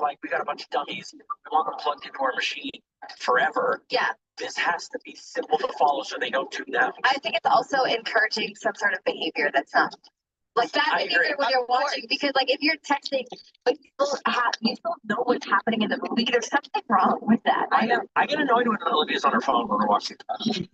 like, we got a bunch of dummies, we want them plugged into our machine forever. Yeah. This has to be simple to follow so they don't tune out. I think it's also encouraging some sort of behavior that's not like that behavior when you're watching, because like if you're texting, but you still know what's happening in the movie. There's something wrong with that. I know. I get annoyed when Olivia's on her phone when we're watching. Did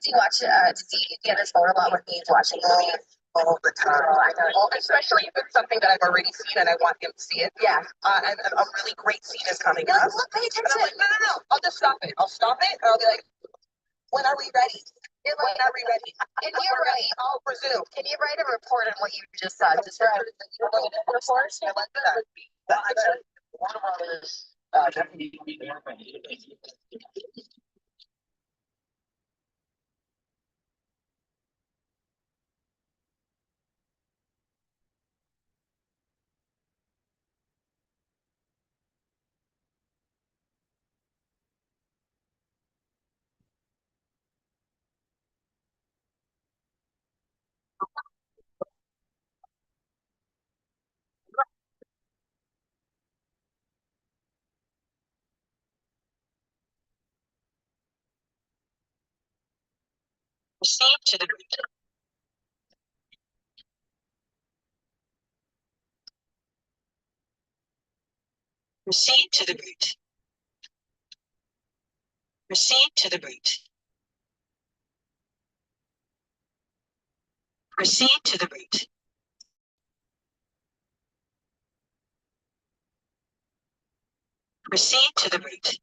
you watch see the other phone a lot when he's watching movies? All the time. I know. Well, especially if it's something that I've already seen and I want him to see it. Yeah. And a really great scene is coming You're up. like, look, pay And attention. I'm like, no. I'll just stop it. I'll stop it. And I'll be like, when are we ready? You're When like, are we ready? and you're right. I'll resume. Can you write a report on what you just saw? Just right. Report? I like that. That's one of ours. Definitely. Proceed to the root. Proceed to the root. Proceed to the root. Proceed to the root. Proceed to the root.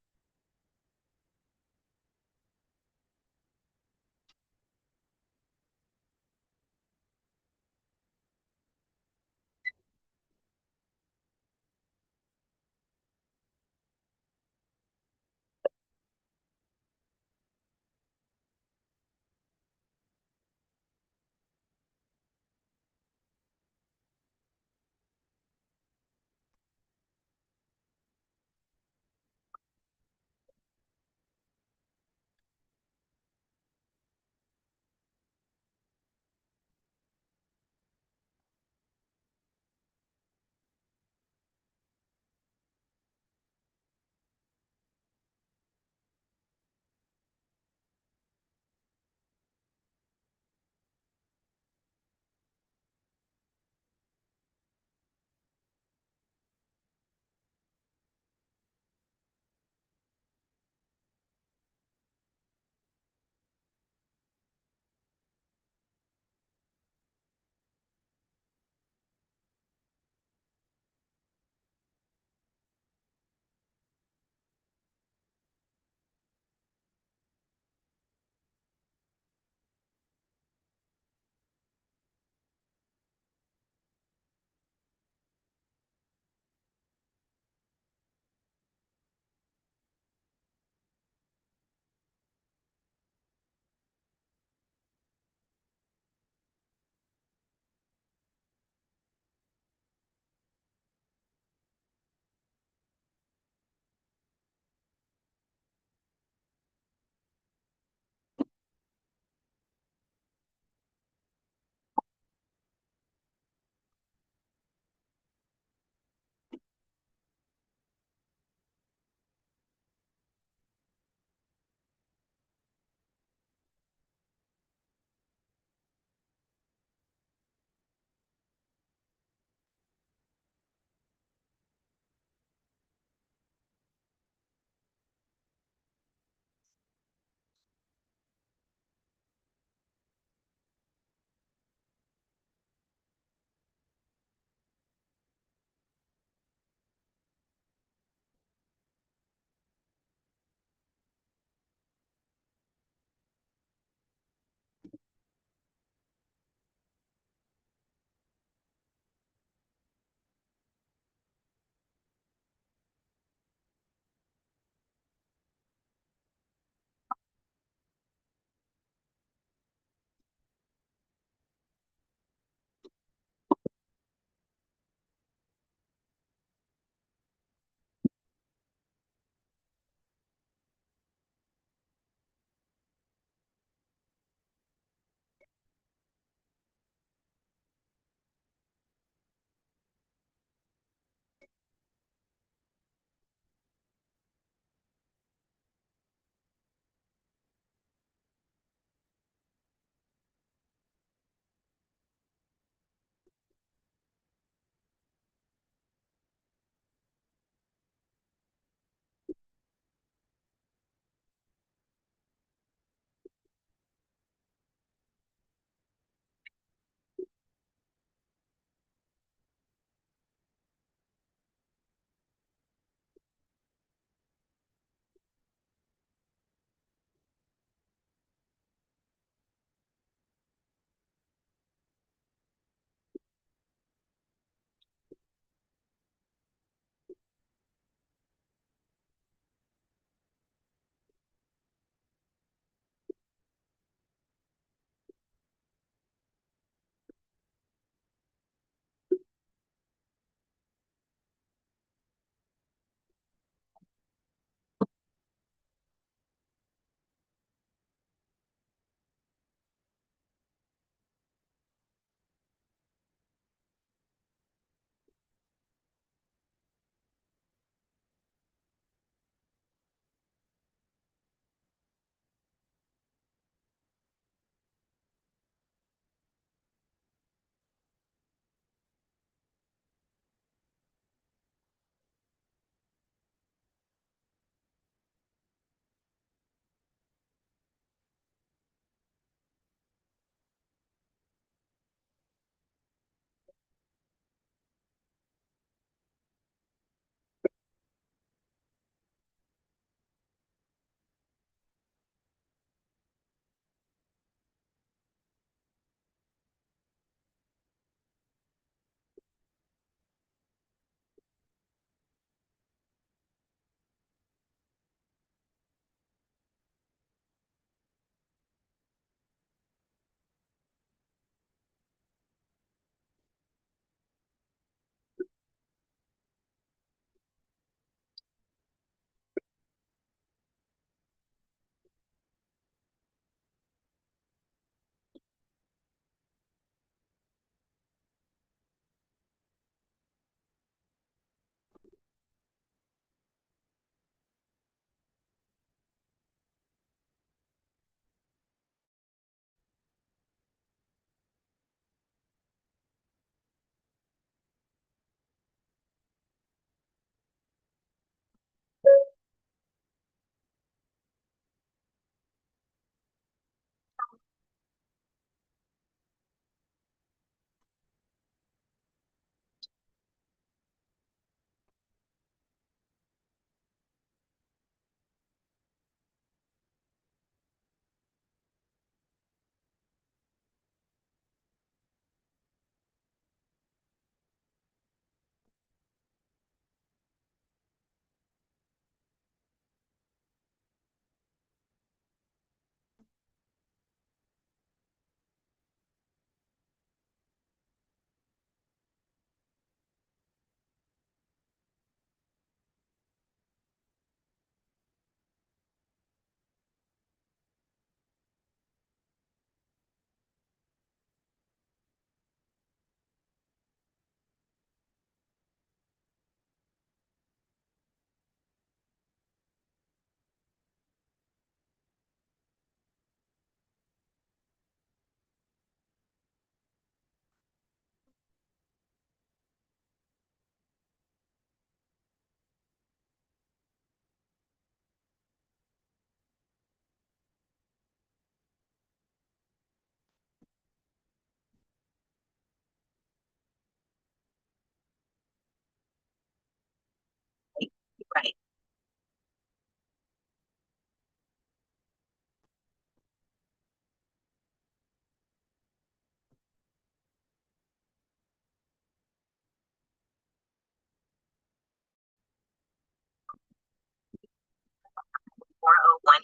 401.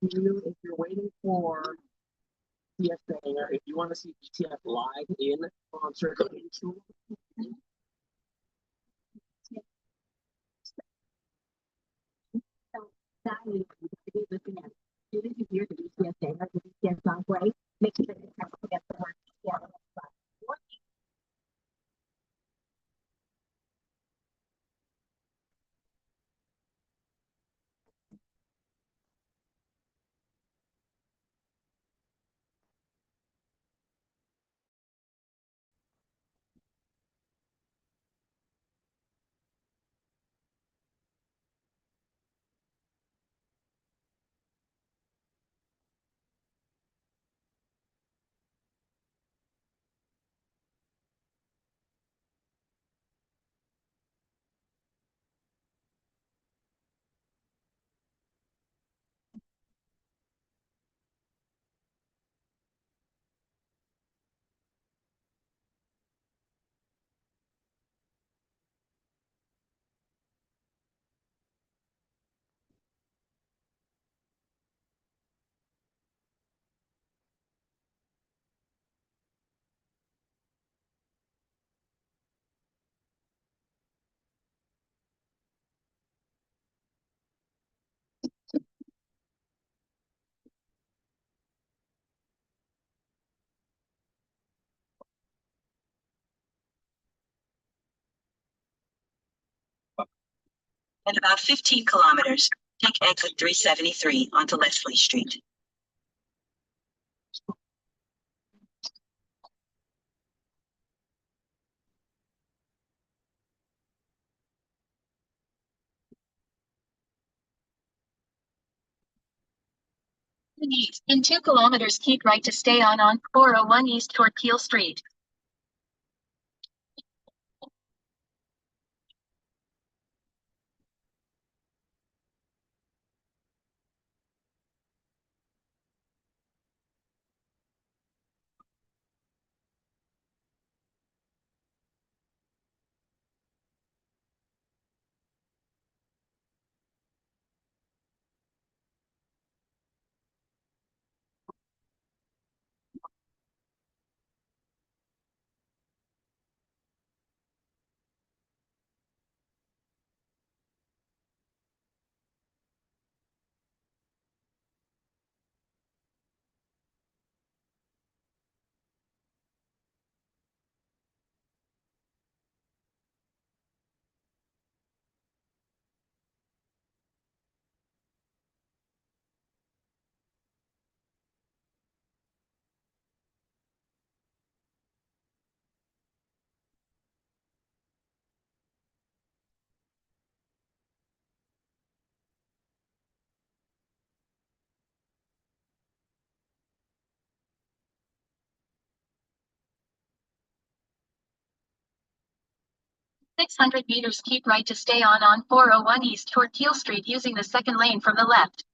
If you're waiting for CSA or if you want to see BTS live in concert, That is really looking at as soon as you hear the BTS thing or the BTS song play, make sure that you have to get the word BTS. In about 15 kilometers, take exit 373 onto Leslie Street. In 2 kilometers, keep right to stay on 401 East toward Peel Street. $600, keep right to stay on 401 East toward Peel Street using the second lane from the left.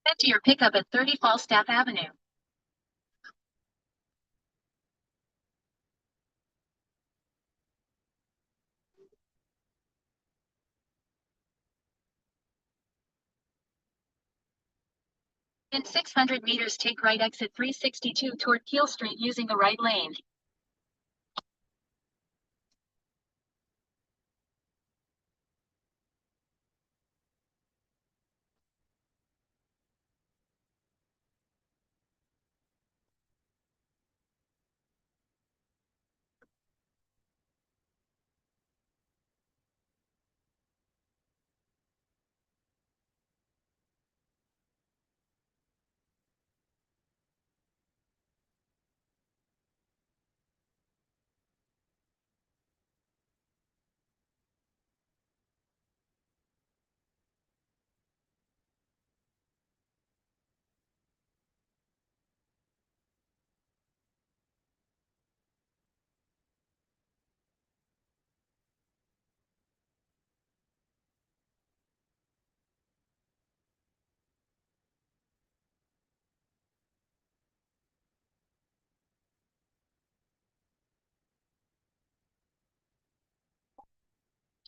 Head to your pickup at 30 Falstaff Avenue. In 600 meters, take right exit 362 toward Keel Street using the right lane.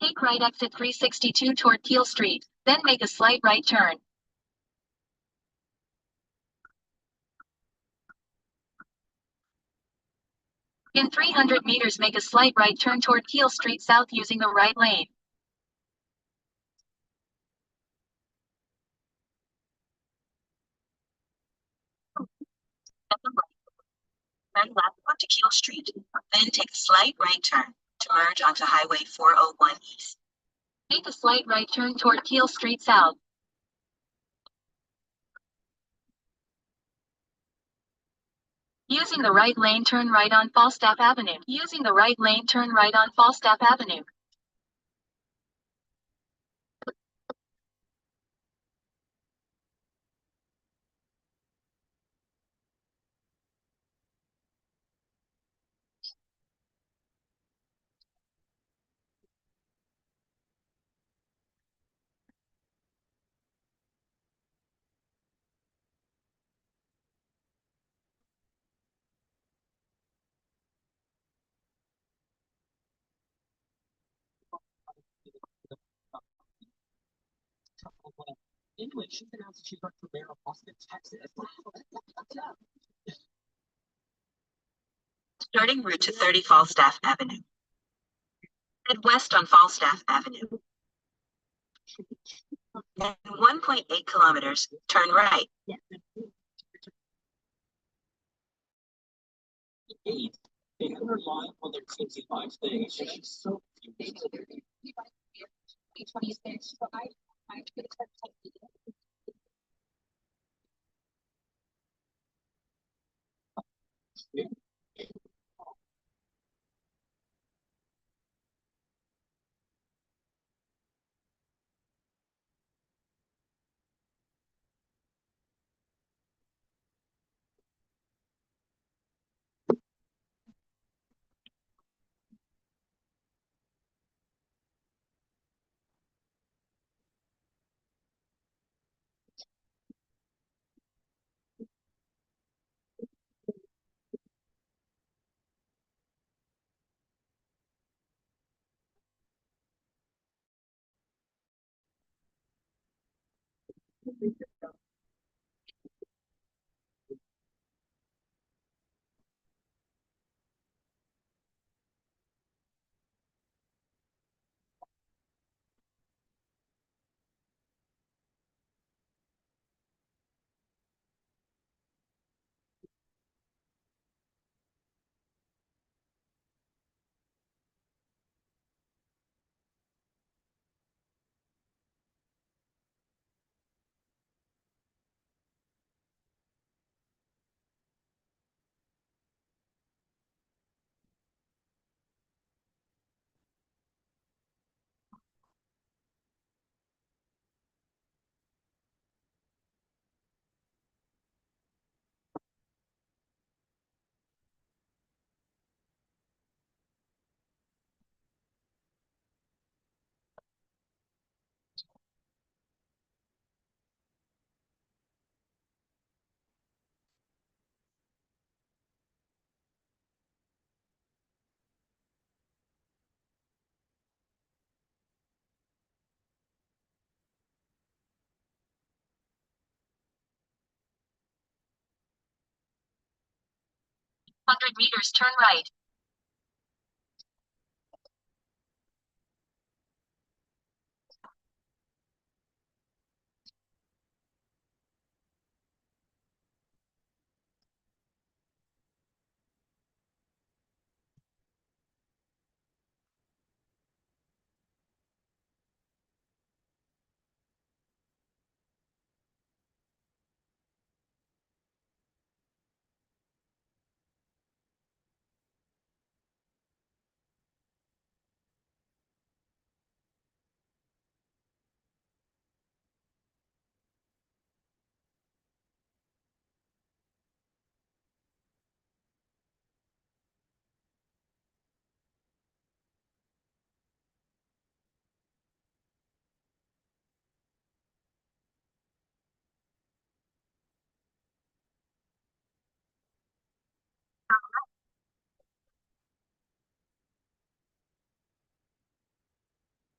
Take right exit 362 toward Keel Street, then make a slight right turn. In 300 meters, make a slight right turn toward Keel Street South using the right lane. Turn left onto Keel Street, then take a slight right turn to merge onto Highway 401 East. Make a slight right turn toward Keel Street South. Using the right lane, turn right on Falstaff Avenue. Using the right lane, turn right on Falstaff Avenue. Anyway, she's announced that she's running for mayor of Austin, Texas. Starting route to 30 Falstaff Avenue. Head west on Falstaff Avenue. In 1.8 kilometers, turn right. Eight. They have her live on their Tipsy Live thing. So she's so confused. 100 meters, turn right.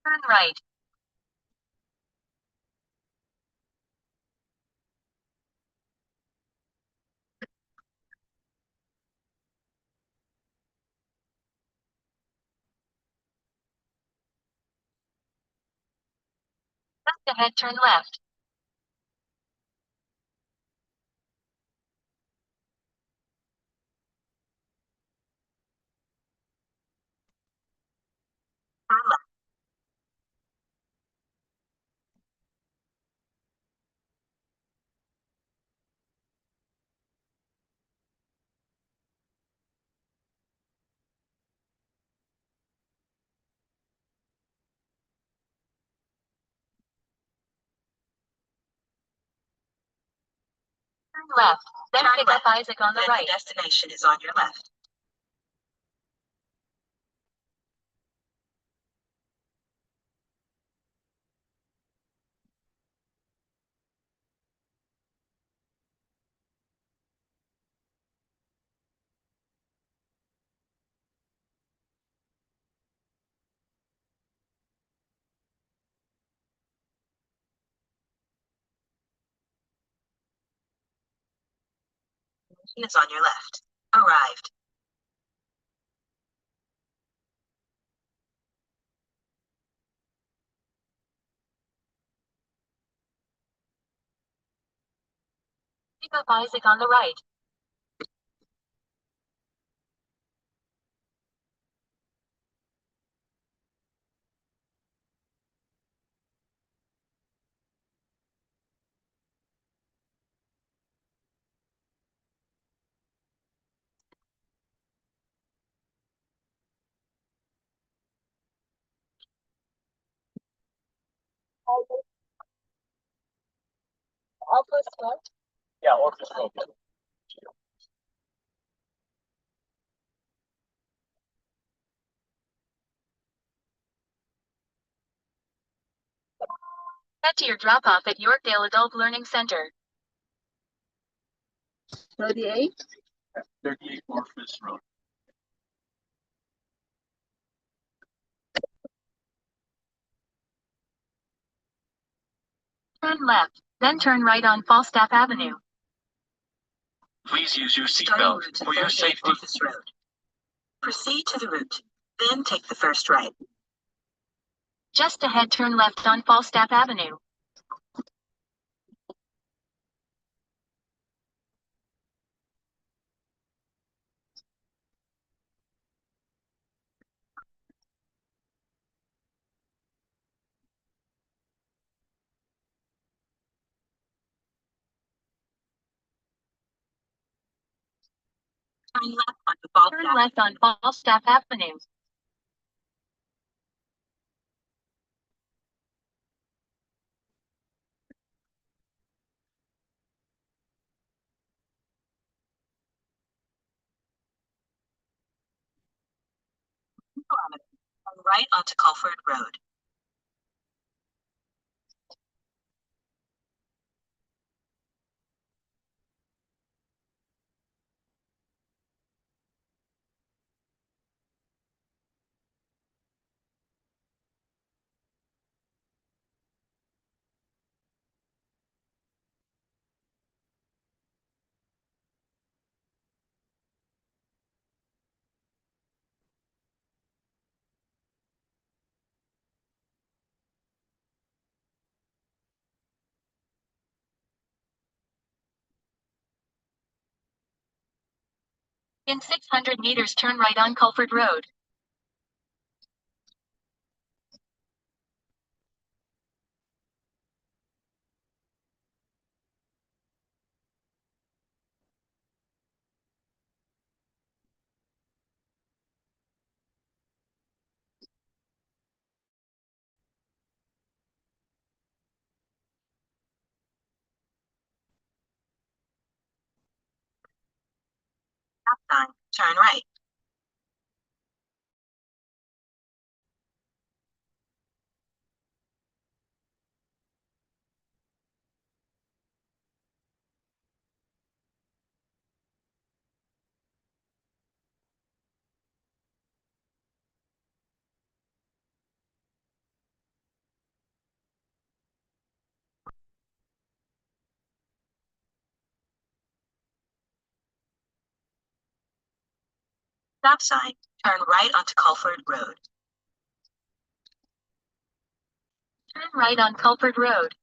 Turn right. Just ahead, turn left. Turn left. Turn left. Then pick up Isaac on the right. The destination is on your left. Destination is on your left. Arrived. Pick up Isaac on the right. I'll post one. Yeah, or just go. Head to your drop-off at Yorkdale Adult Learning Center. 38. 38 Orpheus Road. Turn left. Then turn right on Falstaff Avenue. Please use your Starting seatbelt route to for your 38 safety. Orpheus Road. Proceed to the route. Then take the first right. Just ahead, turn left on Falstaff Avenue. Turn left on Falstaff Avenue. Turn right onto Culford Road. In 600 meters, turn right on Culford Road. Stop sign, turn right. Stop sign, turn right onto Culford Road. Turn right on Culford Road.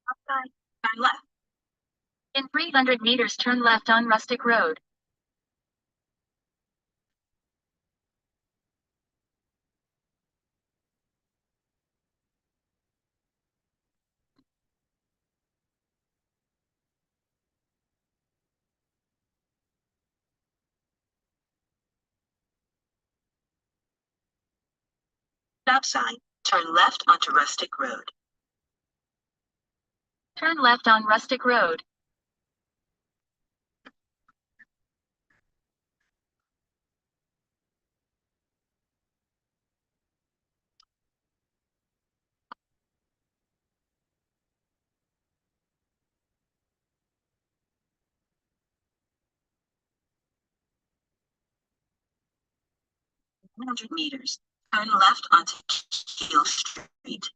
Stop sign, turn left. In 300 meters, turn left on Rustic Road. Stop sign, turn left onto Rustic Road. Turn left on Rustic Road. In 100 meters, turn left onto Keel Street.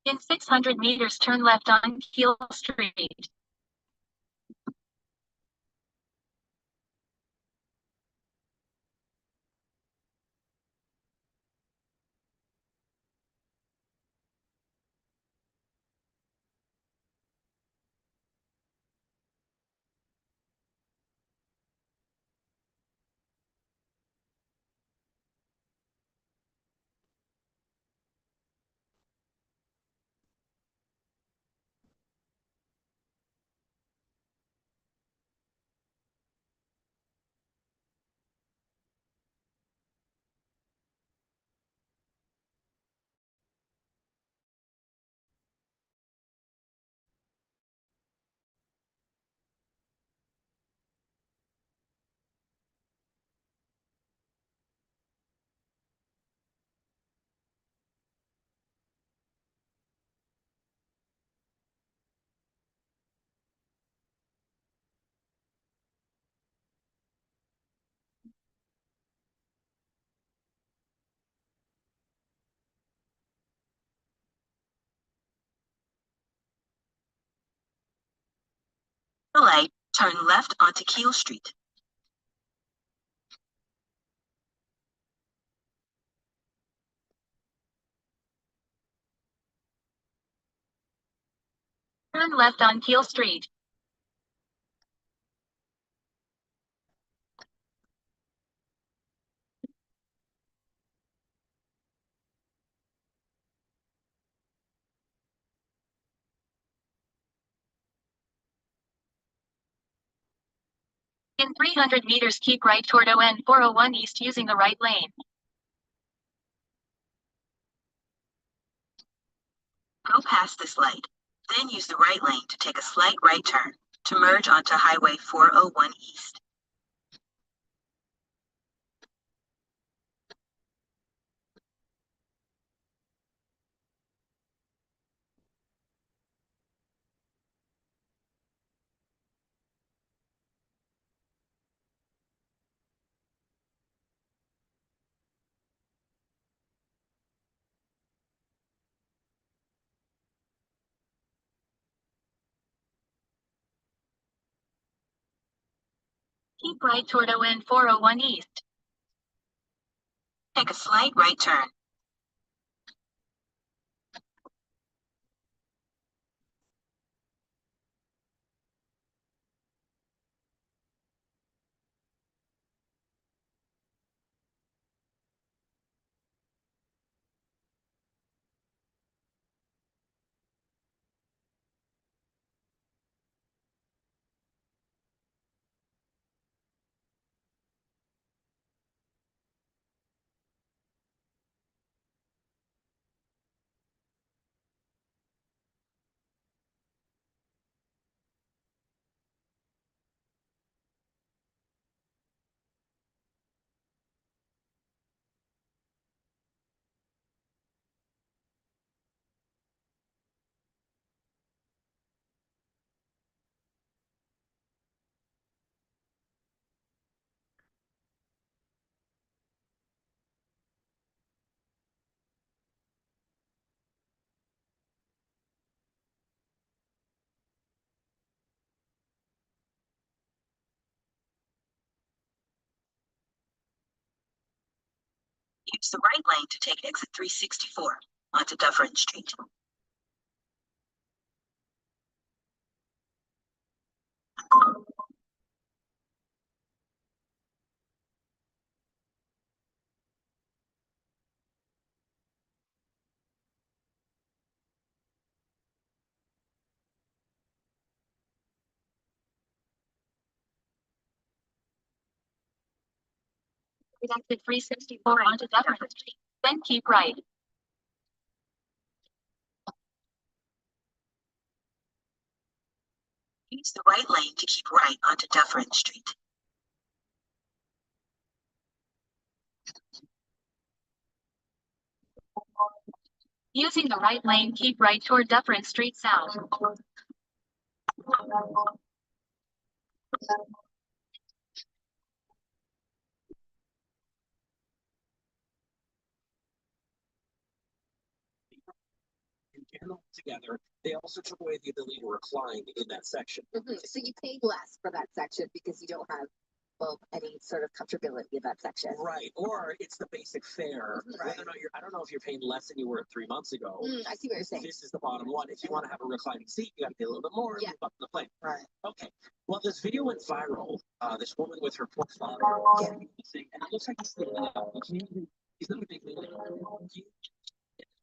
In 600 meters, turn left on Keel Street. The light, turn left onto Keel Street. Turn left on Keel Street. In 300 meters, keep right toward ON 401 East using the right lane. Go past this light, then use the right lane to take a slight right turn. to merge onto Highway 401 East. Keep right toward ON 401 East. Take a slight right turn. Use the right lane to take exit 364 onto Dufferin Street. Exit 364 onto Dufferin Street, then keep right. Use the right lane to keep right onto Dufferin Street. Using the right lane, keep right toward Dufferin Street South. In general, together, they also took away the ability to recline in that section. So you paid less for that section because you don't have, well, any sort of comfortability in that section. Right, or it's the basic fare. Whether or not I don't know if you're paying less than you were 3 months ago. I see what you're saying. This is the bottom one. If you want to have a reclining seat, you got to pay a little bit more. Yeah. Up the plane. Right. Okay. Well, this video went viral. This woman with her profile, and it looks like he's sitting up. He's not a big man.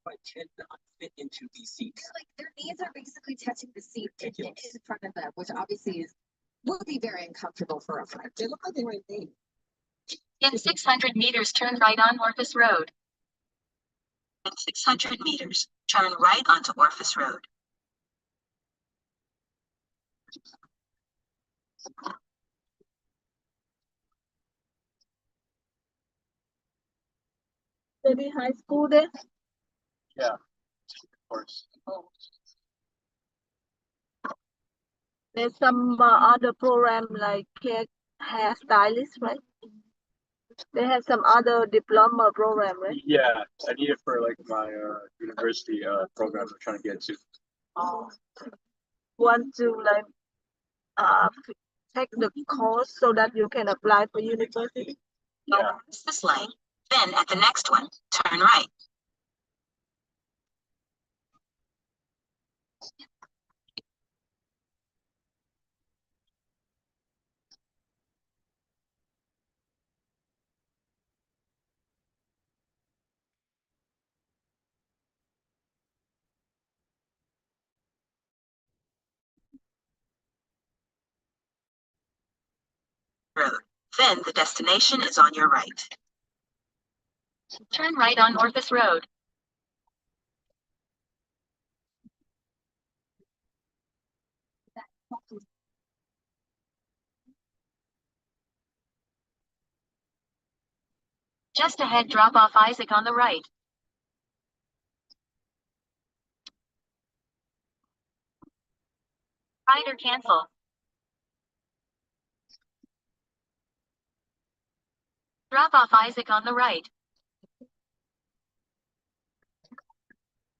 But cannot fit into these seats. Like their knees are basically touching the seat in Ridiculous. front of them, which obviously would be very uncomfortable for a friend. They look like they were in pain. In 600 meters, turn right on Orpheus Road. In 600 meters, turn right onto Orpheus Road. Maybe high school then? Yeah, of course. There's some other program like hairstylist, right? They have some other diploma program, right? Yeah, I need it for like my university program I'm trying to get to. Want to like take the course so that you can apply for university? Yeah. Cross this lane. Then at the next one, turn right. Road. Then the destination is on your right. Turn right on Orpheus Road. Just ahead, drop off Isaac on the right. Right or cancel. Drop off Isaac on the right.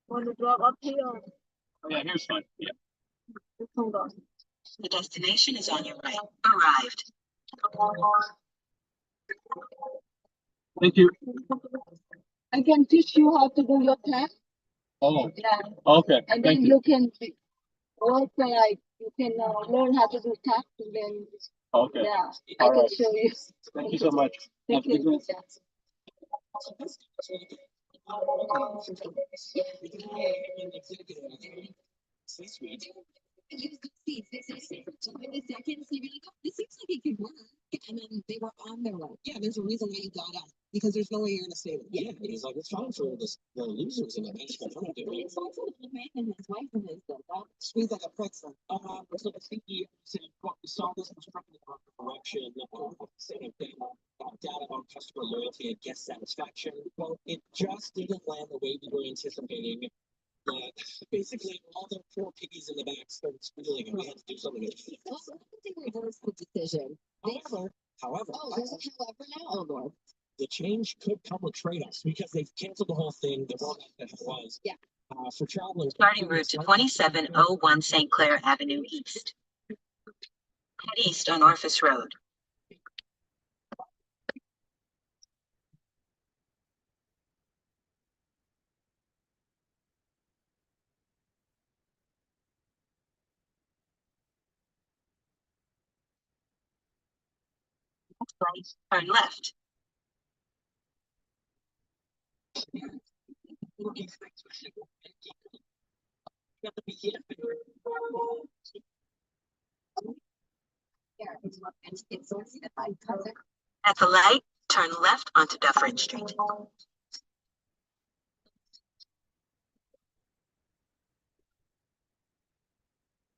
Want to drop up here? Oh, yeah, here's fine. Yeah. Hold on. The destination is on your right. Arrived. Thank you. I can teach you how to do your test. Oh, Yeah. okay. And Thank then you. you can work like you can learn how to do test and then Okay. yeah, I All can right. show you. Thank you so much. Thank Have a good you. day. C-suite. Use the seats. They say 20 seconds. You'd be like, oh, this seems like it could work. And then they were on their way. Yeah, there's a reason why you got out. Because there's no way you're gonna stay there. Yeah, and he's like, it's fine for the losers in the match, but I'm not doing it. It's fine for the man and his wife and his dog. Squeeze like a pretzel. So the CEO said, what we saw this was from the direction, same thing, data on customer loyalty and guest satisfaction. Well, it just didn't land the way we were anticipating. Basically, all the poor piggies in the back started squealing, and we had to do something. Well, I don't think they reversed the decision. However, Oh, there's however now. Oh, Lord. the change could come with trade-offs because they've canceled the whole thing. The rollout that it was. Yeah. For travelers. Starting route to 2701 St. Clair Avenue East. Head east on Orpheus Road. Turn left. Yeah, it's only the five cousin. At the light, turn left onto Dufferin Street.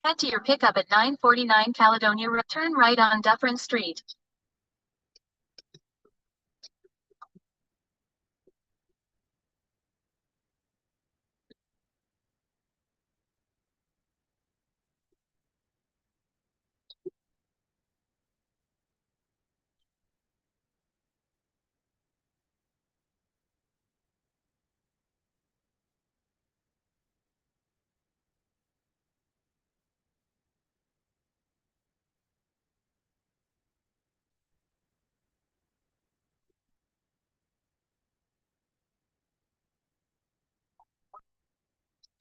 Head to your pickup at 949 Caledonia Road. Turn right on Dufferin Street.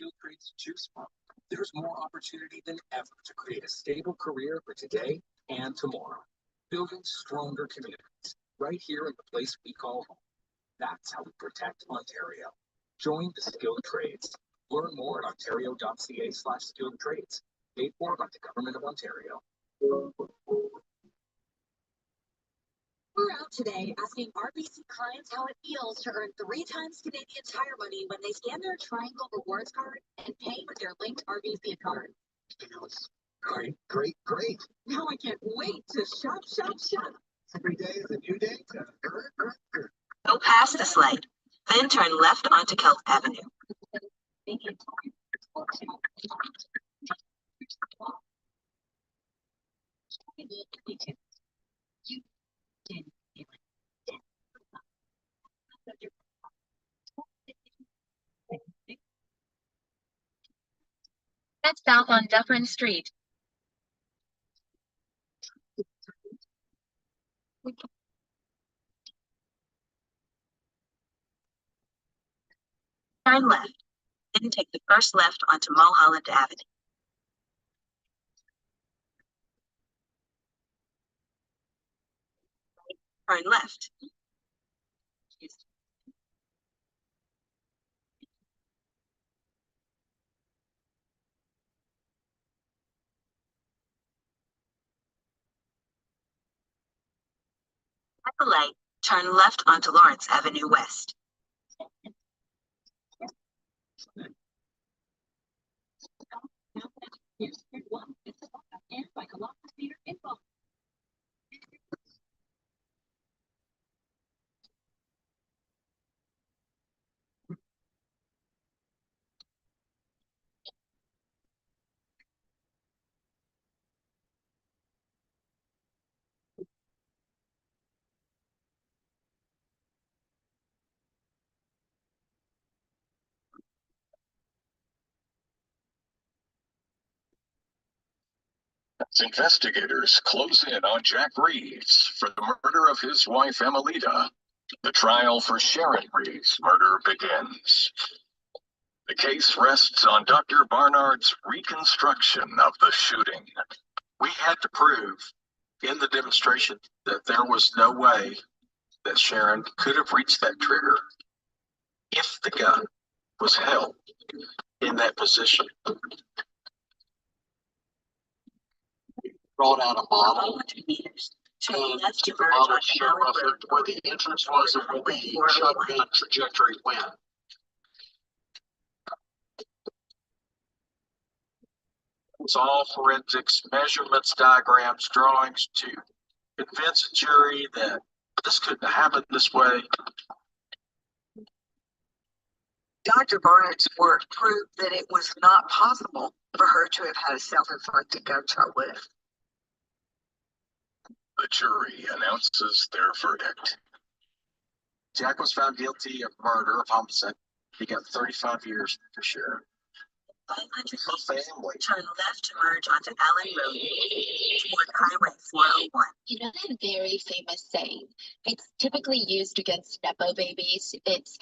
Skill Trades Juice Pump. There's more opportunity than ever to create a stable career for today and tomorrow. Building stronger communities right here in the place we call home. That's how we protect Ontario. Join the Skilled Trades. Learn more at ontario.ca/skilled trades. Paid for by the Government of Ontario. We're out today asking RBC clients how it feels to earn 3 times Canadian Tire money when they scan their Triangle Rewards card and pay with their linked RBC card. Great, great, great. Now I can't wait to shop, shop, shop. Every day is a new day to Go past this light, then turn left onto Kelp Avenue. Thank you. Head south on Dufferin Street. Turn left, then take the first left onto Mulholland Avenue. Turn left. At the light, turn left onto Lawrence Avenue West. Investigators close in on Jack Reeves for the murder of his wife Emelita. The trial for Sharon Reeves' murder begins. The case rests on Dr. Barnard's reconstruction of the shooting. We had to prove in the demonstration that there was no way that Sharon could have reached that trigger if the gun was held in that position. Brought out a model 500 meters. to Turn left to the merge model onto show Allen us Road. where the entrance was and where the shotgun trajectory went. It's all forensics, measurements, diagrams, drawings to convince a jury that this couldn't happen this way. Dr. Barnett's work proved that it was not possible for her to have had a self-inflicted gunshot wound. The jury announces their verdict. Jack was found guilty of murder, of homicide. He got 35 years for sure. 500 Her meters. family. Turn left to merge onto Allen Road toward Highway 401. You know that very famous saying, it's typically used against Nepo babies. It's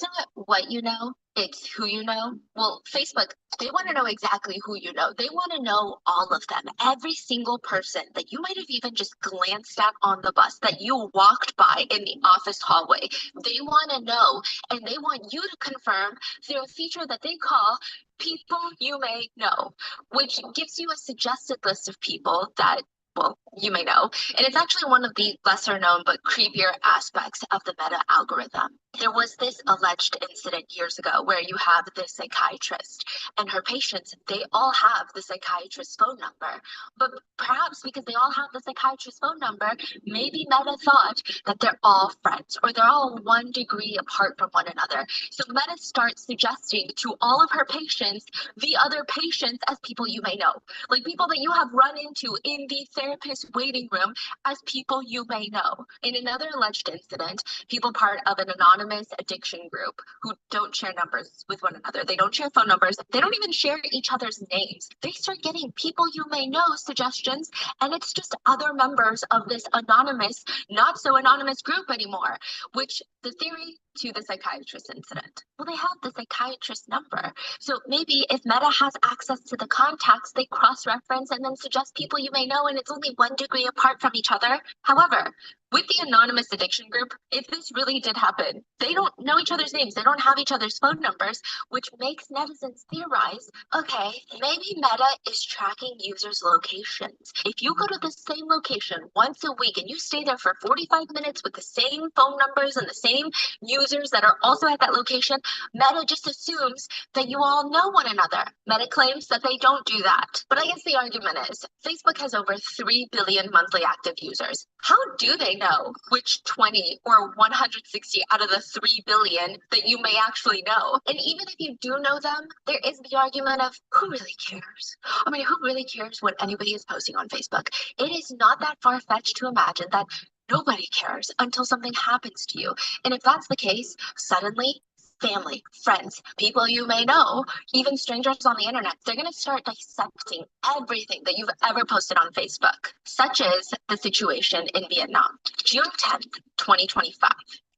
not what you know, it's who you know. Well, Facebook, they want to know exactly who you know. They want to know all of them. Every single person that you might have even just glanced at on the bus, that you walked by in the office hallway. They want to know, and they want you to confirm through a feature that they call people you may know, which gives you a suggested list of people that, well, you may know. And it's actually one of the lesser known but creepier aspects of the meta algorithm. There was this alleged incident years ago where you have this psychiatrist and her patients, they all have the psychiatrist's phone number. But perhaps because they all have the psychiatrist's phone number, maybe Meta thought that they're all friends or they're all 1 degree apart from one another. So Meta starts suggesting to all of her patients the other patients as people you may know, like people that you have run into in the therapist waiting room as people you may know. In another alleged incident, people part of an anonymous addiction group who don't share numbers with one another. They don't share phone numbers. They don't even share each other's names. They start getting people you may know suggestions, and it's just other members of this anonymous, not so anonymous group anymore, which the theory to the psychiatrist incident. Well, they have the psychiatrist number. So maybe if Meta has access to the contacts, they cross-reference and then suggest people you may know, and it's only 1 degree apart from each other. However, with the anonymous addiction group, if this really did happen, they don't know each other's names, they don't have each other's phone numbers, which makes netizens theorize, okay, maybe Meta is tracking users' locations. If you go to the same location once a week and you stay there for 45 minutes with the same phone numbers and the same users that are also at that location, Meta just assumes that you all know one another. Meta claims that they don't do that. But I guess the argument is, Facebook has over 3 billion monthly active users. How do they know which 20 or 160 out of the 3 billion that you may actually know? And even if you do know them, there is the argument of who really cares? I mean, who really cares what anybody is posting on Facebook? It is not that far-fetched to imagine that nobody cares until something happens to you. And if that's the case, suddenly family, friends, people you may know, even strangers on the internet, they're going to start dissecting everything that you've ever posted on Facebook, such as the situation in Vietnam. June 10th, 2025.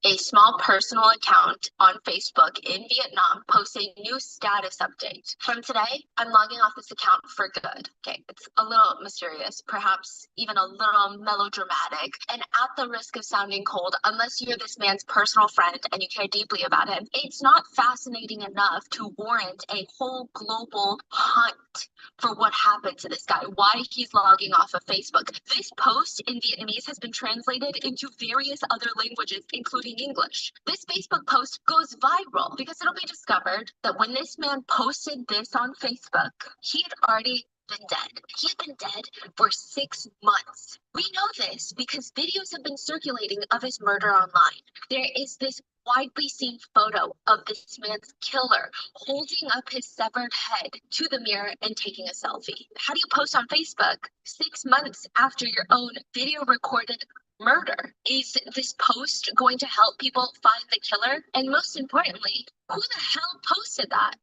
A small personal account on Facebook in Vietnam posts a new status update. From today, I'm logging off this account for good. Okay, it's a little mysterious, perhaps even a little melodramatic, and at the risk of sounding cold, unless you're this man's personal friend and you care deeply about him, it's not fascinating enough to warrant a whole global hunt for what happened to this guy, why he's logging off of Facebook. This post in Vietnamese has been translated into various other languages, including English. This Facebook post goes viral because it'll be discovered that when this man posted this on Facebook, he had already been dead. He had been dead for 6 months. We know this because videos have been circulating of his murder online. There is this widely seen photo of this man's killer holding up his severed head to the mirror and taking a selfie. How do you post on Facebook 6 months after your own video recorded murder? Is this post going to help people find the killer? And most importantly, who the hell posted that?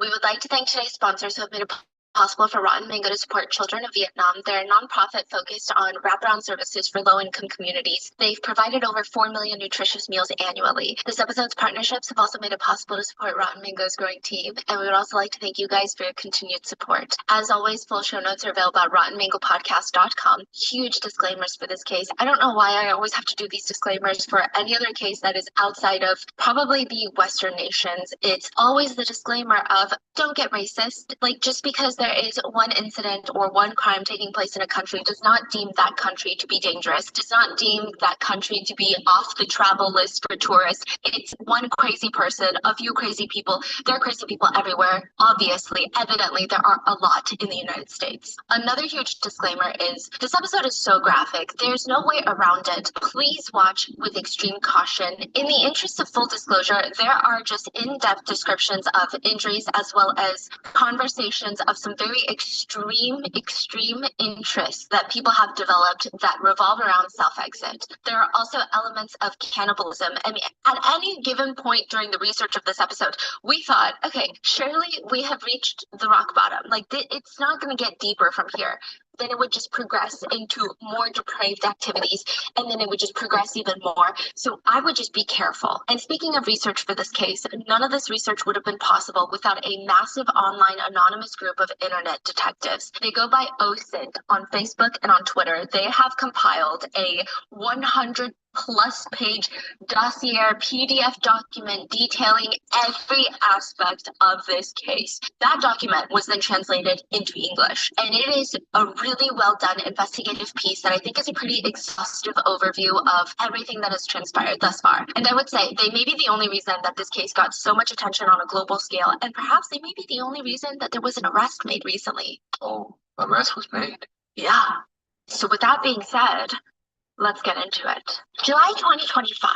We would like to thank today's sponsors who have made it possible for Rotten Mango to support children of Vietnam. They're a nonprofit focused on wraparound services for low-income communities. They've provided over 4 million nutritious meals annually. This episode's partnerships have also made it possible to support Rotten Mango's growing team, and we would also like to thank you guys for your continued support. As always, full show notes are available at rottenmangopodcast.com. Huge disclaimers for this case. I don't know why I always have to do these disclaimers for any other case that is outside of probably the Western nations. It's always the disclaimer of don't get racist. Like, just because there is one incident or one crime taking place in a country does not deem that country to be dangerous, does not deem that country to be off the travel list for tourists. It's one crazy person, a few crazy people. There are crazy people everywhere. Obviously, evidently, there are a lot in the United States. Another huge disclaimer is this episode is so graphic. There's no way around it. Please watch with extreme caution. In the interest of full disclosure, there are just in-depth descriptions of injuries as well as conversations of some very extreme interests that people have developed that revolve around self-exit. There are also elements of cannibalism. I mean, at any given point during the research of this episode, we thought, okay, surely we have reached the rock bottom. Like, it's not going to get deeper from here. Then it would just progress into more depraved activities, and then it would just progress even more. So I would just be careful. And speaking of research for this case, none of this research would have been possible without a massive online anonymous group of internet detectives. They go by OSINT on Facebook and on Twitter. They have compiled a 100+ page dossier PDF document detailing every aspect of this case. That document was then translated into English, and it is a really well done investigative piece that I think is a pretty exhaustive overview of everything that has transpired thus far. And I would say they may be the only reason that this case got so much attention on a global scale, and perhaps they may be the only reason that there was an arrest made recently. Oh, arrest was made. Yeah. So with that being said, let's get into it. July 2025,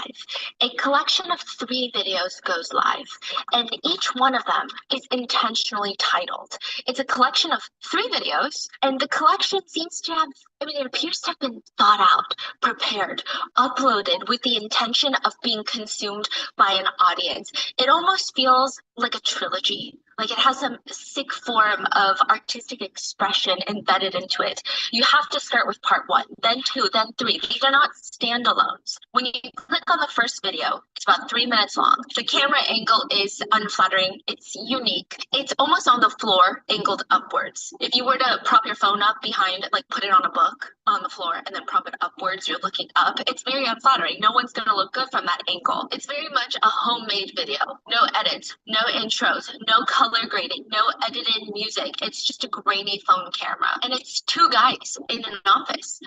a collection of 3 videos goes live, and each one of them is intentionally titled. It's a collection of 3 videos, and the collection seems to have, it appears to have been thought out, prepared, uploaded with the intention of being consumed by an audience. It almost feels like a trilogy. Like, it has some sick form of artistic expression embedded into it. You have to start with part 1, then 2, then 3. These are not standalones. When you click on the first video, it's about 3 minutes long. The camera angle is unflattering. It's unique. It's almost on the floor, angled upwards. If you were to prop your phone up behind, like put it on a book on the floor and then prop it upwards, you're looking up. It's very unflattering. No one's going to look good from that angle. It's very much a homemade video. No edits, no intros, no color grading, no edited music. It's just a grainy phone camera. And it's 2 guys in an office.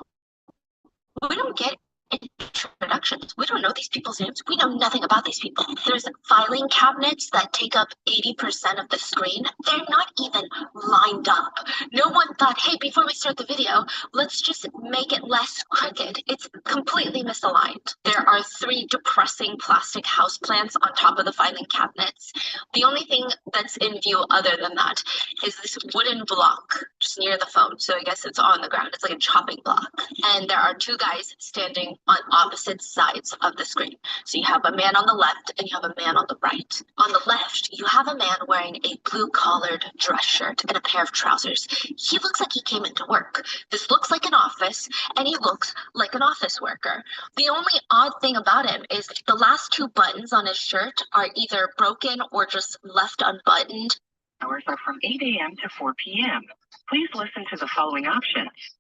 We don't get introductions. We don't know these people's names. We know nothing about these people. There's filing cabinets that take up 80% of the screen. They're not even lined up. No one thought, hey, before we start the video, let's just make it less crooked. It's completely misaligned. There are 3 depressing plastic houseplants on top of the filing cabinets. The only thing that's in view other than that is this wooden block just near the phone. So I guess it's on the ground. It's like a chopping block. And there are 2 guys standing on opposite sides of the screen. So you have a man on the left and you have a man on the right. On the left, you have a man wearing a blue-collared dress shirt and a pair of trousers. He looks like he came into work. This looks like an office, and he looks like an office worker. The only odd thing about him is the last 2 buttons on his shirt are either broken or just left unbuttoned. Hours are from 8 a.m. to 4 p.m. Please listen to the following options.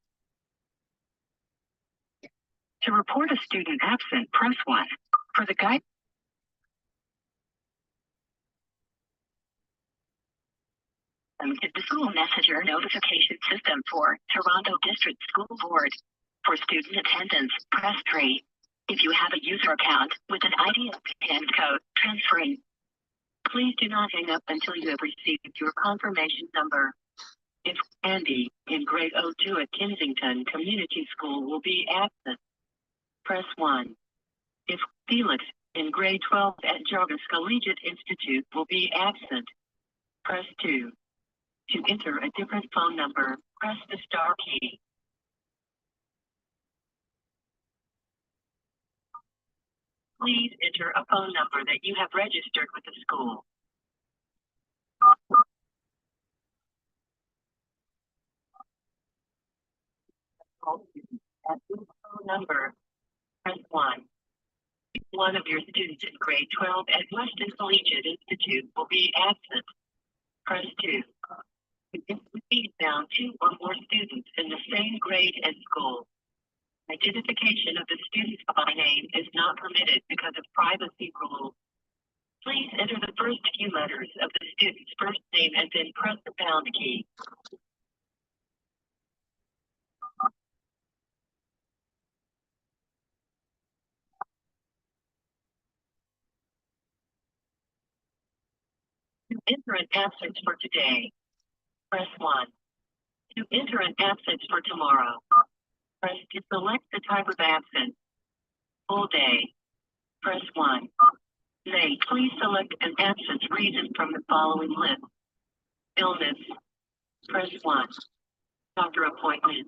To report a student absent, press 1. For the guide, is the school messenger notification system for Toronto District School Board. For student attendance, press 3. If you have a user account with an ID and code transferring, please do not hang up until you have received your confirmation number. If Andy in grade 02 at Kensington Community School will be absent, press 1. If Felix in grade 12 at Jarvis Collegiate Institute will be absent, press 2. To enter a different phone number, press the star key. Please enter a phone number that you have registered with the school. all students at this phone number, press 1. One of your students in grade 12 at Weston Collegiate Institute will be absent. Press 2. If we found 2 or more students in the same grade and school, identification of the student by name is not permitted because of privacy rules. Please enter the first few letters of the student's first name and then press the pound key. To enter an absence for today, press 1. To enter an absence for tomorrow, press to select the type of absence. Full day, press 1. May, please select an absence reason from the following list. Illness, press 1. Doctor appointment.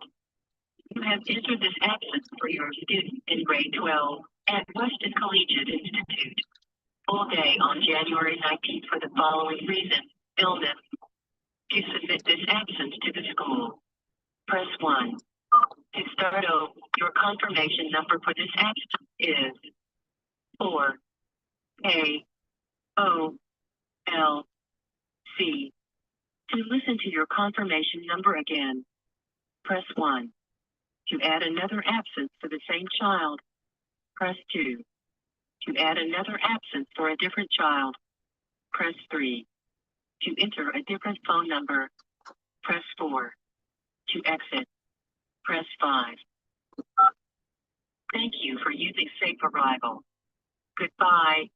You have entered this absence for your student in grade 12 at Weston Collegiate Institute. Full day on January 19th for the following reason, illness. To submit this absence to the school, press 1. To start over, your confirmation number for this absence is 4 A O L C. To listen to your confirmation number again, press 1. To add another absence for the same child, press 2. To add another absence for a different child, press 3. To enter a different phone number, press 4. To exit, press 5. Thank you for using Safe Arrival. Goodbye.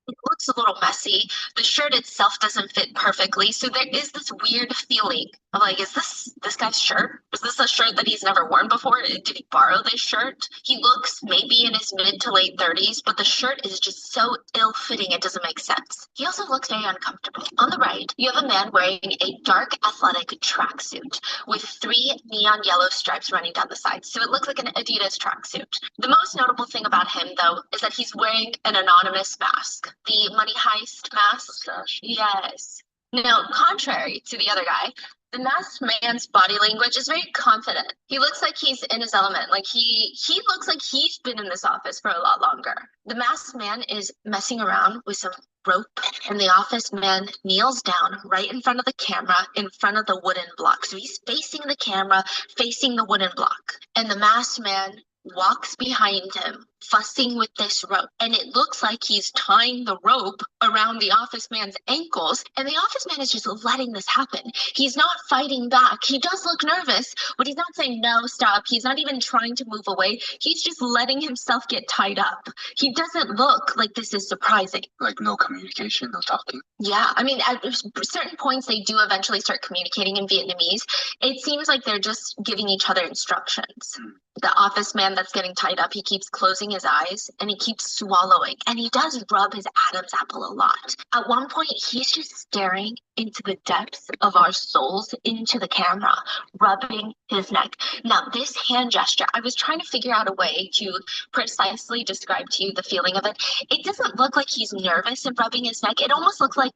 It looks a little messy. The shirt itself doesn't fit perfectly, so there is this weird feeling of like, is this guy's shirt? Is this a shirt that he's never worn before? Did he borrow this shirt? He looks maybe in his mid to late 30s, but the shirt is just so ill-fitting it doesn't make sense. He also looks very uncomfortable. On the right, you have a man wearing a dark athletic tracksuit with 3 neon yellow stripes running down the sides, so it looks like an Adidas tracksuit. The most notable thing about him, though, is that he's wearing an anonymous mask. The money heist mask. Yes. Now, contrary to the other guy, the masked man's body language is very confident. He looks like he's in his element. Like he looks like he's been in this office for a lot longer. The masked man is messing around with some rope, and the office man kneels down right in front of the camera, in front of the wooden block. So he's facing the camera, facing the wooden block. And the masked man walks behind him, fussing with this rope. And it looks like he's tying the rope around the office man's ankles. And the office man is just letting this happen. He's not fighting back. He does look nervous, but he's not saying, no, stop. He's not even trying to move away. He's just letting himself get tied up. He doesn't look like this is surprising. Like no communication, no talking. Yeah, I mean, at certain points, they do eventually start communicating in Vietnamese. It seems like they're just giving each other instructions. The office man that's getting tied up, he keeps closing his eyes and he keeps swallowing, and he does rub his Adam's apple a lot. At one point, he's just staring into the depths of our souls, into the camera, rubbing his neck. Now, this hand gesture, I was trying to figure out a way to precisely describe to you the feeling of it. It doesn't look like he's nervous and rubbing his neck. It almost looks like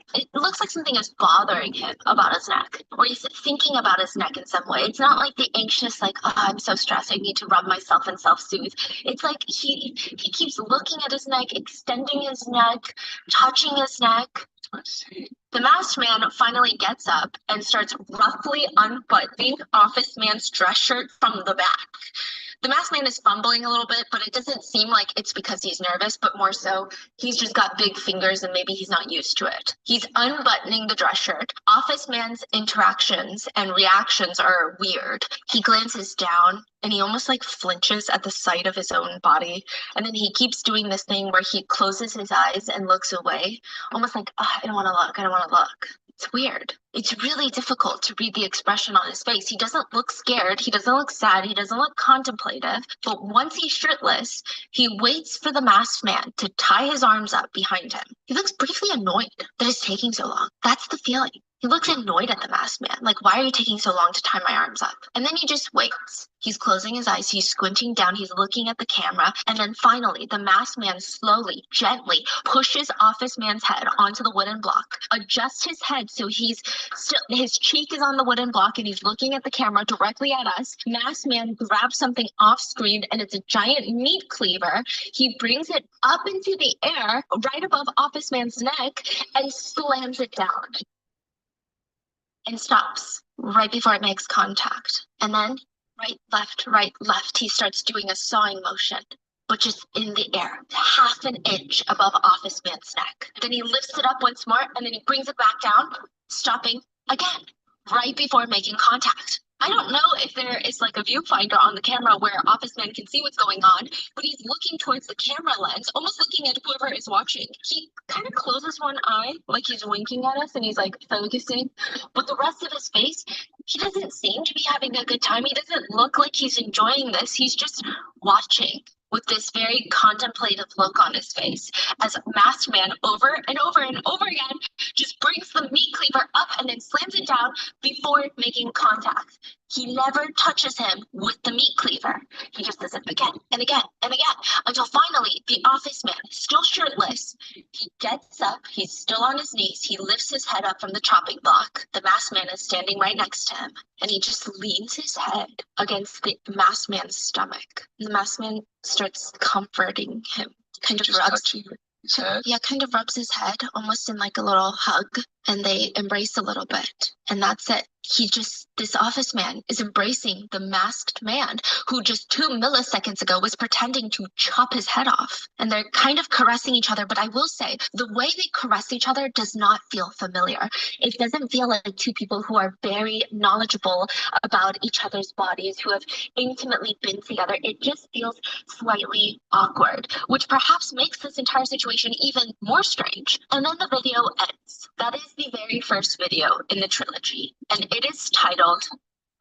something is bothering him about his neck, or he's thinking about his neck in some way. It's not like the anxious, like, oh, I'm so stressed, I need to rub myself and self-soothe. It's like he keeps looking at his neck, extending his neck, touching his neck. The masked man finally gets up and starts roughly unbuttoning office man's dress shirt from the back. The masked man is fumbling a little bit, but it doesn't seem like it's because he's nervous, but more so he's just got big fingers and maybe he's not used to it. He's unbuttoning the dress shirt. Office man's interactions and reactions are weird. He glances down and he almost like flinches at the sight of his own body. And then he keeps doing this thing where he closes his eyes and looks away, almost like, oh, I don't want to look, I don't want to look. It's weird. It's really difficult to read the expression on his face. He doesn't look scared. He doesn't look sad. He doesn't look contemplative. But once he's shirtless, he waits for the masked man to tie his arms up behind him. He looks briefly annoyed that it's taking so long. That's the feeling. He looks annoyed at the masked man. Like, why are you taking so long to tie my arms up? And then he just waits. He's closing his eyes. He's squinting down. He's looking at the camera. And then finally, the masked man slowly, gently pushes office man's head onto the wooden block, adjusts his head so he's still, his cheek is on the wooden block and he's looking at the camera directly at us. Masked man grabs something off screen and it's a giant meat cleaver. He brings it up into the air right above office man's neck and slams it down. And stops right before it makes contact. And then right, left, he starts doing a sawing motion, but just in the air, half an inch above office man's neck. Then he lifts it up once more, and then he brings it back down, stopping again, right before making contact. I don't know if there is like a viewfinder on the camera where office man can see what's going on, but he's looking towards the camera lens, almost looking at whoever is watching. He kind of closes one eye, like he's winking at us and he's like focusing, but the rest of his face, he doesn't seem to be having a good time. He doesn't look like he's enjoying this. He's just watching with this very contemplative look on his face as masked man over and over and over again just brings the meat cleaver up and then slams it down before making contact. He never touches him with the meat cleaver. He just does it again and again and again until finally the office man, still shirtless, he gets up, he's still on his knees, he lifts his head up from the chopping block. The masked man is standing right next to him and he just leans his head against the masked man's stomach. The masked man starts comforting him, kind of rubs his head. Yeah, kind of rubs his head almost in like a little hug, and they embrace a little bit, and that's it. This office man is embracing the masked man who just 2 milliseconds ago was pretending to chop his head off. And they're kind of caressing each other, but I will say the way they caress each other does not feel familiar. It doesn't feel like two people who are very knowledgeable about each other's bodies, who have intimately been together. It just feels slightly awkward, which perhaps makes this entire situation even more strange. And then the video ends. That is the very first video in the trilogy, and it is titled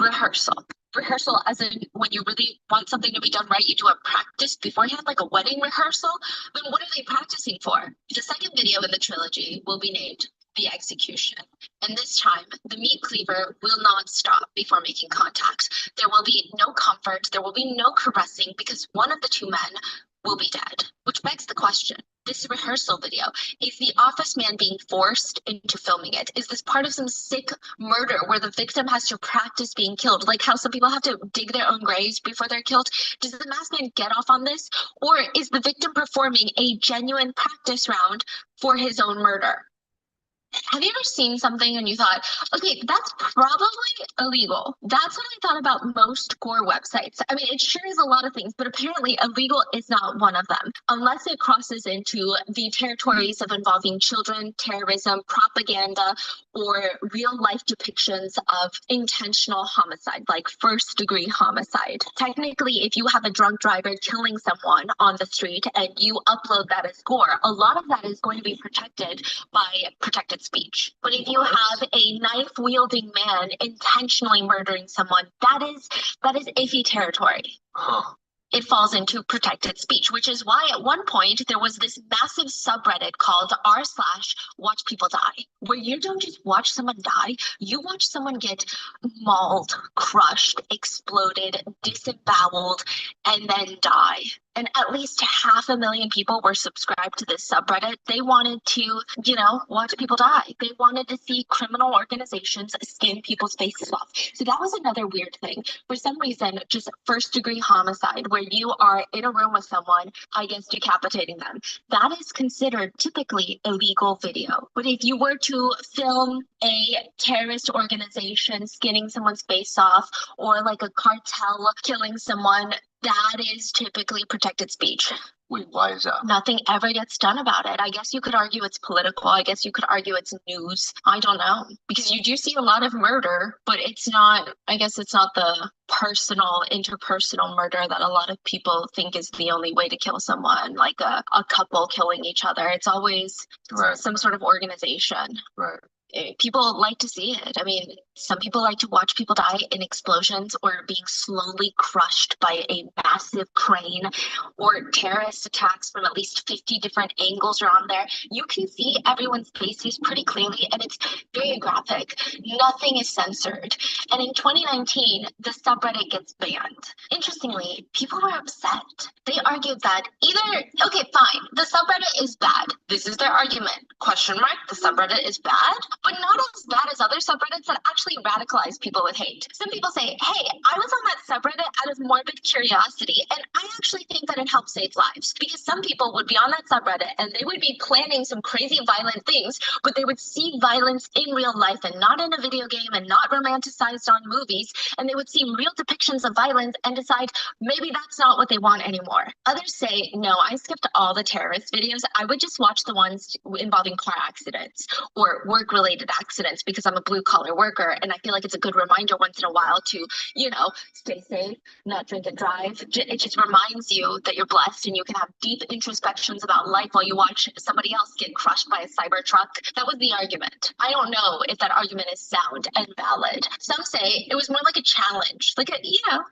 Rehearsal. Rehearsal as in when you really want something to be done right, you do a practice beforehand, like a wedding rehearsal. Then what are they practicing for? The second video in the trilogy will be named The Execution. And this time, the meat cleaver will not stop before making contact. There will be no comfort, there will be no caressing, because one of the two men will be dead. Which begs the question, this rehearsal video? Is the office man being forced into filming it? Is this part of some sick murder where the victim has to practice being killed? Like how some people have to dig their own graves before they're killed? Does the masked man get off on this? Or is the victim performing a genuine practice round for his own murder? Have you ever seen something and you thought, okay, that's probably illegal? That's what I thought about most gore websites. I mean, it sure is a lot of things, but apparently illegal is not one of them, unless it crosses into the territories of involving children, terrorism, propaganda, or real life depictions of intentional homicide, like first-degree homicide. Technically, if you have a drunk driver killing someone on the street and you upload that as gore, a lot of that is going to be protected by protected speech. But if you have a knife-wielding man intentionally murdering someone, that is iffy territory. It falls into protected speech, which is why at one point there was this massive subreddit called r/watch people die, where you don't just watch someone die, you watch someone get mauled, crushed, exploded, disemboweled, and then die. And at least 500,000 people were subscribed to this subreddit. They wanted to, watch people die. They wanted to see criminal organizations skin people's faces off. So that was another weird thing. For some reason, just first-degree homicide, where you are in a room with someone, I guess decapitating them, that is considered typically illegal video. But if you were to film a terrorist organization skinning someone's face off, or like a cartel killing someone, that is typically protected speech. Wait, why is that? Nothing ever gets done about it. I guess you could argue it's political. I guess you could argue it's news. I don't know. Because you do see a lot of murder, but it's not the interpersonal murder that a lot of people think is the only way to kill someone, like a couple killing each other. It's always some sort of organization. Right. People like to see it. I mean, some people like to watch people die in explosions or being slowly crushed by a massive crane, or terrorist attacks from at least 50 different angles around there. You can see everyone's faces pretty clearly, and it's very graphic. Nothing is censored. And in 2019, the subreddit gets banned. Interestingly, people were upset. They argued that okay, fine, the subreddit is bad. This is their argument. Question mark, the subreddit is bad, but not as bad as other subreddits that actually radicalize people with hate. Some people say, hey, I was on that subreddit out of morbid curiosity, and I actually think that it helps save lives. Because some people would be on that subreddit and they would be planning some crazy violent things, but they would see violence in real life and not in a video game and not romanticized on movies, and they would see real depictions of violence and decide maybe that's not what they want anymore. Others say, no, I skipped all the terrorist videos. I would just watch the ones involving car accidents or work-related accidents because I'm a blue-collar worker, and I feel like it's a good reminder once in a while to, stay safe, not drink and drive. It just reminds you that you're blessed and you can have deep introspections about life while you watch somebody else get crushed by a cyber truck. That was the argument. I don't know if that argument is sound and valid. Some say it was more like a challenge, like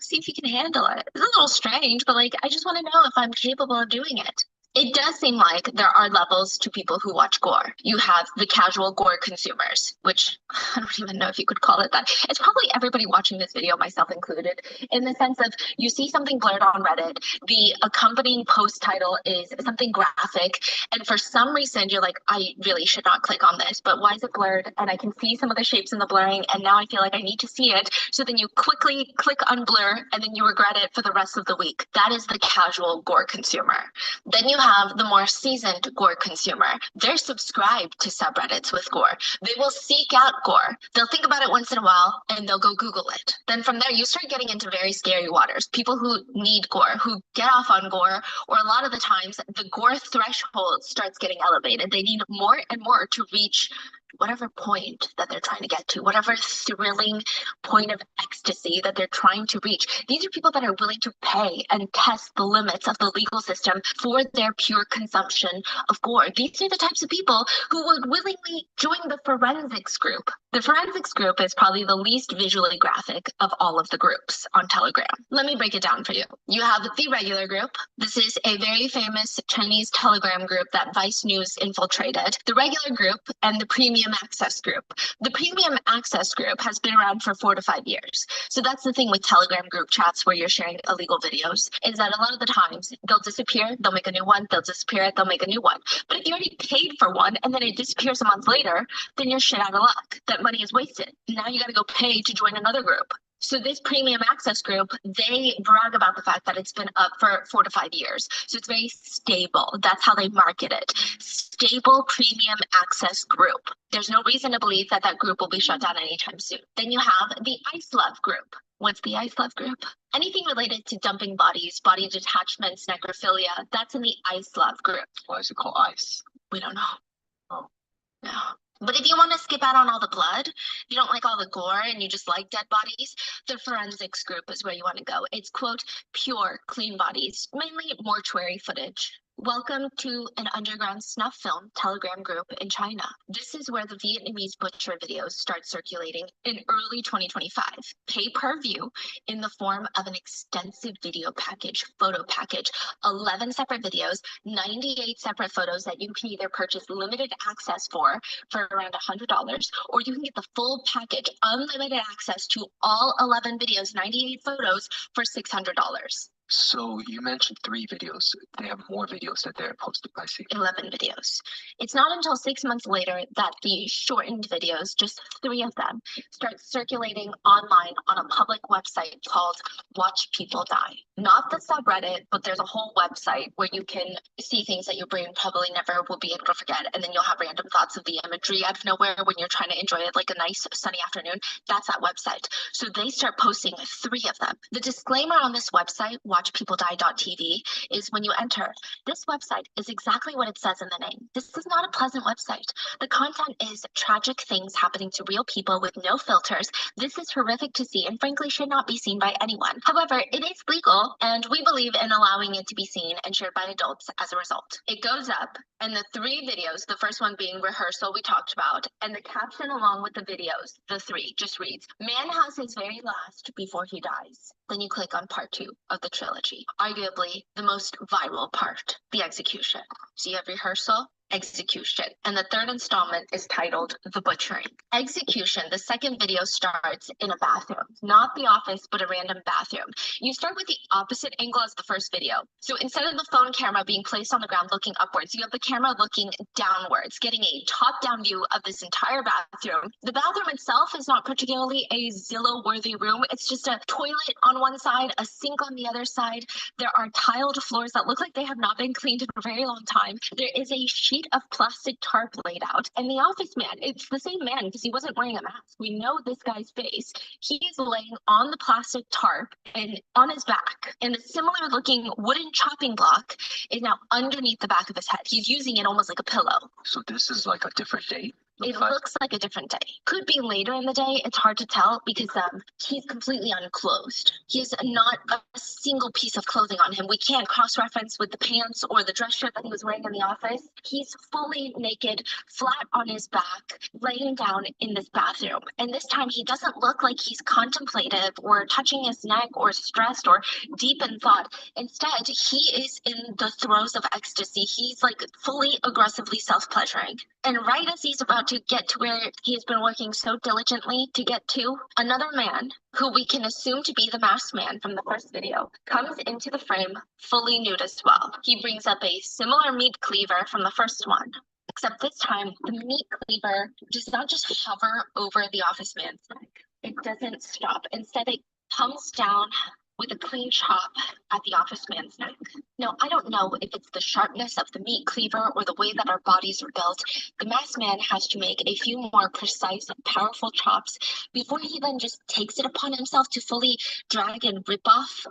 see if you can handle it. It's a little strange, but I just want to know if I'm capable of doing it. It does seem like there are levels to people who watch gore. You have the casual gore consumers, which I don't even know if you could call it that. It's probably everybody watching this video, myself included, in the sense of you see something blurred on Reddit, the accompanying post title is something graphic, and for some reason you're like, I really should not click on this, but why is it blurred? And I can see some of the shapes in the blurring, and now I feel like I need to see it. So then you quickly click unblur, and then you regret it for the rest of the week. That is the casual gore consumer. Then you have the more seasoned gore consumer. They're subscribed to subreddits with gore. They will seek out gore. They'll think about it once in a while and they'll go Google it. Then from there, you start getting into very scary waters. People who need gore, who get off on gore, or a lot of the times the gore threshold starts getting elevated. They need more and more to reach whatever point that they're trying to get to, whatever thrilling point of ecstasy that they're trying to reach. These are people that are willing to pay and test the limits of the legal system for their pure consumption of gore. These are the types of people who would willingly join the forensics group. The forensics group is probably the least visually graphic of all of the groups on Telegram. Let me break it down for you. You have the regular group. This is a very famous Chinese Telegram group that Vice News infiltrated. The regular group and the premium premium access group. The premium access group has been around for 4 to 5 years. So that's the thing with Telegram group chats where you're sharing illegal videos, is that a lot of the times they'll disappear, they'll make a new one, they'll disappear, they'll make a new one. But if you already paid for one and then it disappears a month later, then you're shit out of luck. That money is wasted. Now you got to go pay to join another group. So this premium access group, they brag about the fact that it's been up for 4 to 5 years. So it's very stable. That's how they market it. Stable premium access group. There's no reason to believe that that group will be shut down anytime soon. Then you have the Ice Love group. What's the Ice Love group? Anything related to dumping bodies, body detachments, necrophilia, that's in the Ice Love group. Why is it called ICE? We don't know. Oh. No. But if you want to skip out on all the blood, you don't like all the gore and you just like dead bodies, the forensics group is where you want to go. It's, quote, pure, clean bodies, mainly mortuary footage. Welcome to an underground snuff film Telegram group in China. This is where the Vietnamese butcher videos start circulating in early 2025. Pay per view in the form of an extensive video package, photo package, 11 separate videos, 98 separate photos that you can either purchase limited access for around $100, or you can get the full package, unlimited access to all 11 videos, 98 photos for $600. So you mentioned 3 videos. They have more videos that they're posted, I see. 11 videos. It's not until 6 months later that the shortened videos, just 3 of them, start circulating online on a public website called Watch People Die. Not the subreddit, but there's a whole website where you can see things that your brain probably never will be able to forget, and then you'll have random thoughts of the imagery out of nowhere when you're trying to enjoy it like a nice sunny afternoon. That's that website. So they start posting 3 of them. The disclaimer on this website, watchpeopledie.tv, is when you enter, this website is exactly what it says in the name. This is not a pleasant website. The content is tragic things happening to real people with no filters. This is horrific to see and frankly should not be seen by anyone. However, it is legal and we believe in allowing it to be seen and shared by adults as a result. It goes up and the 3 videos, the first one being rehearsal we talked about, and the caption along with the videos, the 3, just reads, "Man has his very last before he dies." Then you click on part 2 of the trilogy, arguably the most viral part, the execution. So you have rehearsal, execution, and the 3rd installment is titled The Butchering. Execution, the second video starts in a bathroom, not the office, but a random bathroom. You start with the opposite angle as the first video. So instead of the phone camera being placed on the ground looking upwards, you have the camera looking downwards, getting a top-down view of this entire bathroom. The bathroom itself is not particularly a Zillow-worthy room. It's just a toilet on one side, a sink on the other side. There are tiled floors that look like they have not been cleaned in a very long time. There is a sheet of plastic tarp laid out, and the office man, it's the same man because he wasn't wearing a mask. We know this guy's face. He is laying on the plastic tarp and on his back, and the similar looking wooden chopping block is now underneath the back of his head. He's using it almost like a pillow. So this is like a different day? It looks like a different day. Could be later in the day. It's hard to tell because he's completely unclothed. He has not a single piece of clothing on him. We can't cross-reference with the pants or the dress shirt that he was wearing in the office. He's fully naked, flat on his back, laying down in this bathroom. And this time he doesn't look like he's contemplative or touching his neck or stressed or deep in thought. Instead, he is in the throes of ecstasy. He's like fully aggressively self-pleasuring. And right as he's about to get to where he has been working so diligently to get to, another man, who we can assume to be the masked man from the first video, comes into the frame fully nude as well. He brings up a similar meat cleaver from the first one, except this time the meat cleaver does not just hover over the office man's neck. It doesn't stop. Instead, it comes down with a clean chop at the office man's neck. Now, I don't know if it's the sharpness of the meat cleaver or the way that our bodies are built. The masked man has to make a few more precise and powerful chops before he then just takes it upon himself to fully drag and rip off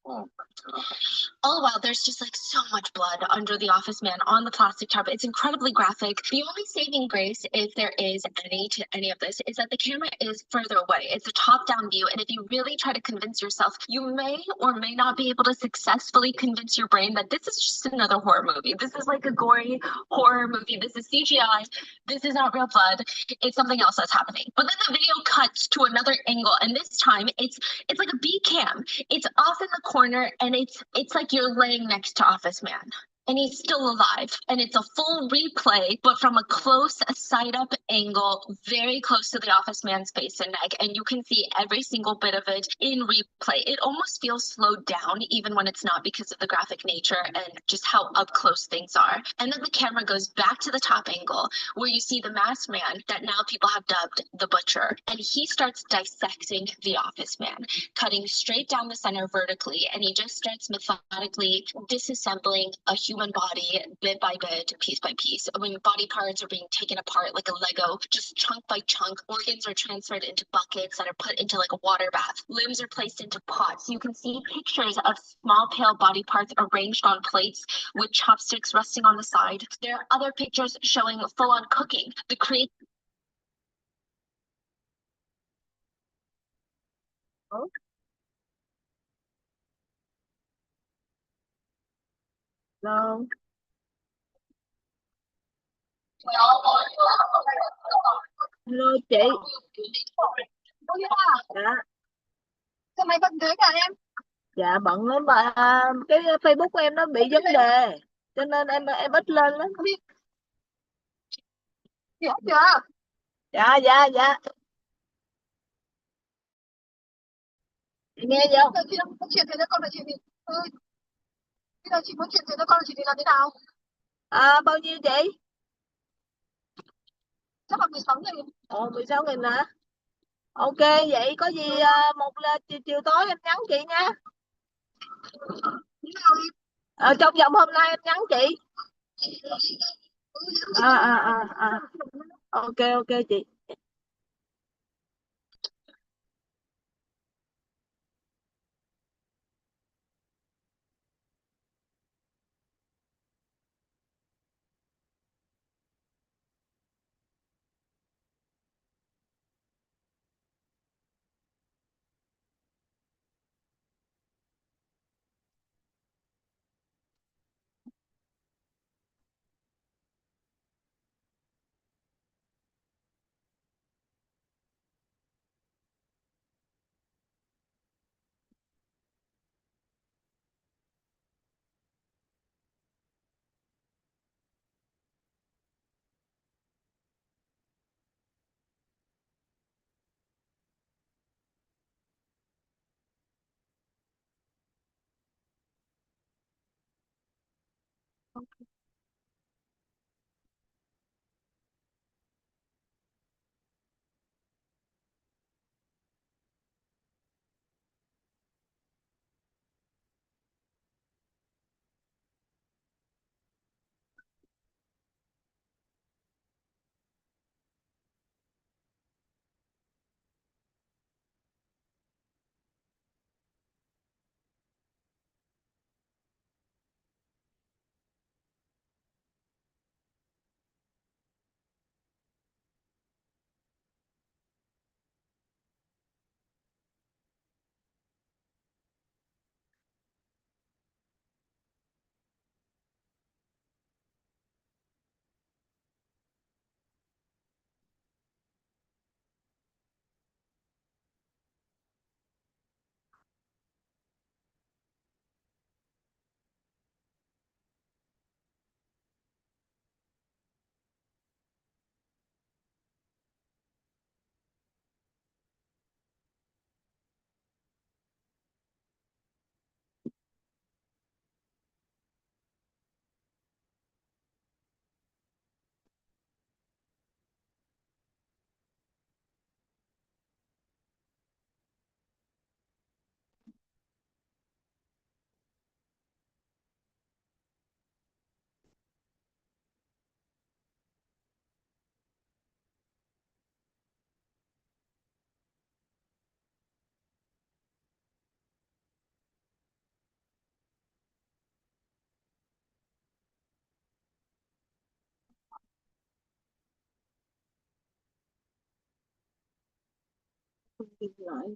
Oh my gosh. all the while, there's just like so much blood under the office man on the plastic tarp. It's incredibly graphic. The only saving grace, if there is any to any of this, is that the camera is further away. It's a top-down view, and if you really try to convince yourself, you may or may not be able to successfully convince your brain that this is just another horror movie. This is like a gory horror movie. This is CGI. This is not real blood. It's something else that's happening. But then the video cuts to another angle, and this time it's like a B cam. It's off in the corner, and it's like you're laying next to Office Man. and he's still alive. And it's a full replay, but from a close side up angle, very close to the office man's face and neck. And you can see every single bit of it in replay. It almost feels slowed down, even when it's not, because of the graphic nature and just how up close things are. And then the camera goes back to the top angle where you see the masked man that now people have dubbed the butcher. And he starts dissecting the office man, cutting straight down the center vertically. And he just starts methodically disassembling a human body bit by bit, piece by piece. I mean, body parts are being taken apart like a Lego, just chunk by chunk. Organs are transferred into buckets that are put into like a water bath. Limbs are placed into pots. You can see pictures of small pale body parts arranged on plates with chopsticks resting on the side. There are other pictures showing full-on cooking. The create Đâu? Hello chị. Dạ. Sao mày bận thế cả em? Dạ bận lắm bà. Cái Facebook của em nó bị vấn đề, cho nên em ít lên lắm. Hiểu chưa? Dạ dạ dạ. Chị nghe chưa? Giờ chị đang muốn chuyển tiền cho con là chị thì bây giờ chị muốn chuyển tiền cho con là chị thì làm thế nào? Bao nhiêu chị? Chắc là 16.000. 16.000 hả? Ok, vậy có gì một là chiều tối em nhắn chị nha. Như nào em? Trong vòng hôm nay em nhắn chị. Ok ok chị. Lại.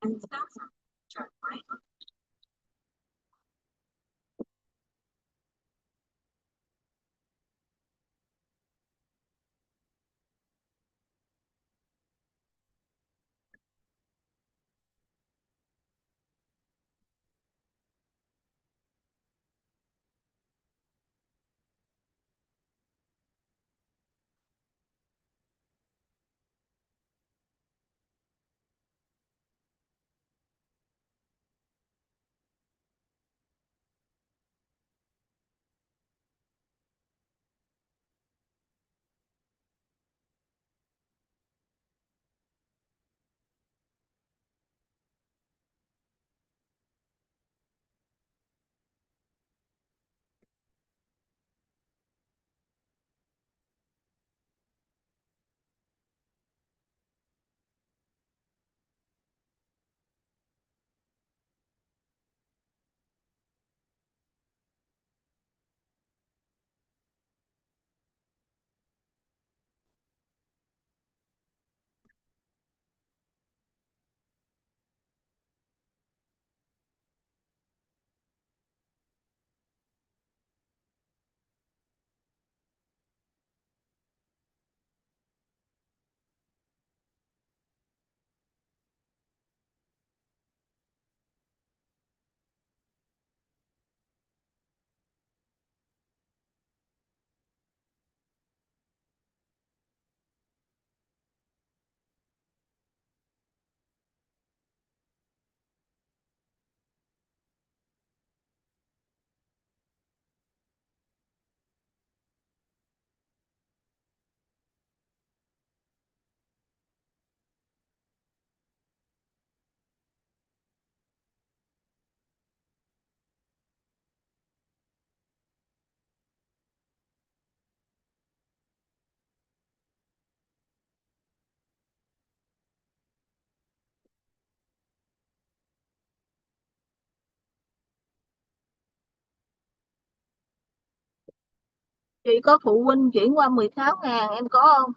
and stop sign. Turn right. Chị có phụ huynh chuyển qua 16.000 em có không?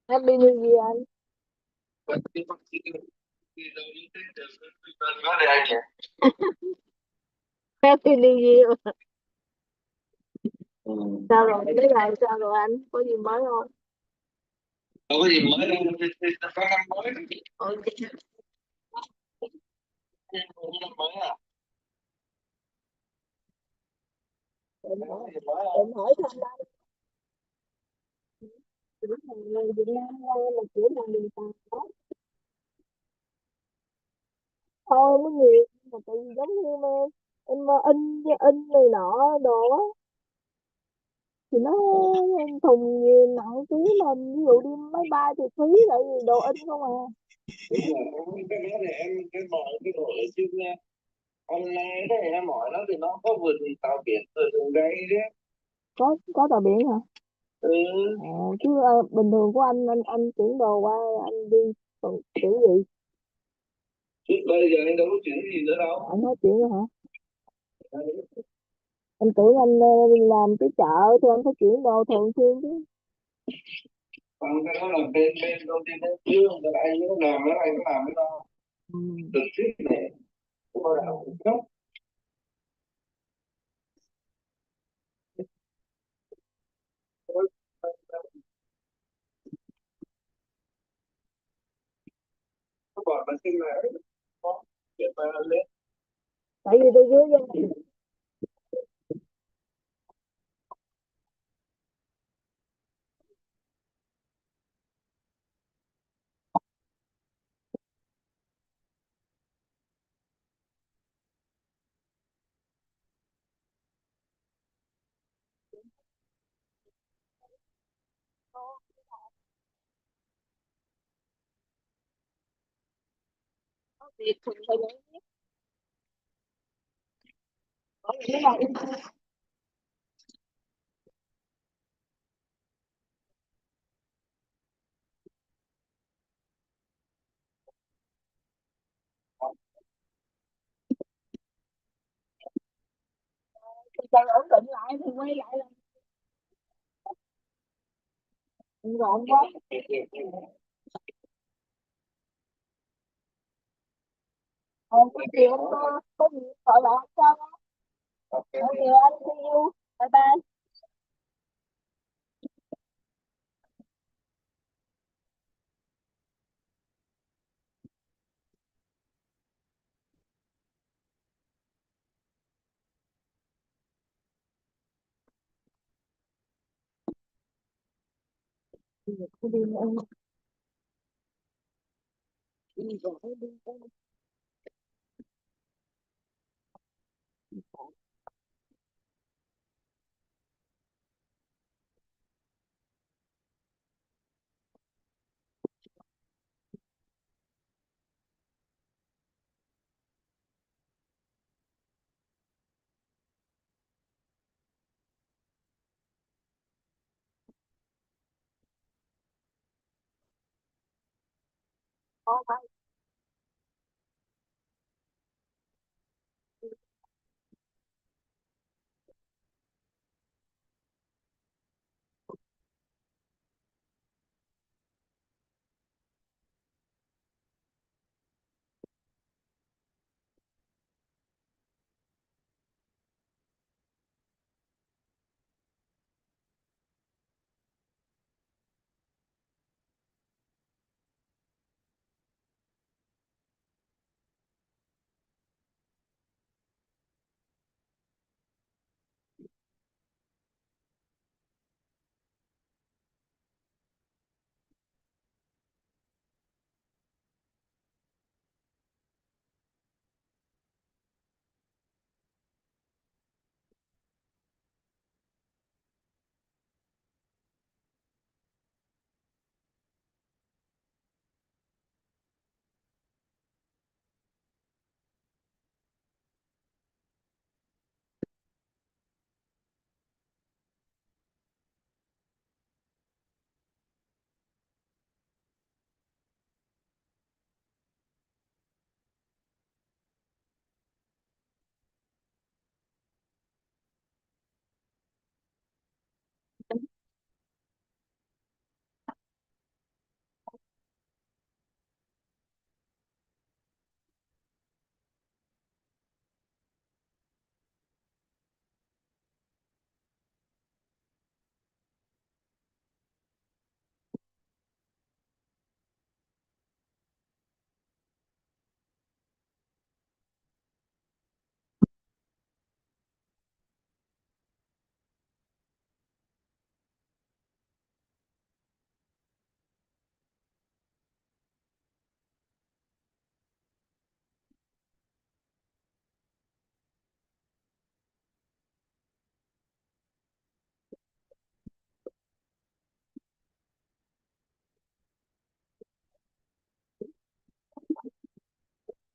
Happy New Year anh. Happy New Year. Sao rồi? Cái này sao rồi anh? Có gì mới không? Không có gì mới đâu, có năm mới. Ok. Năm mới à? Em hỏi thăm anh. Kiểu người Việt Nam là kiểu là mình tàn đó. Thôi mới nhiều mà tại vì giống như em in này nọ đồ á thì nó thùng nhiều nặng ký mà ví dụ đi máy bay thì phí lại vì đồ in không à. Đúng rồi, cái đó thì em cái mọi cái đồ ở trên online đó thì em hỏi nó thì nó có vượt tàu biển từ đường ray đấy. Có tàu biển hả? Ừ. Chứ bình thường của anh chuyển đồ qua anh đi còn kiểu gì? Chứ bây giờ anh đâu có chuyện gì nữa đâu. Anh nói chuyện nữa hả? Anh tưởng anh làm cái chợ thì anh phải chuyển đồ thường xuyên chứ. Còn cái đó là bên bên công ty nó chưa, còn anh nó làm nó anh có làm cái đó trực tiếp này cũng có đạo cũng tốt. Có bọn mình xin là có chuyện mà lên. Tại vì tôi dưới dân việc thì phải giải quyết. Có nghĩa là chờ ổn định lại thì quay lại là gọn quá. Có gì anh có gì gọi lại anh sao á? Có gì anh see you. Bye bye. Đi ăn. Đi rồi đi ăn. Có phải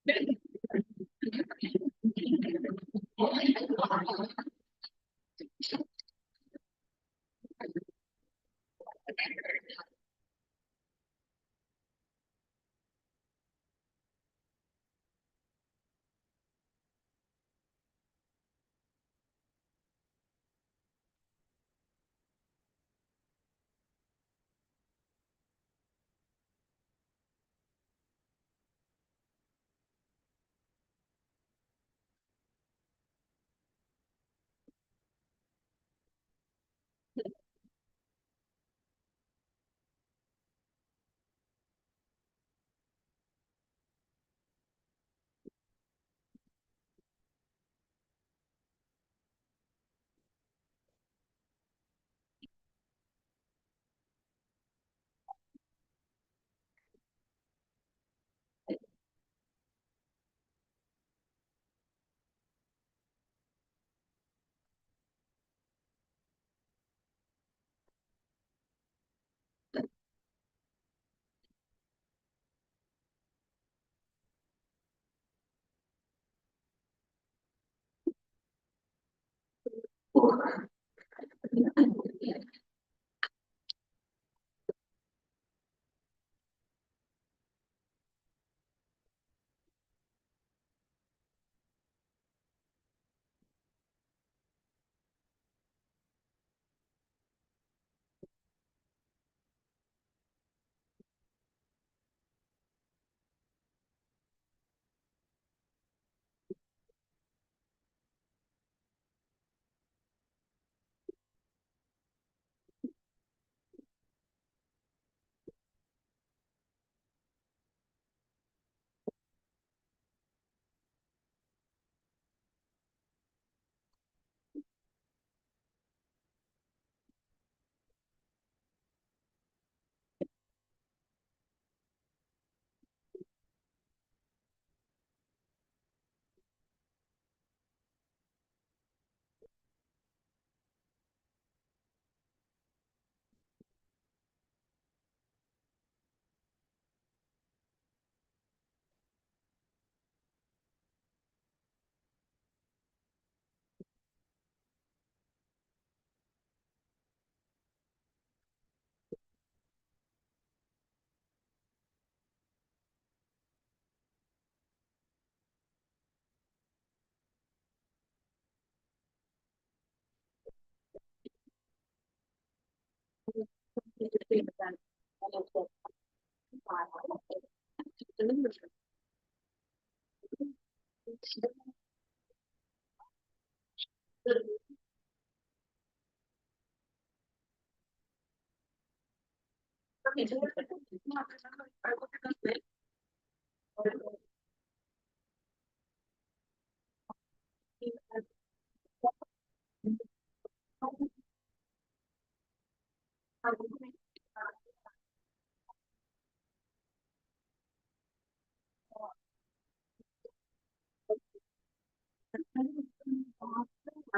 I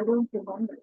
don't remember.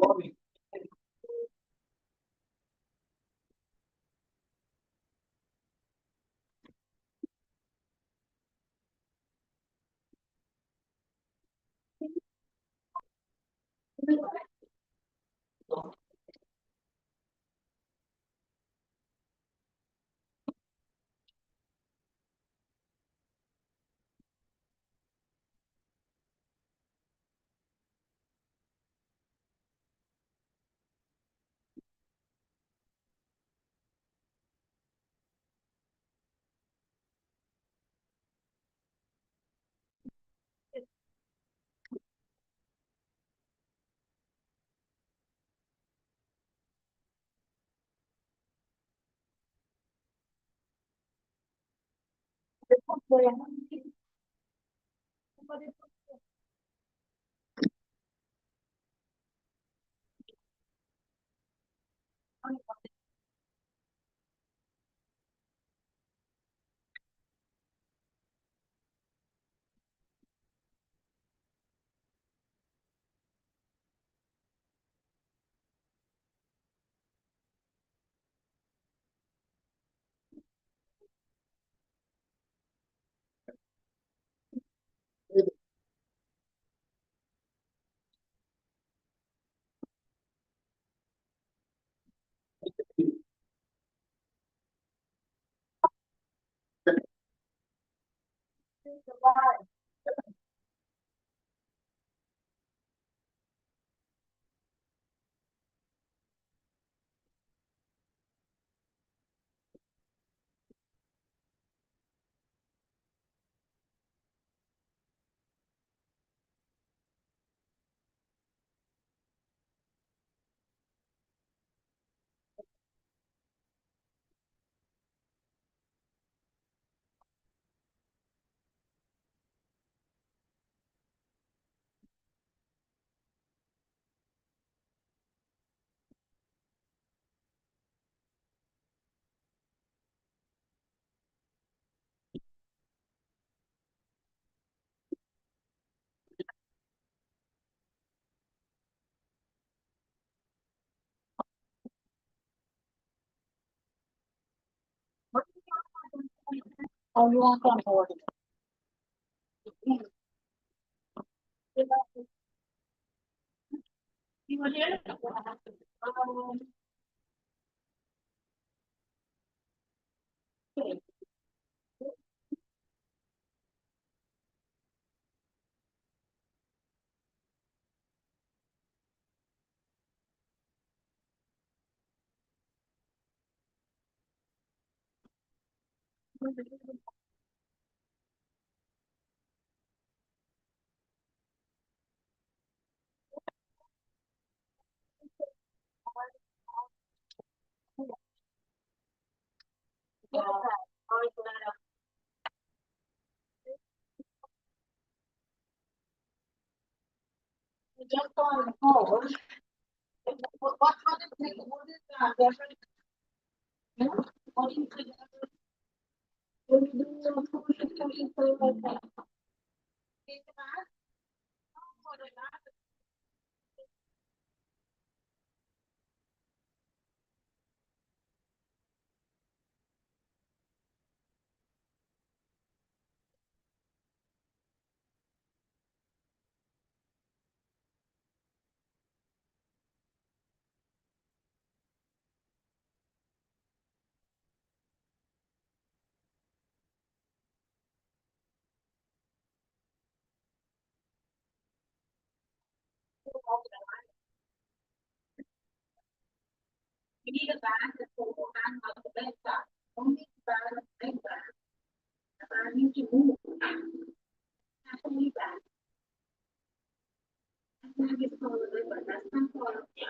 Oh, you want on board? You want it? Okay. Just on the phone. What kind of thing? What is that? Different. What do you think? What do you do? Like that. You need a bag that's full of hand on the bed side. Only the bag is big bag. The bag needs to move. Only bag. Bag is full of it, but that's not full of it.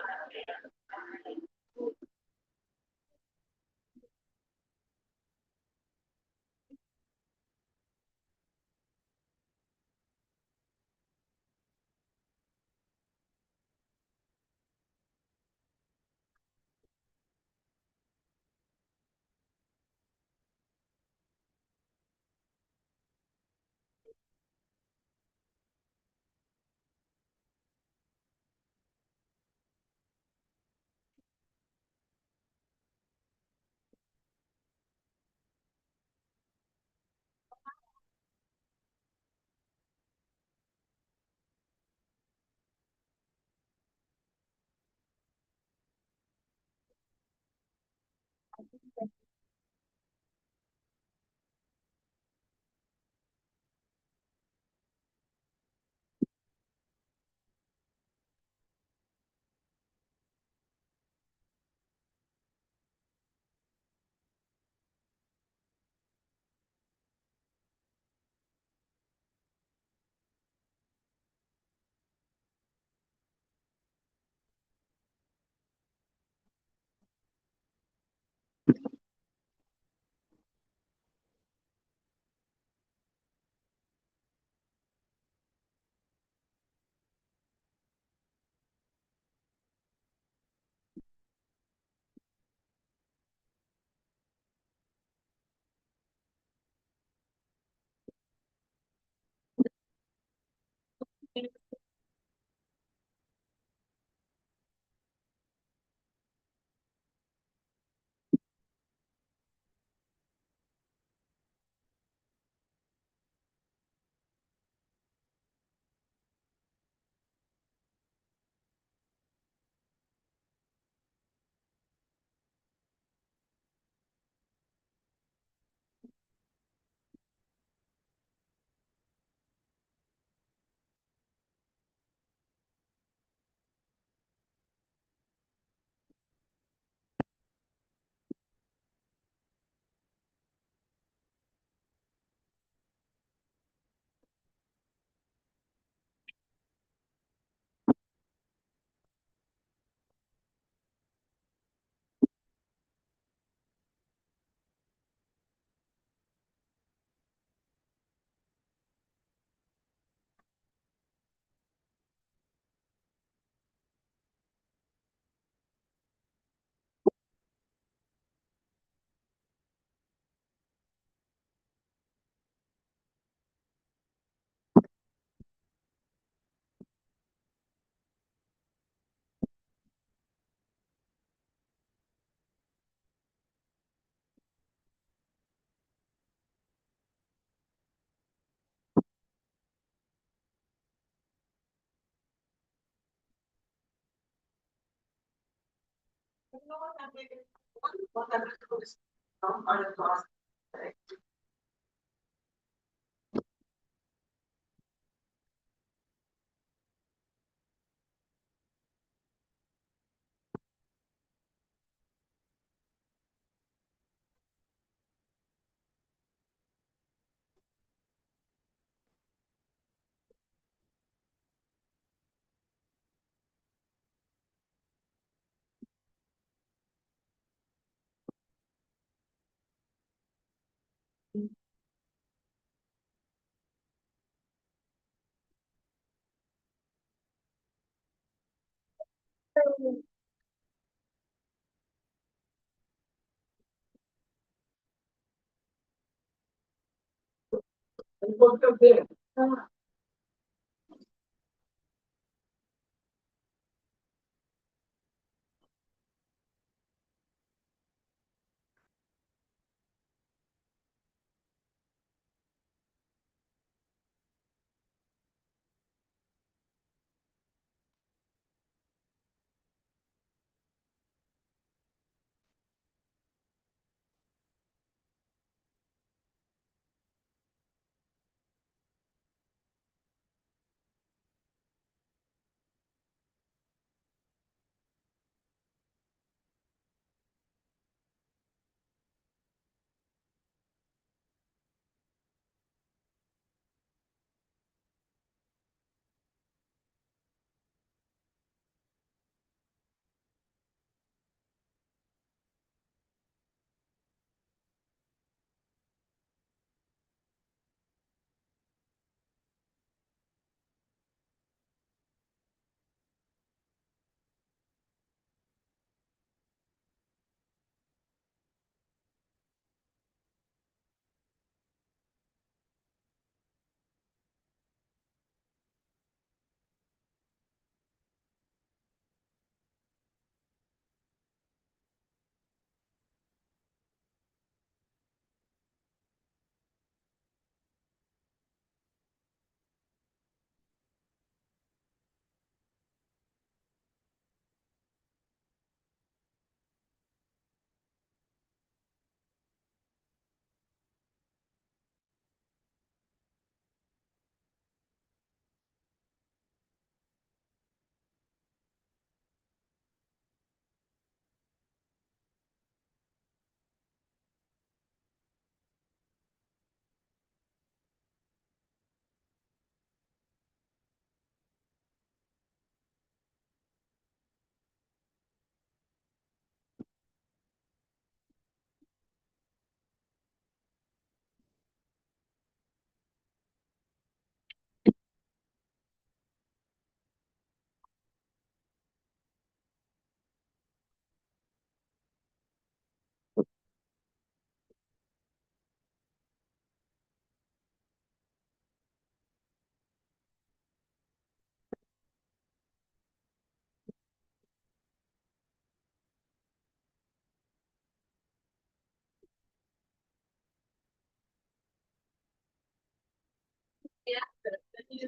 I'm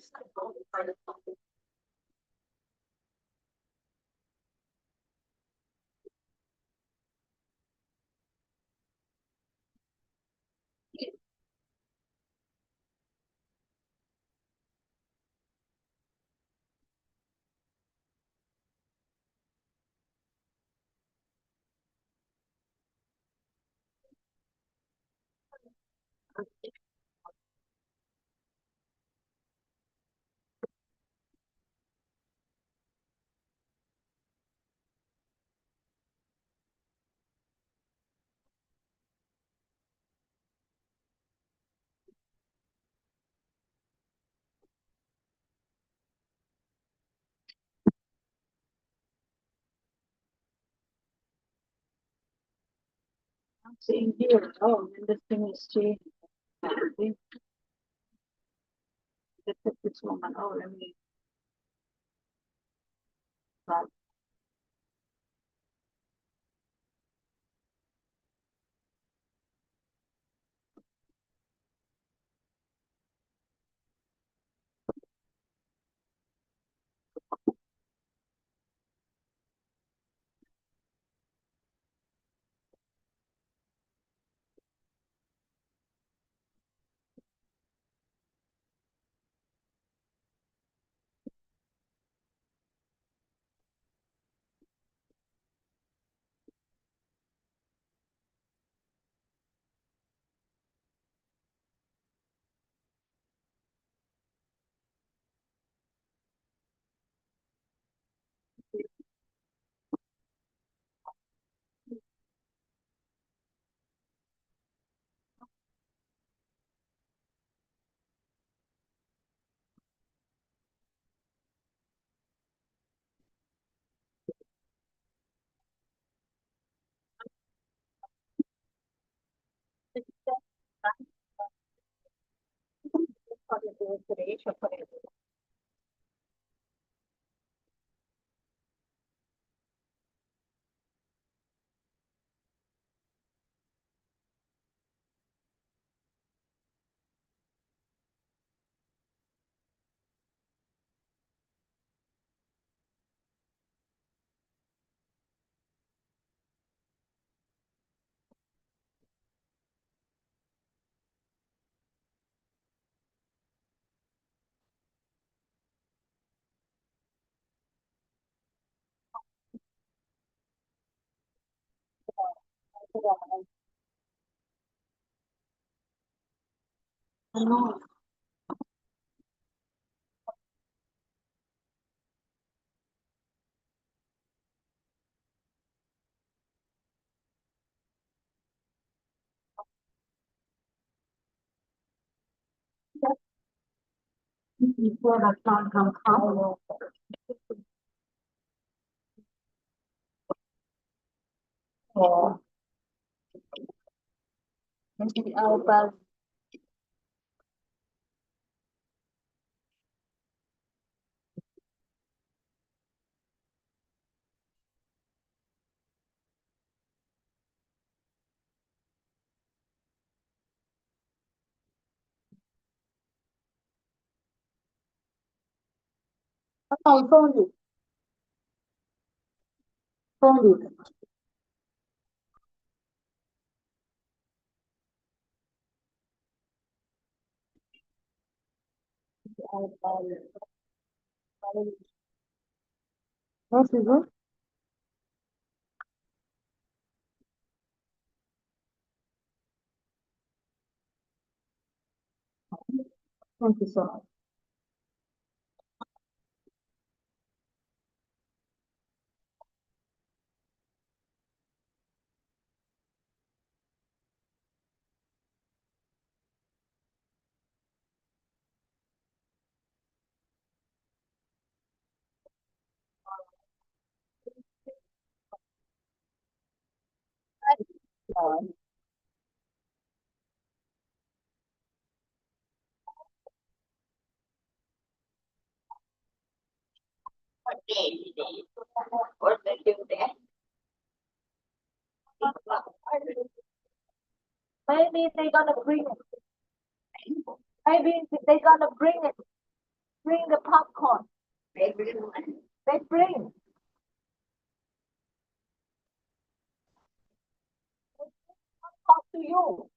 seeing here. Oh, and this thing is changed. See? Let's put this woman. Oh, let me. Right. I know. Before that time comes out. Oh. Maybe I'll pass. Oh, phone it. What is it? Thank you so much. What they do there? Maybe they're gonna bring it. Maybe they're gonna bring it. Bring the popcorn. Let's bring. Talk to you.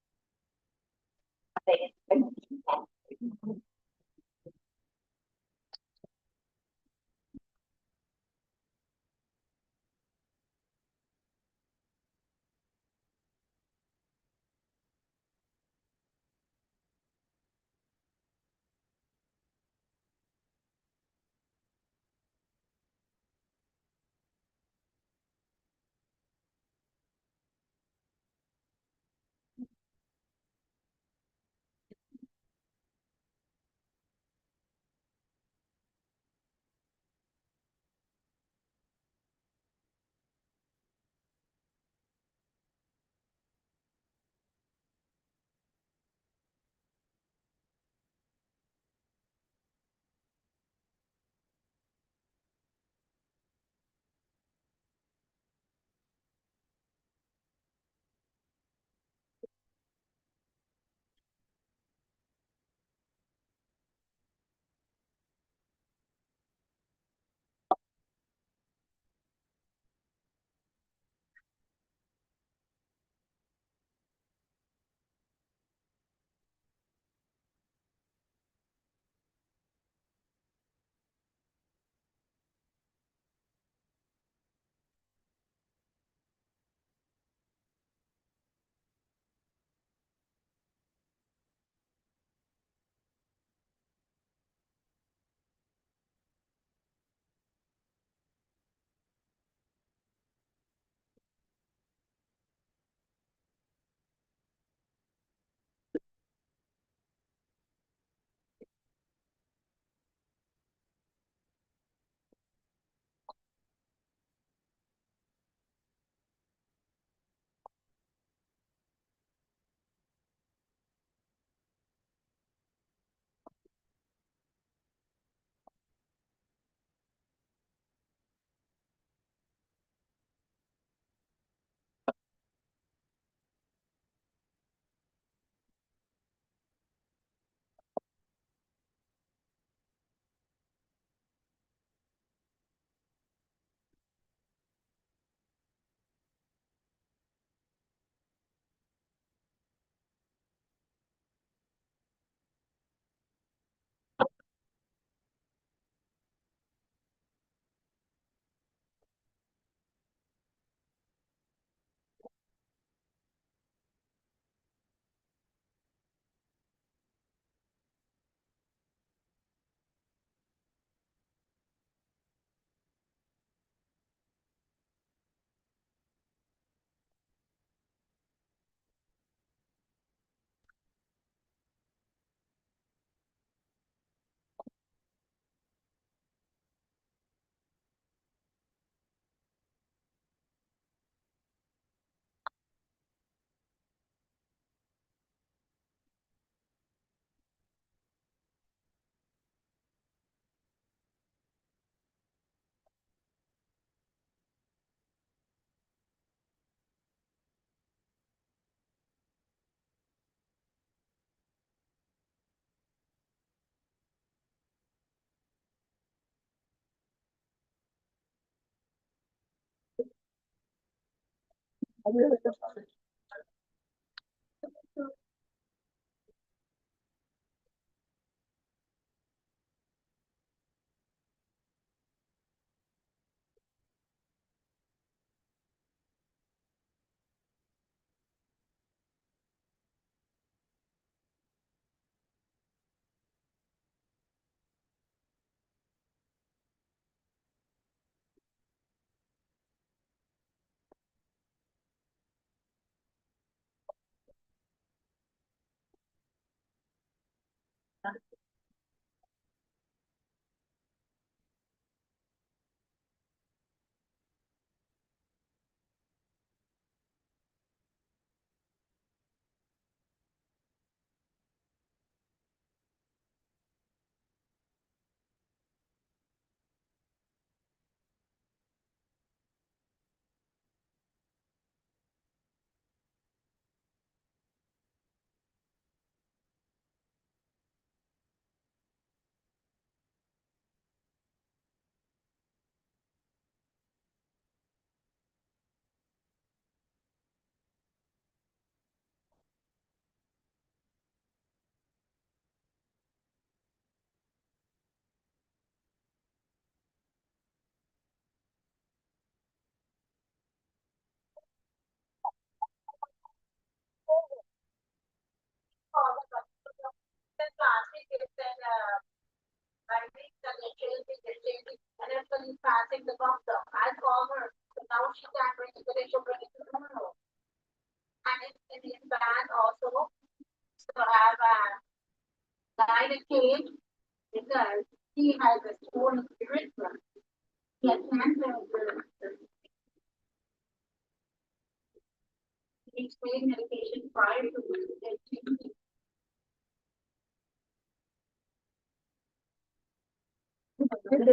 The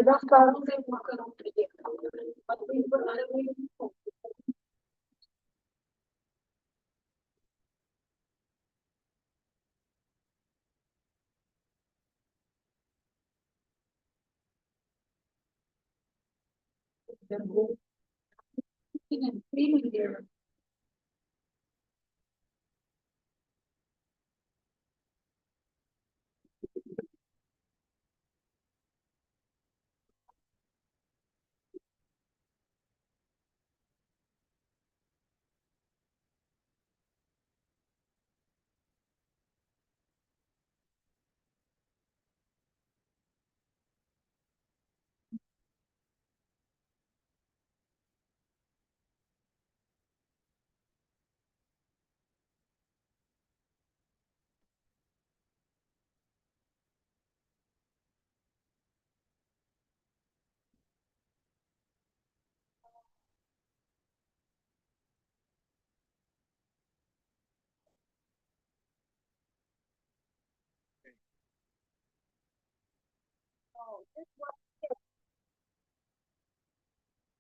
doctor.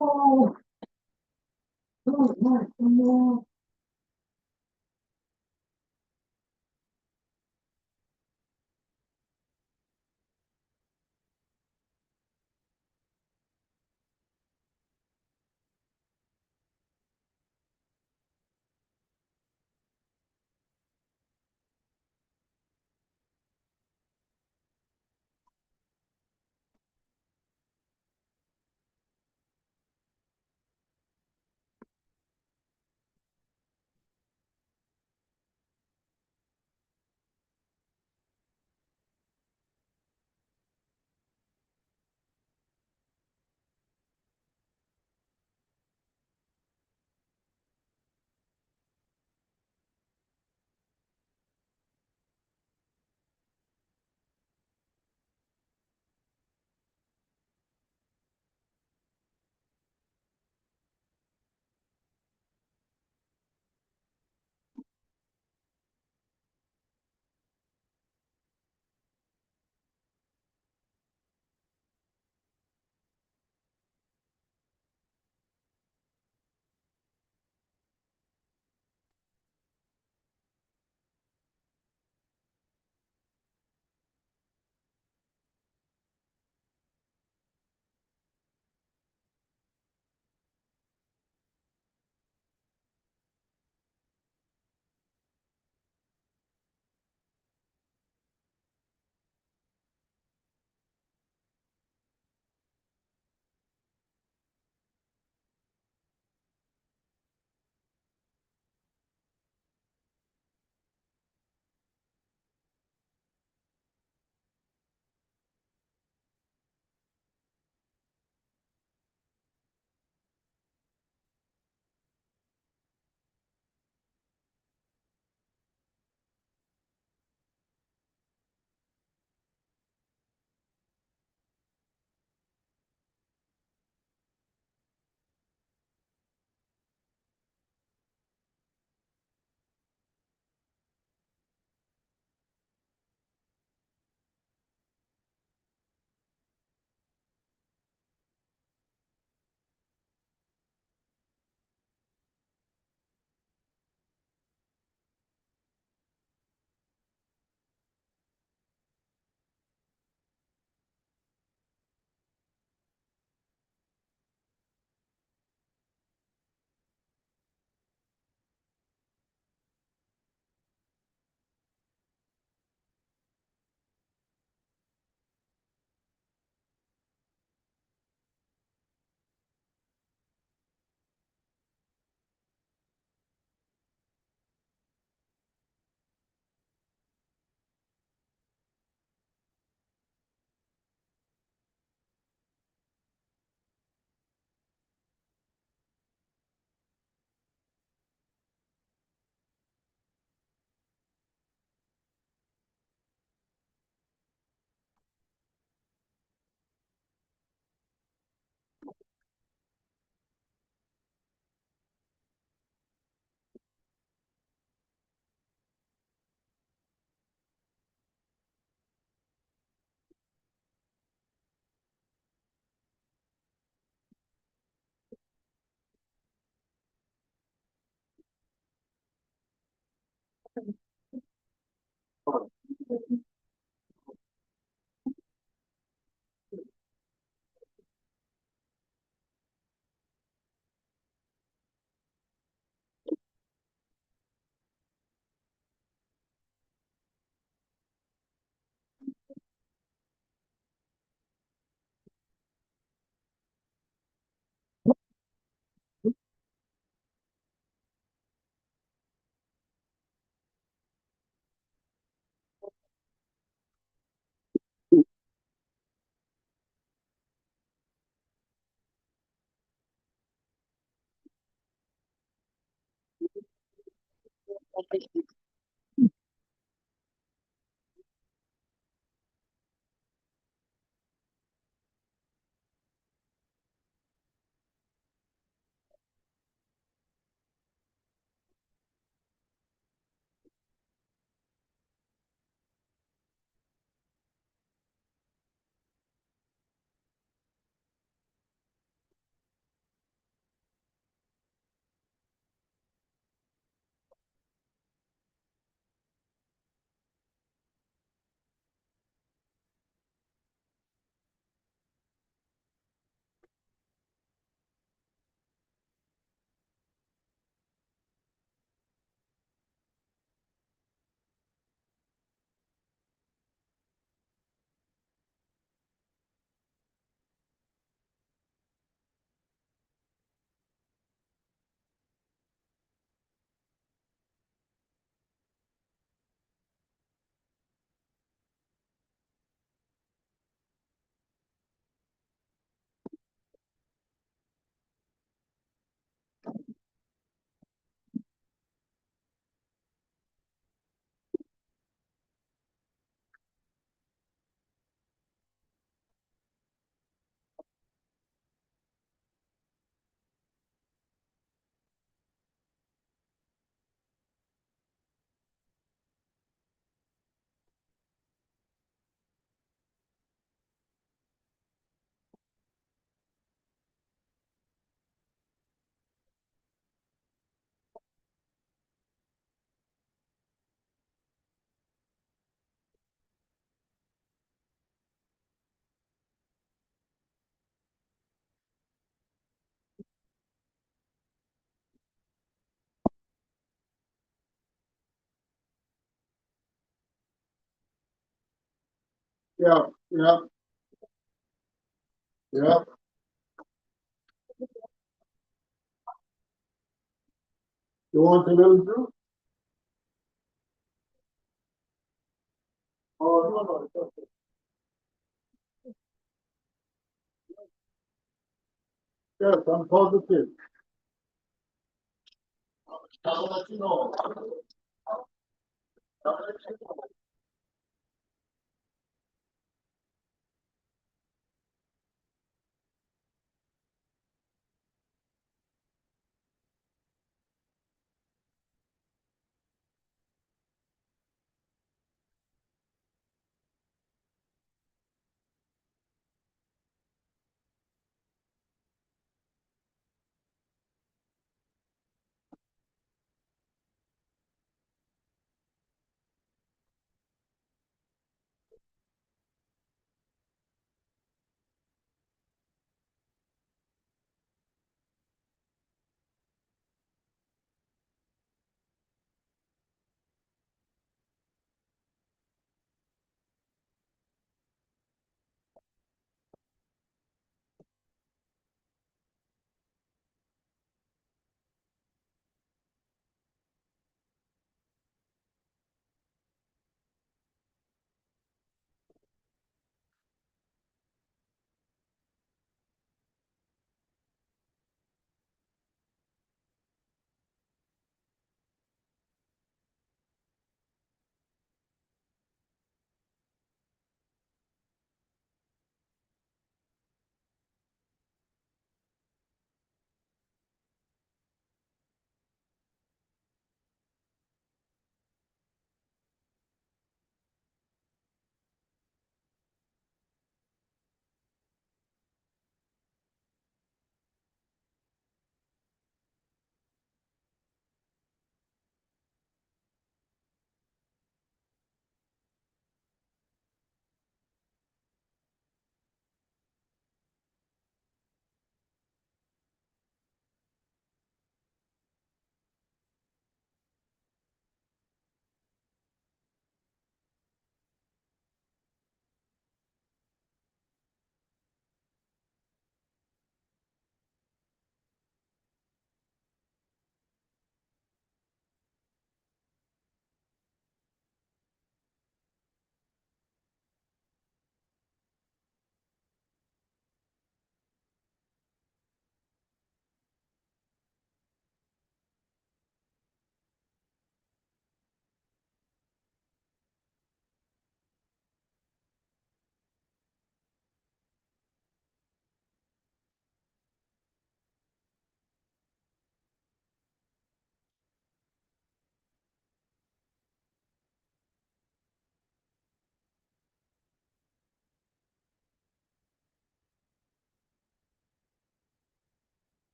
Oh. Oh. Yeah, yeah, yeah. You want another juice? Oh, no, no, it's okay. Yes, I'm positive. I'll let you know. I'll let you know.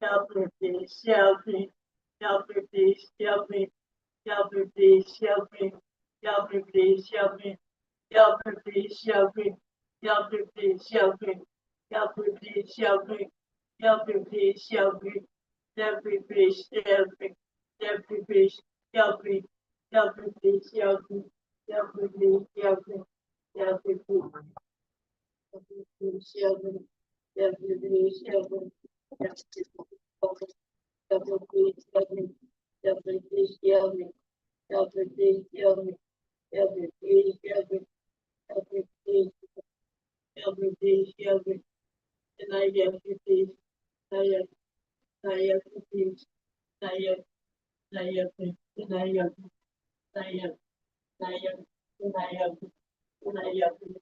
Help me, please, help me. Help me, please, help me. Help me, please, help me. Help me, please, help me. Help me, please, help me. Help me, please, help me. Help me, please, help me. Help me, please, help me. Help me, please, help me. Help me, please, help me. Help me, please, help me. Help me, please, help me. Help me, please. Help me, please, help me. Help me, please, help me. Help me, please, help me. Help me, please, help me. Help me, please, help me. Help me, please, help me. Help me, please. Help me, please, help me. And I help you, please. I help you, please. I help you. And I help you. I help. I help. And I help you. And I help you.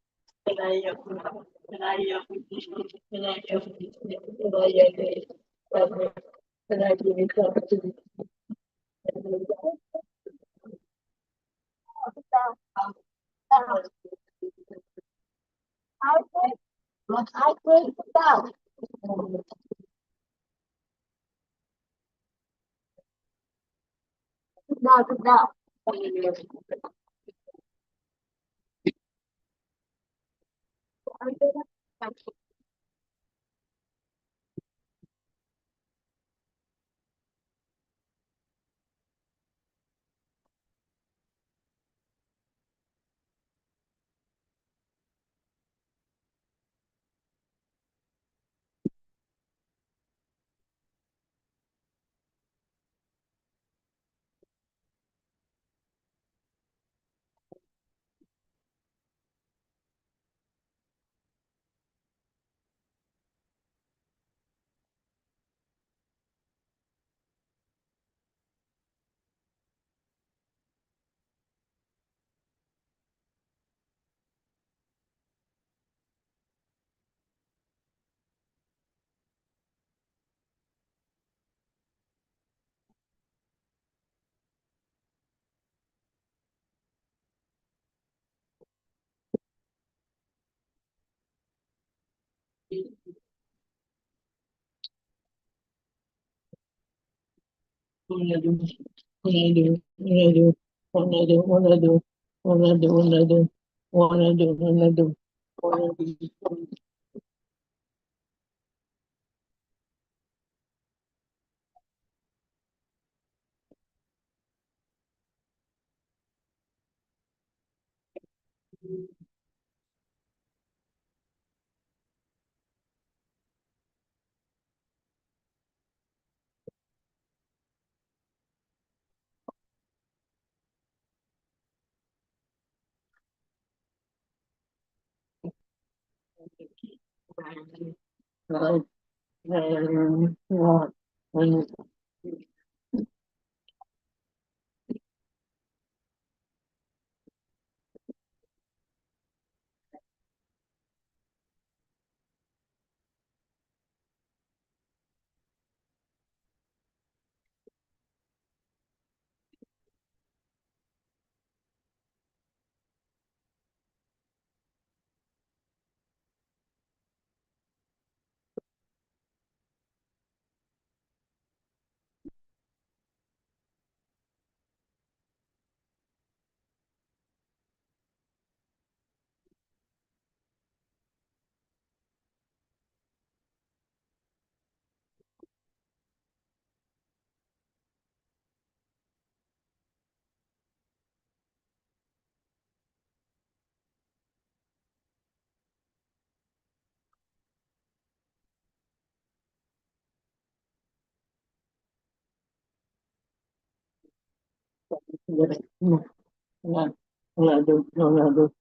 And I help you. And I help you. And I help you. And I help you. Help me. And I give you opportunity. I quit down. Now. No, no, no, no, no.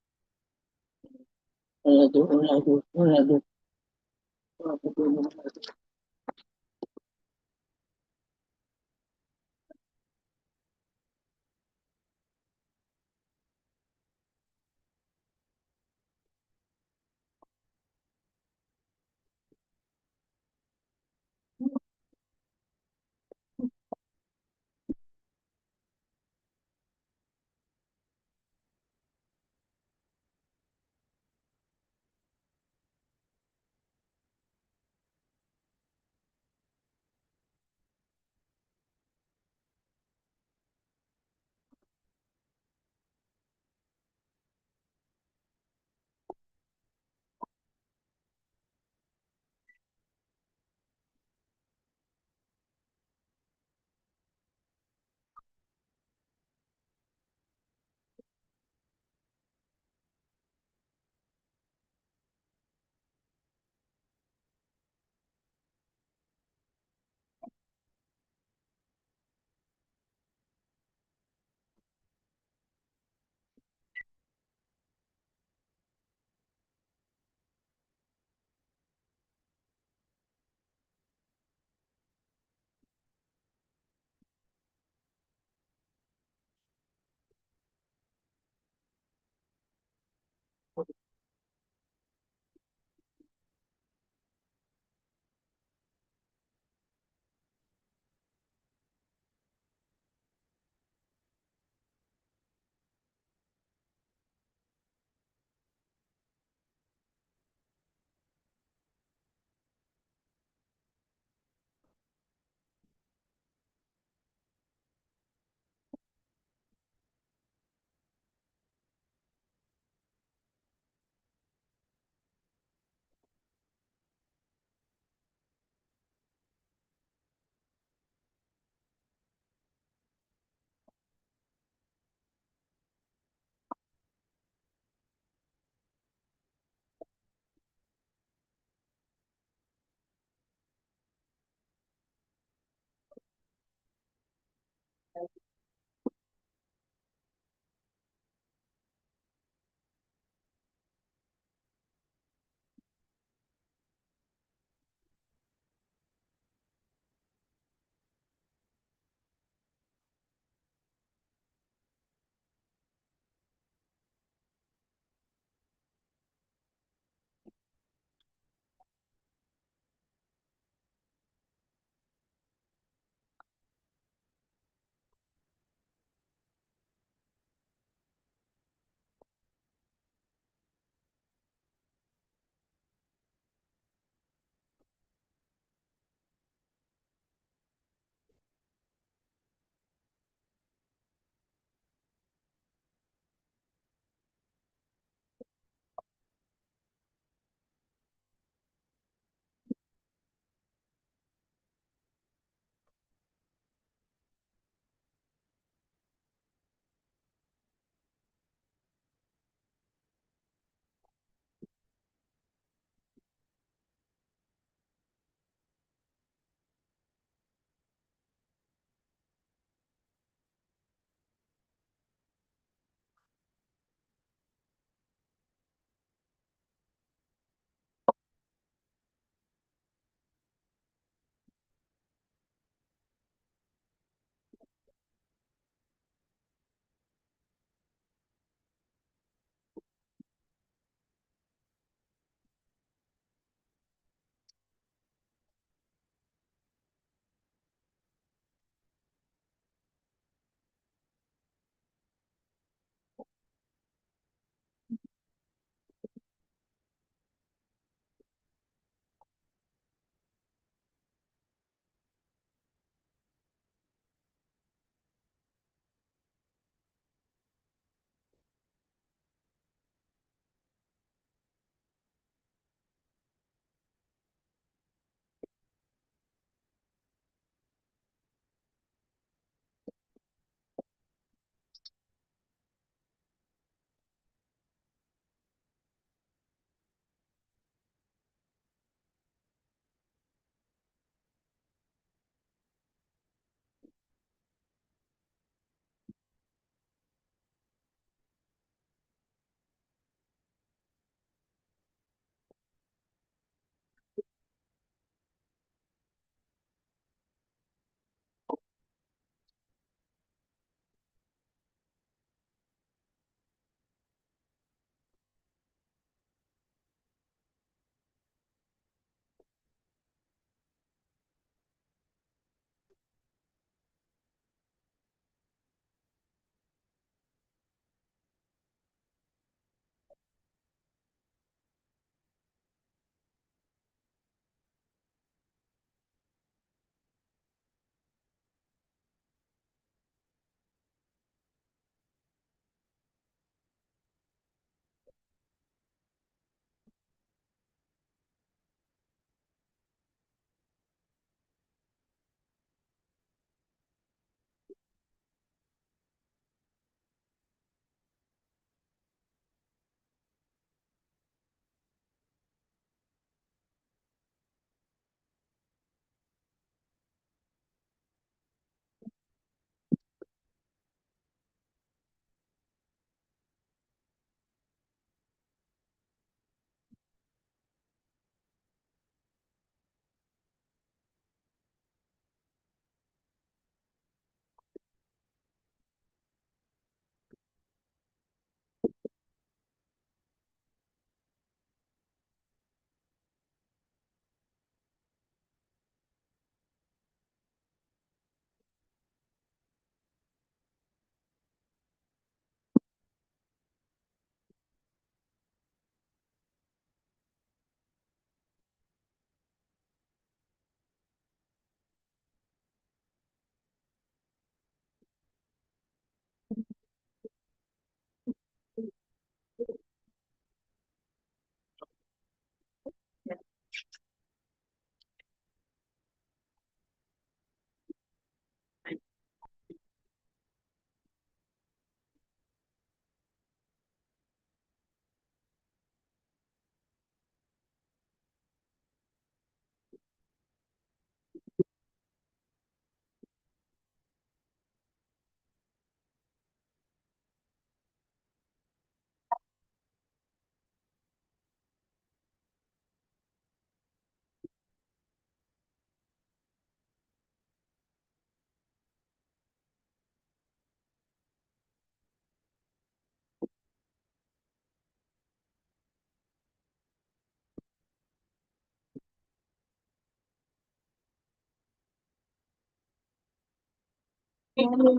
The number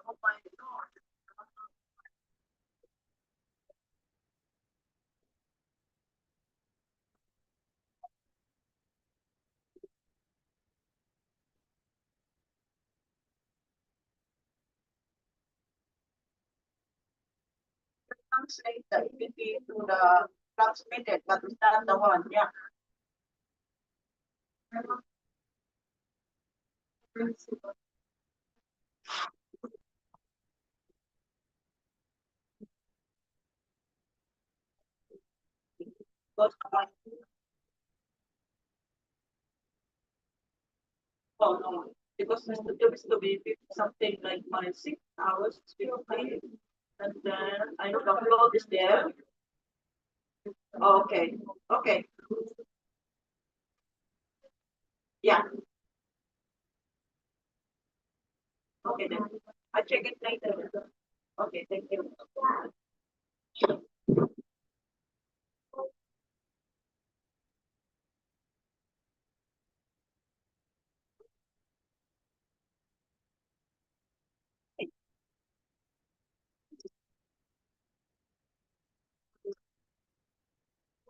of my door. Translate the EPP to the transmitted, but it's not the one, yeah. Oh, no. because there is to be something like my 6 hours still playing. And then I upload this there. Okay, okay. Yeah. Okay then. I check it later. Okay, thank you.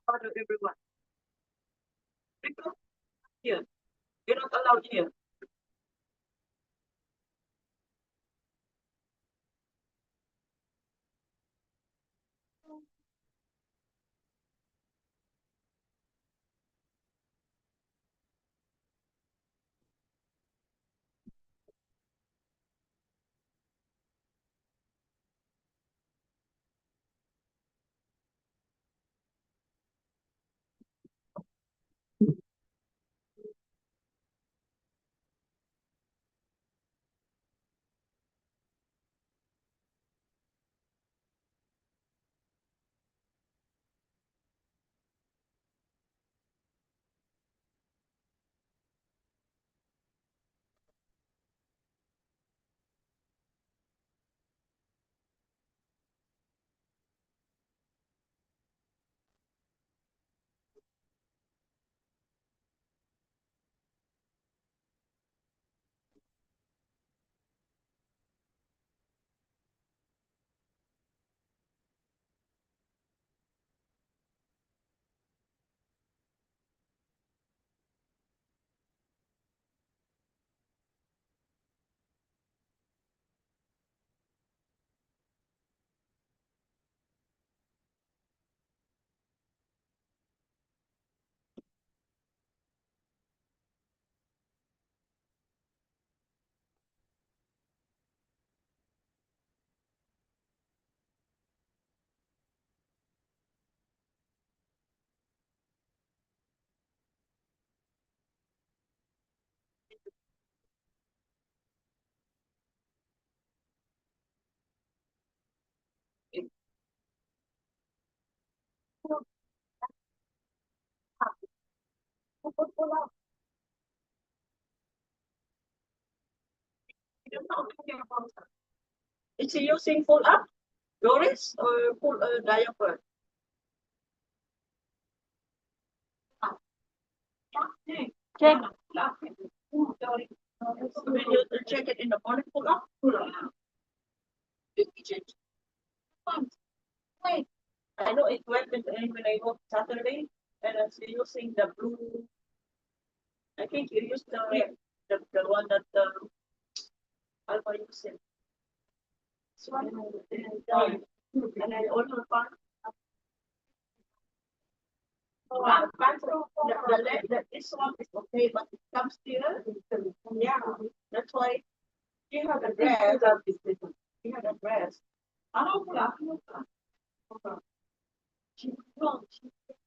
Order everyone. Because here, you're not allowed here. Is he using full up, Doris, or full diaper? Check. When you check it in the morning, full up, full up. Wait. I know it went when I go Saturday, and I'm still using the blue. I think you used the red, the one that Alpha using. So, and I also found this one is okay, but it comes here. Yeah, that's why you have a dress. You have a dress. I don't know.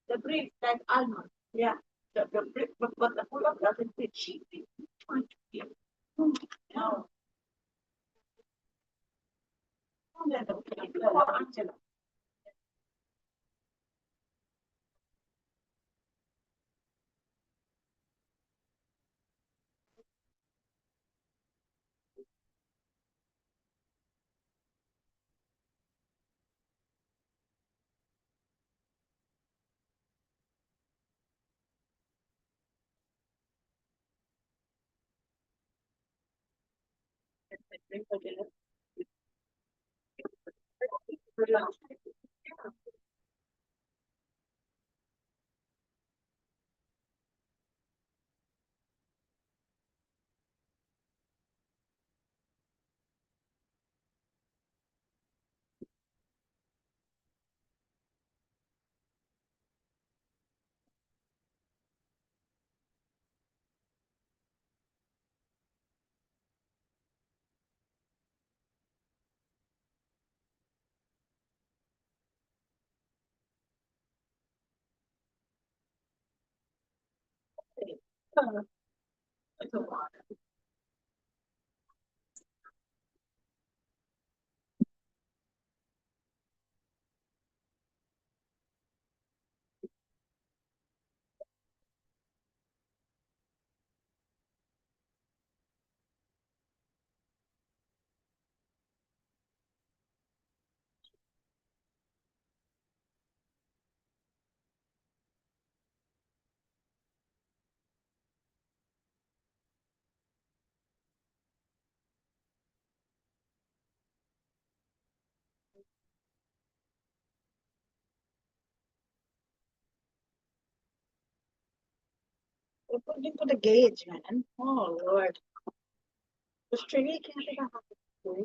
The brief like almond. Yeah. The brief, but the pull up doesn't fit. She trying to get. No. Angela. It's a lot. According to the gauge, man. Oh Lord. Australia can't be a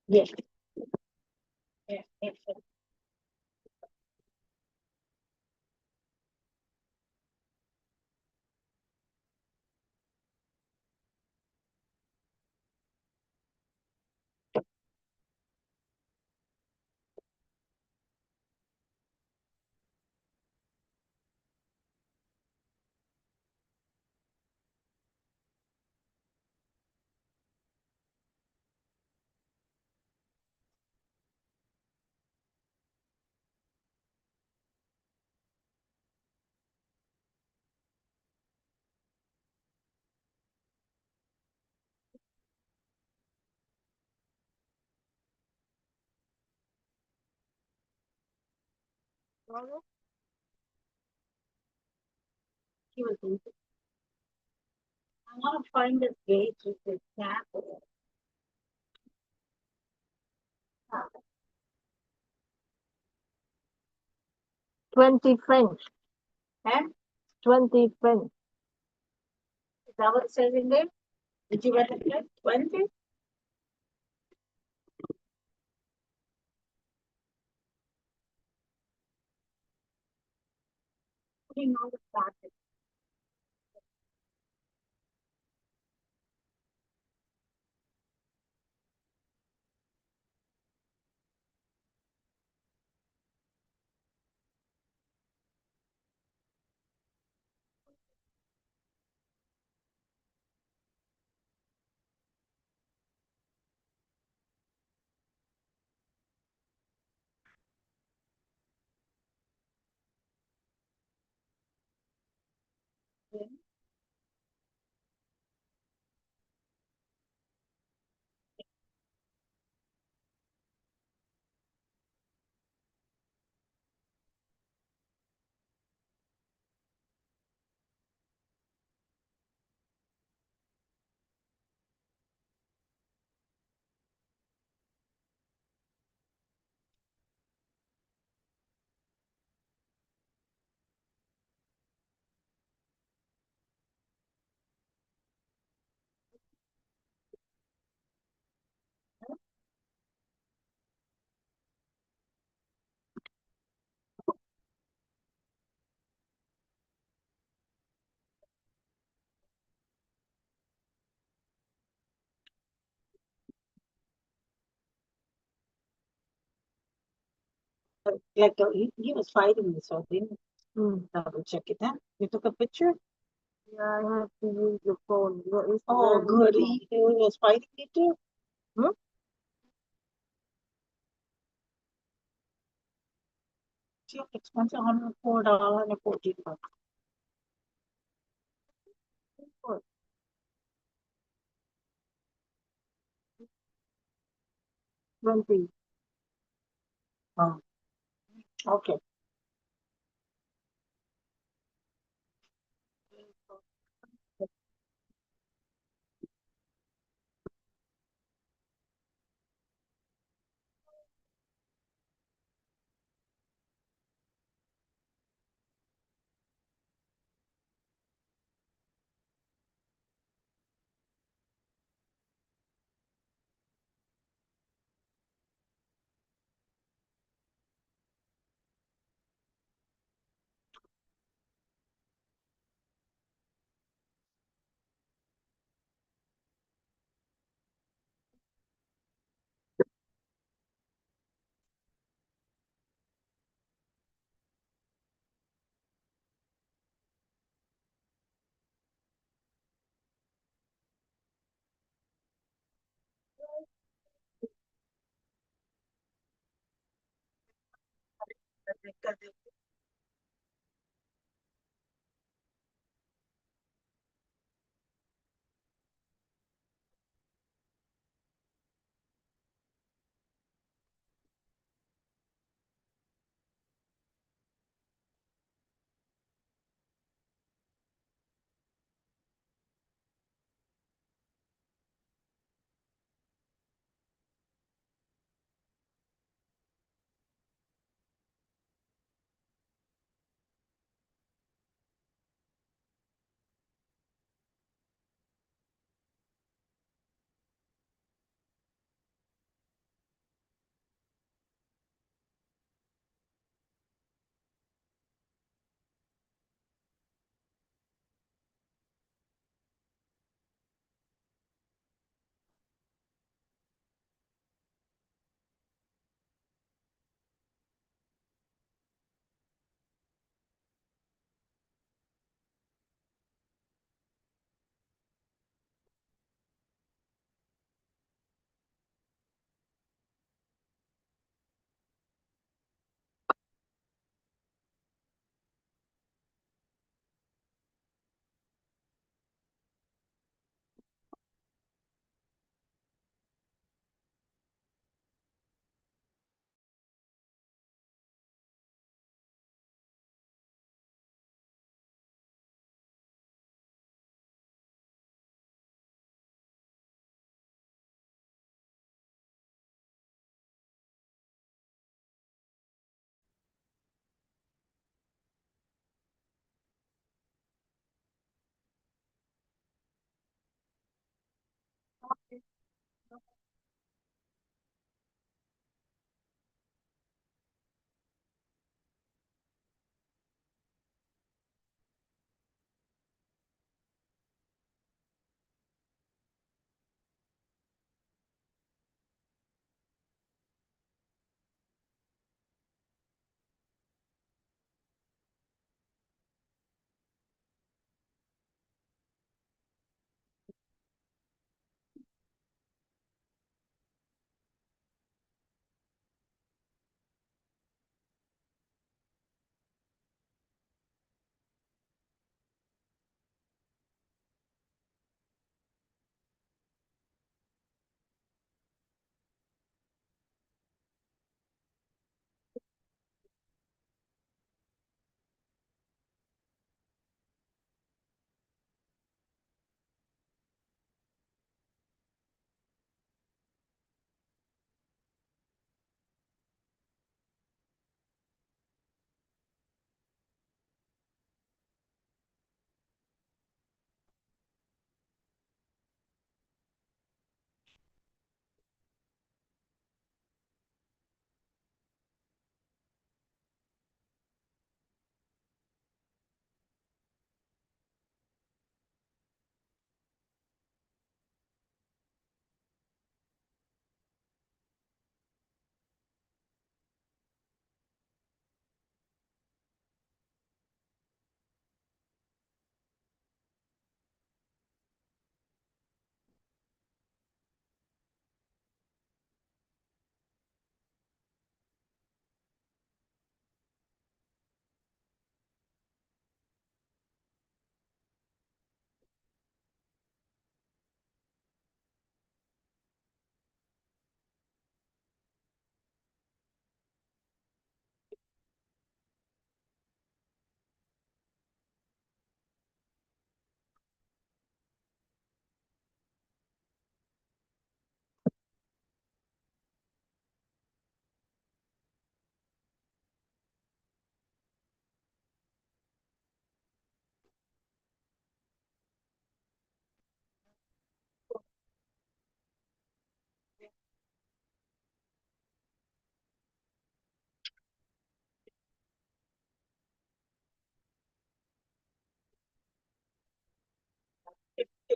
Yes. Yeah. Yes. I want to find this gauge with this cap. 20 French. Huh? 20 French. Is that what it says in there? Did you write it there? 20? Putting all the factors. Like he was fighting me, so I didn't double check it out. You took a picture? Yeah, I have to use the phone. Oh, good. He was fighting you too? Hmm? Cheap, expensive, $104 and 14 bucks. 20. Oh, okay.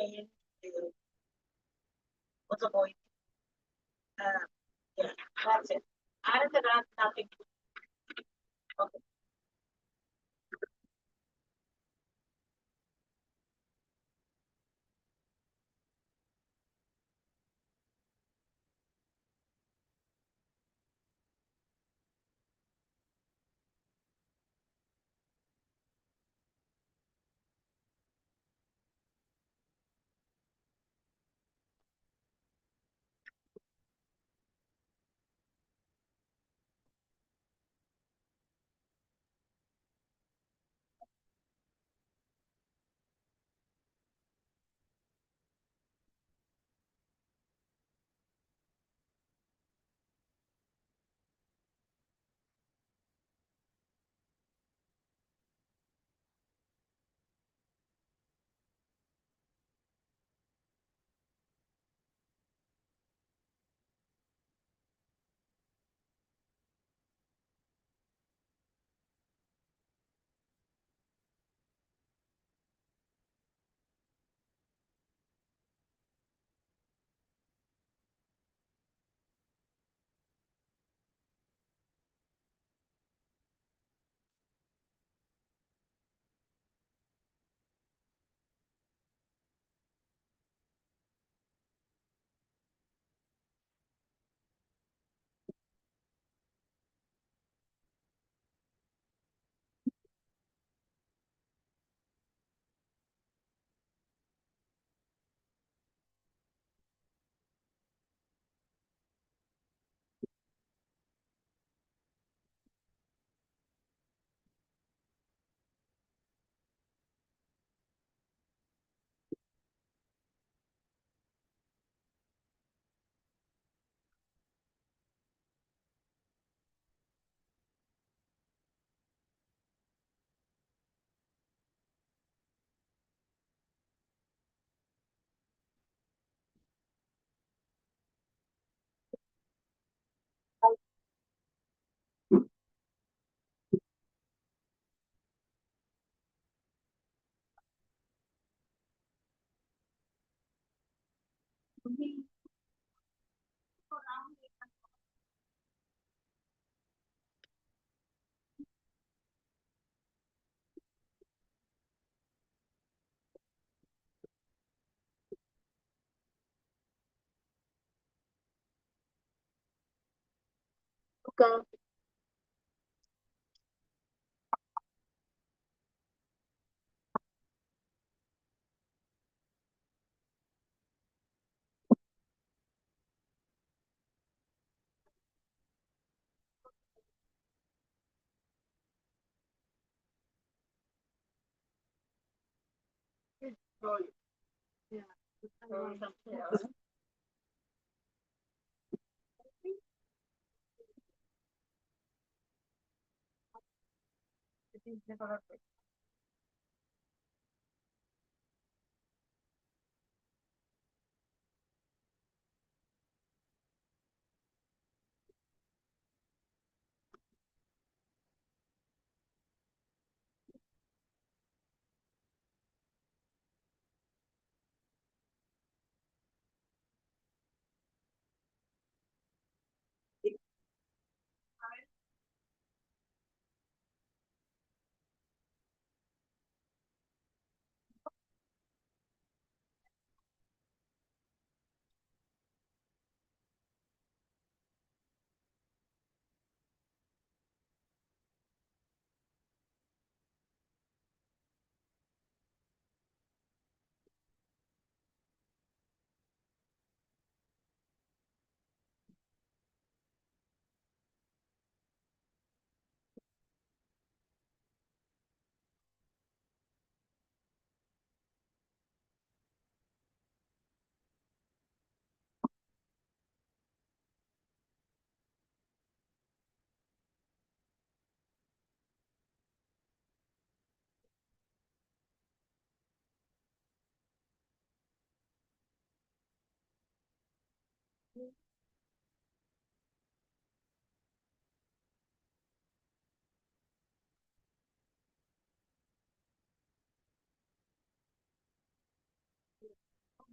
change what's the point? Yeah, that's it. Other than that, nothing. Okay. Ok. Rồi. Rồi, xong rồi.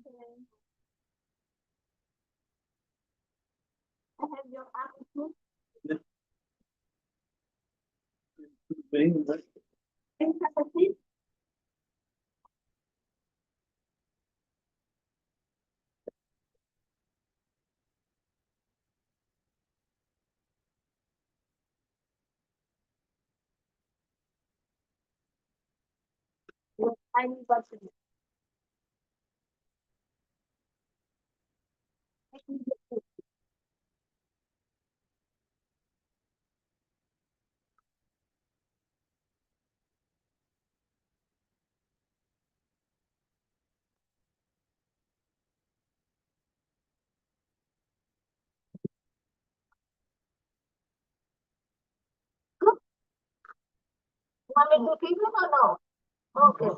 I have your apple. Being like, And have a seat. With tiny buttons. Want me to keep it or no? Okay.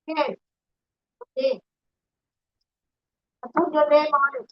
Okay. Okay. I put your name on it.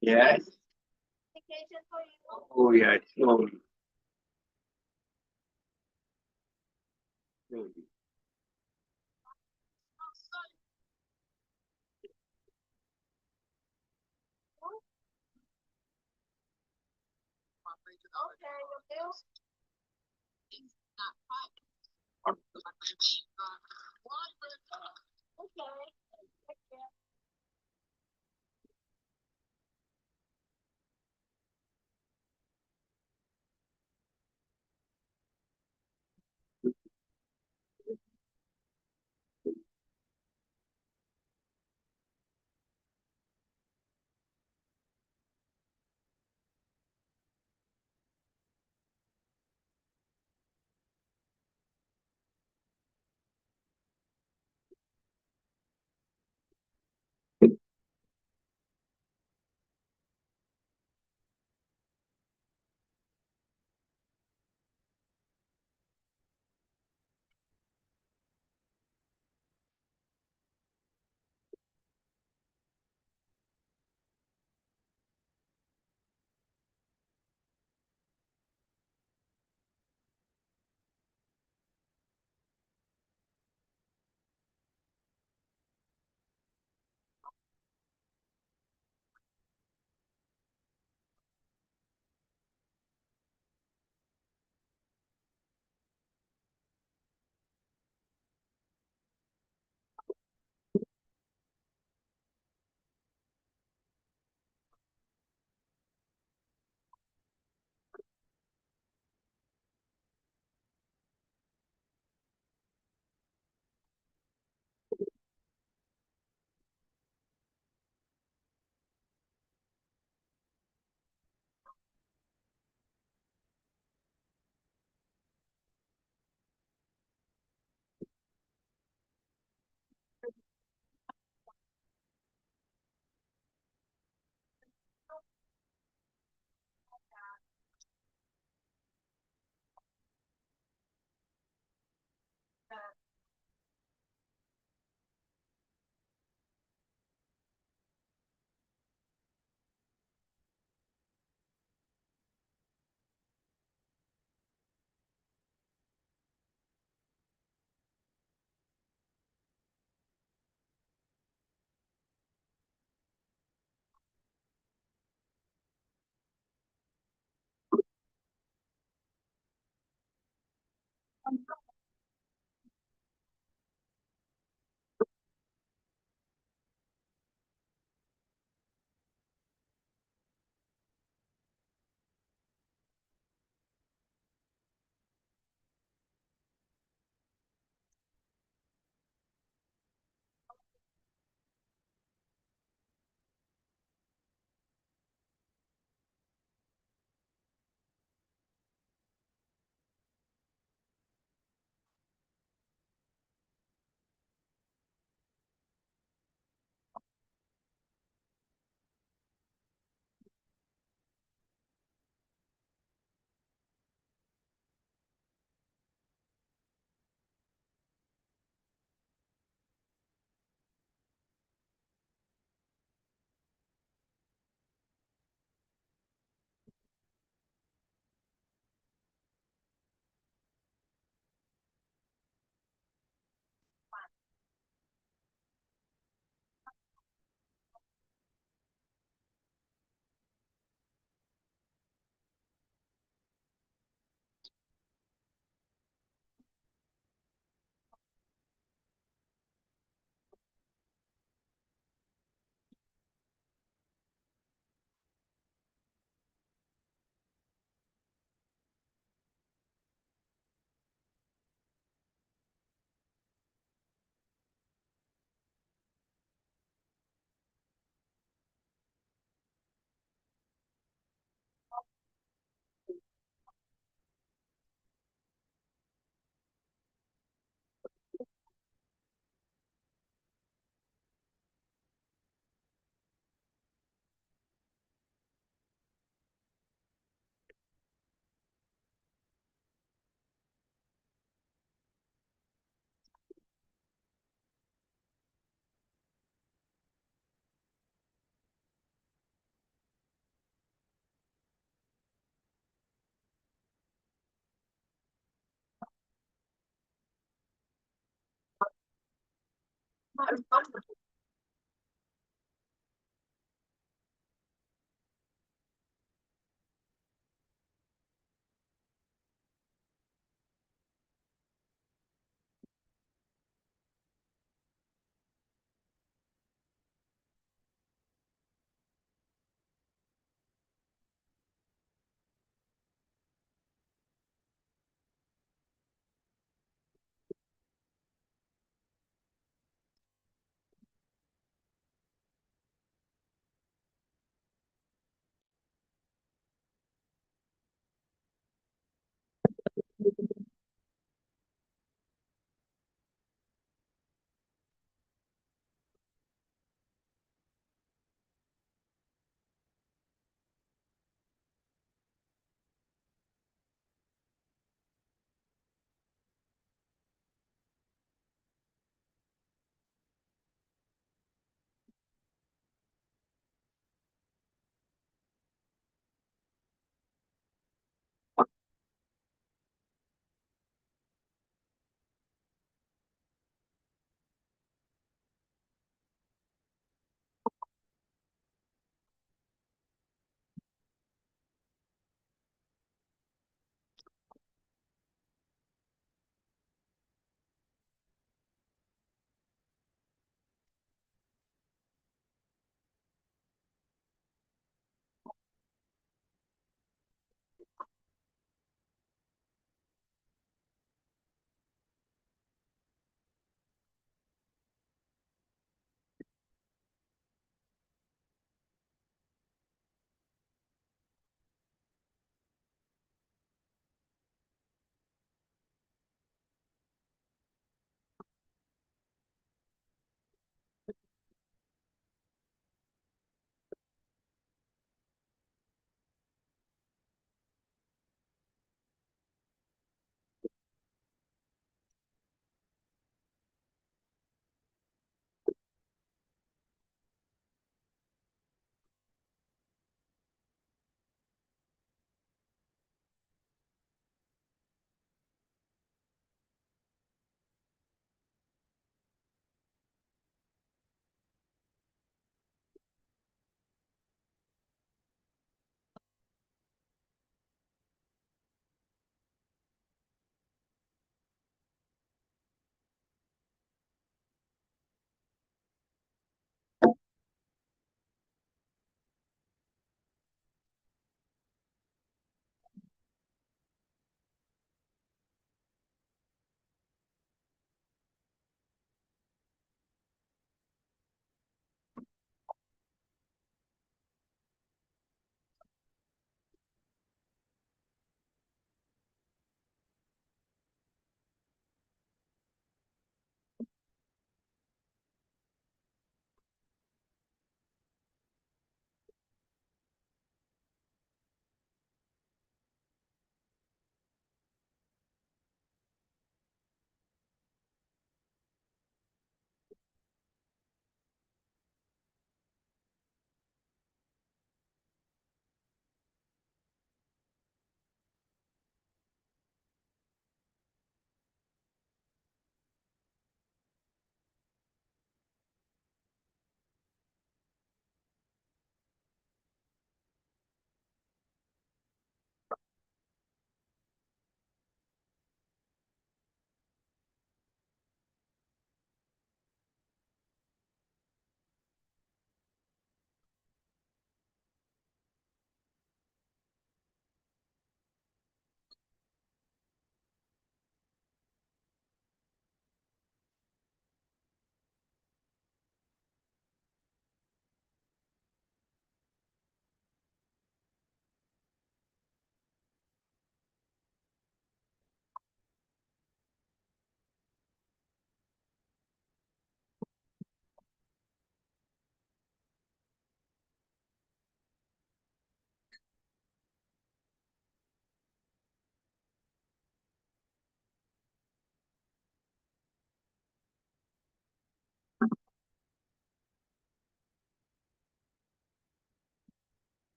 Yes. Oh, yeah, slowly. Slowly.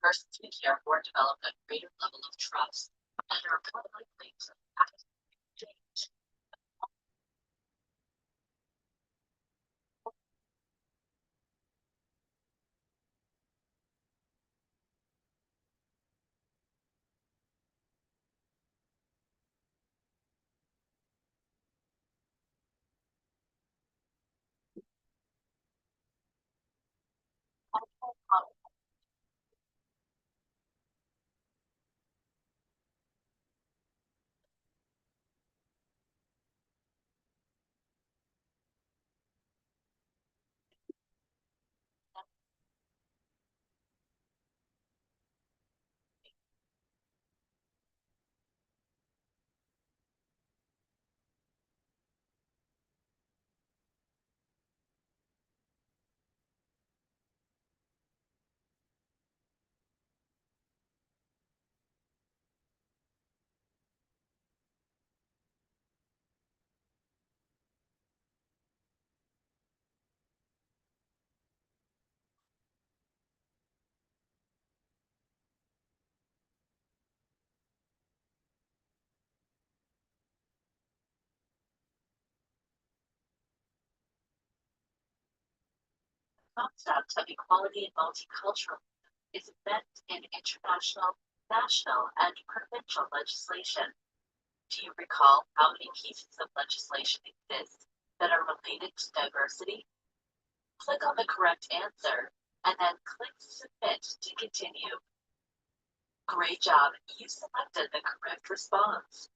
Persons we care for develop a greater level of trust and are more likely to act change. Concept of equality and multicultural is embedded in international, national, and provincial legislation. Do you recall how many pieces of legislation exist that are related to diversity? Click on the correct answer and then click Submit to continue. Great job, you selected the correct response.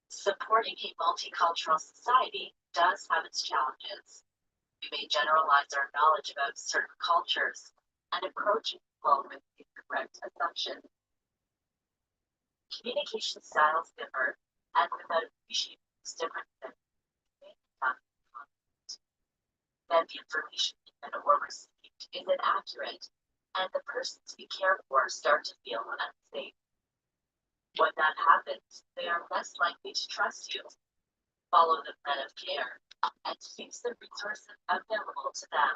Supporting a multicultural society does have its challenges. We may generalize our knowledge about certain cultures and approach people with incorrect assumptions. Communication styles differ, and without appreciating these differences, then the information given or received is inaccurate, and the persons we care for start to feel unsafe. When that happens, they are less likely to trust you, follow the plan of care, and use the resources available to them.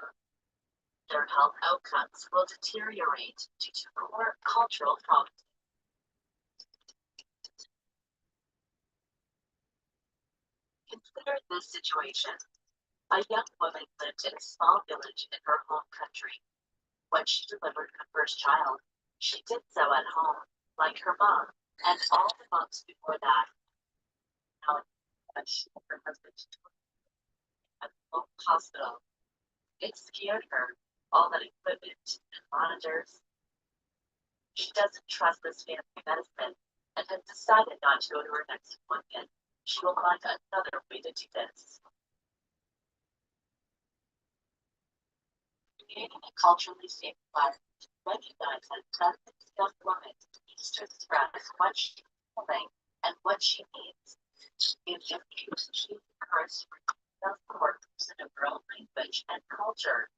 Their health outcomes will deteriorate due to core cultural problems. Consider this situation. A young woman lived in a small village in her home country. When she delivered her first child, she did so at home, like her mom, and all the months before that. Now, her husband at the local hospital. It scared her, all that equipment and monitors. She doesn't trust this family medicine and has decided not to go to her next appointment. She will find another way to do this. Creating a culturally safe environment recognizes that this young woman needs to express what she's feeling and what she needs. If she first self-workers in a girl language and culture,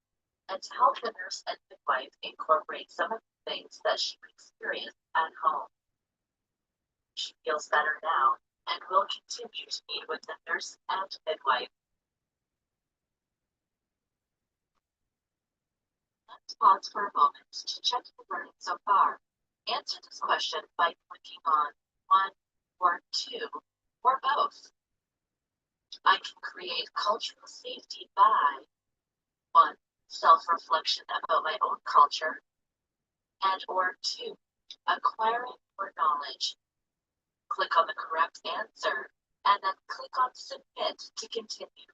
and to help the nurse and midwife incorporate some of the things that she experienced at home. She feels better now and will continue to meet with the nurse and midwife. Let's pause for a moment to check your learning so far. Answer this question by clicking on 1 or 2 or both. I can create cultural safety by 1. Self-reflection about my own culture, and or 2. Acquiring more knowledge. Click on the correct answer and then click on Submit to continue.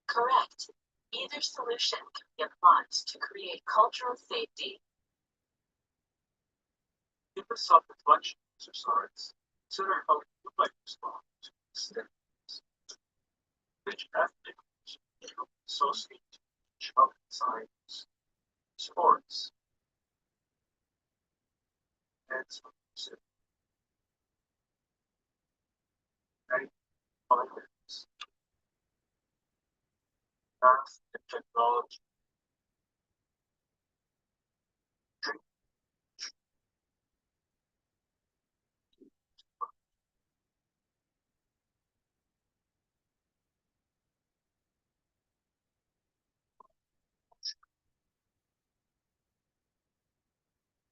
Correct. Either solution can be applied to create cultural safety. In the self-reflection exercise, consider how you would like to respond to statements. Which ethnic you associate each of science, sports, and music, and finance, math and technology, drink,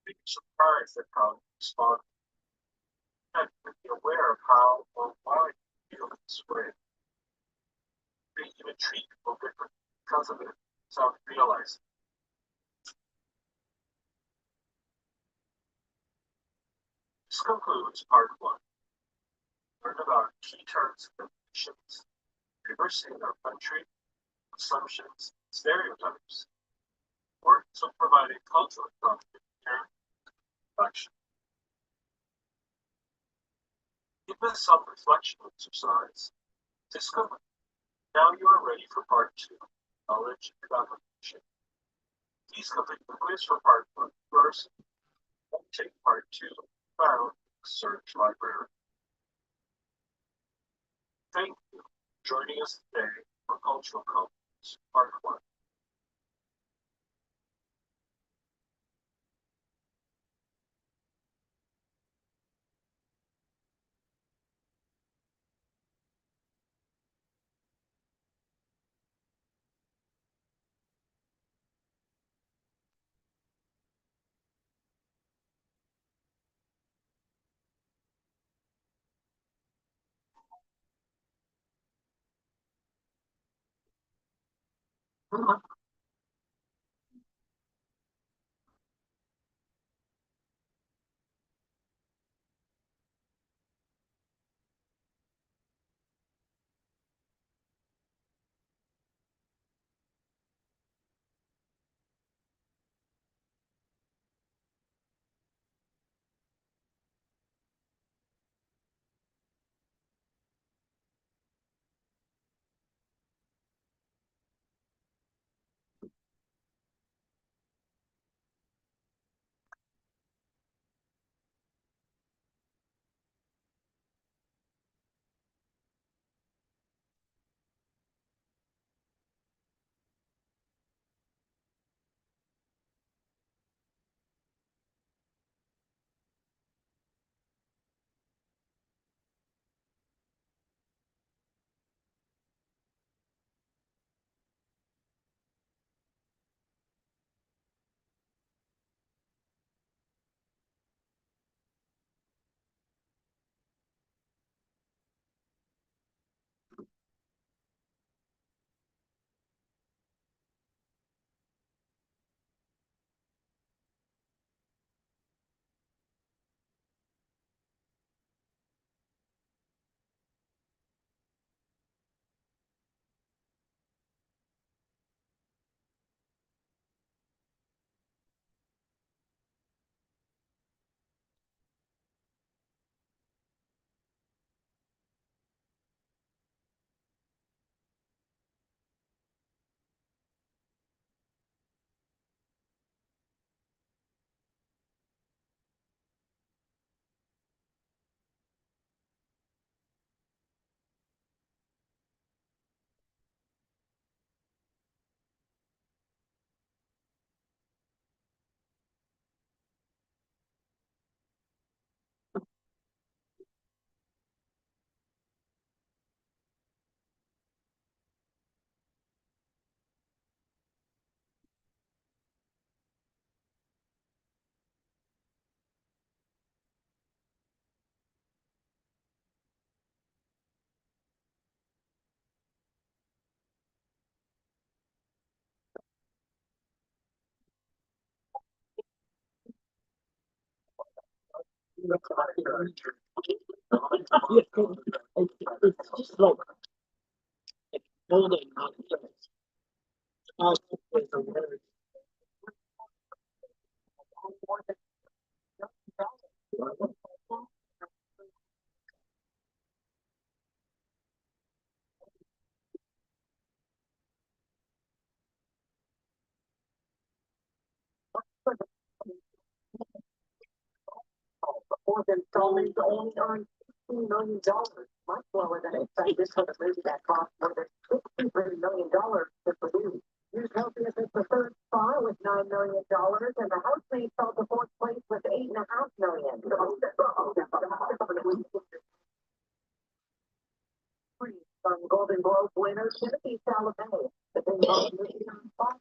being surprised at how you respond, and be aware of how or why you feel this way. They even treat people differently because of it without realizing. This concludes part 1. Learn about key terms and definitions, diversity in our country, assumptions, stereotypes, importance of providing cultural contribution, reflection. In this self-reflection exercise, discover. Now you are ready for part 2, knowledge and application. Please complete the quiz for part 1 first, and take part 2, found search library. Thank you for joining us today for Cultural Codes, part 1. It's just like building on things. Fourth installment only earned $15 million, much lower than expected. This was a movie that cost more than $63 million to produce. Used Healthiest as the third spot with $9 million, and the Housemaid fell to fourth place with $8.5 million. From Golden Globe winner Timothy Chalamet, the Big Boss movie on Fox.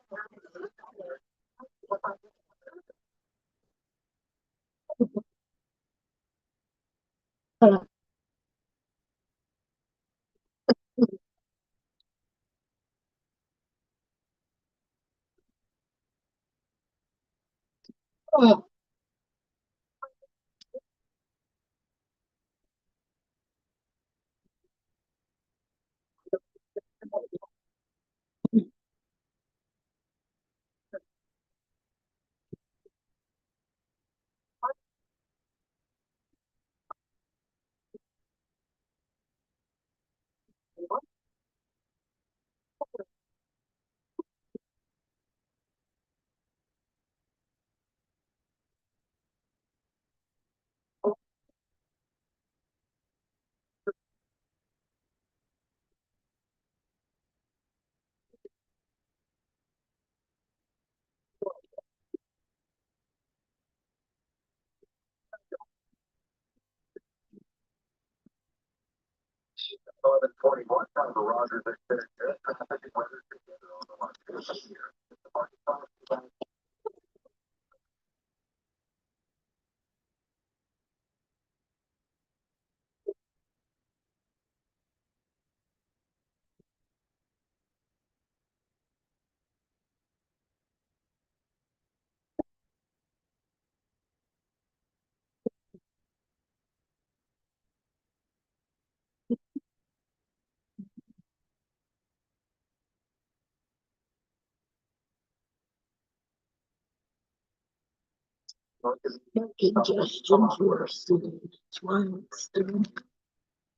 Congestion's worse than swine flu.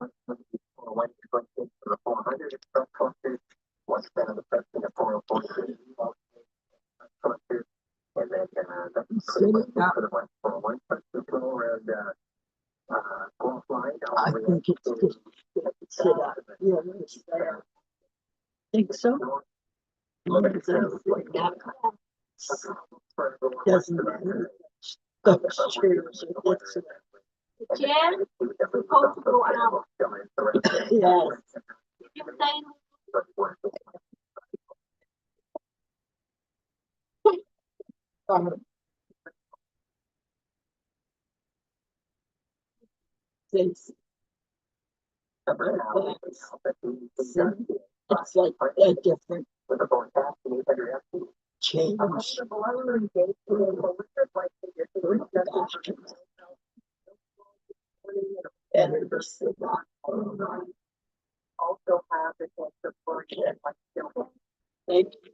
I think it's just sit up. Yeah, it's there. Think so? Doesn't matter. That's true. So it's Jen, we're supposed to go out. yes. You saying? Since it's like a different change. Better to sit up. Also have the chance to work it like Thank you.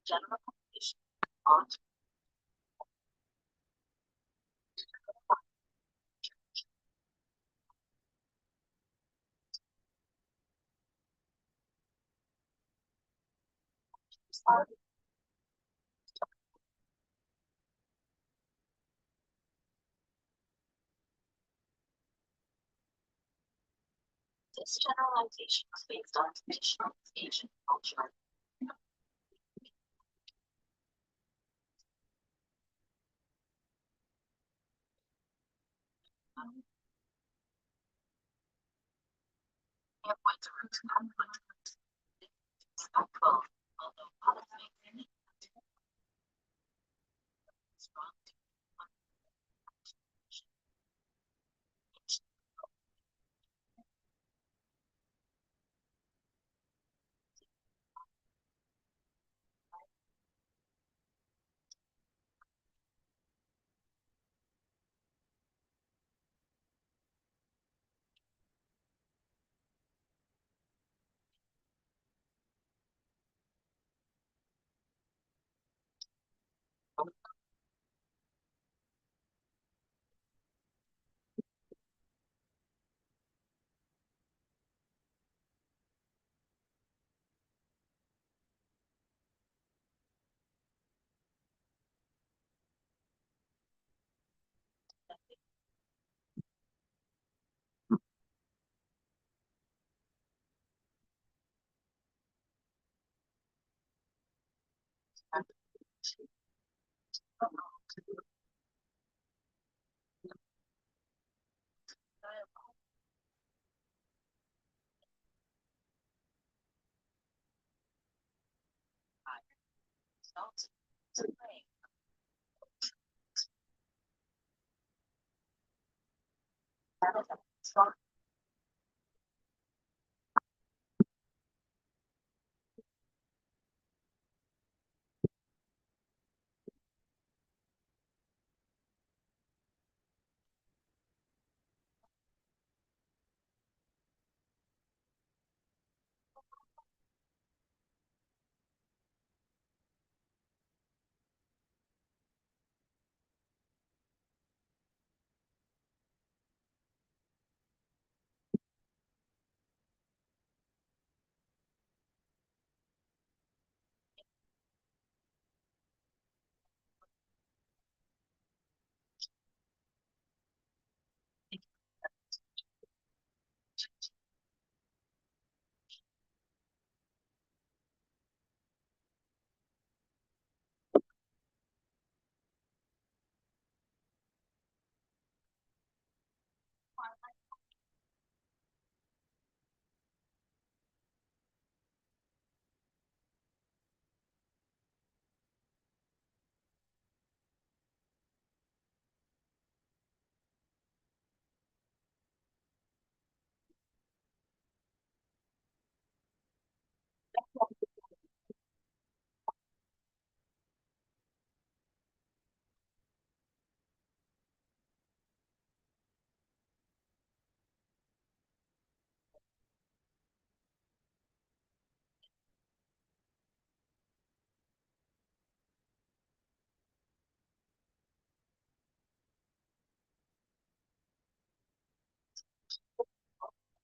General population on this generalization was based on traditional Asian culture. It was a root conflict, respectful, although policy strong.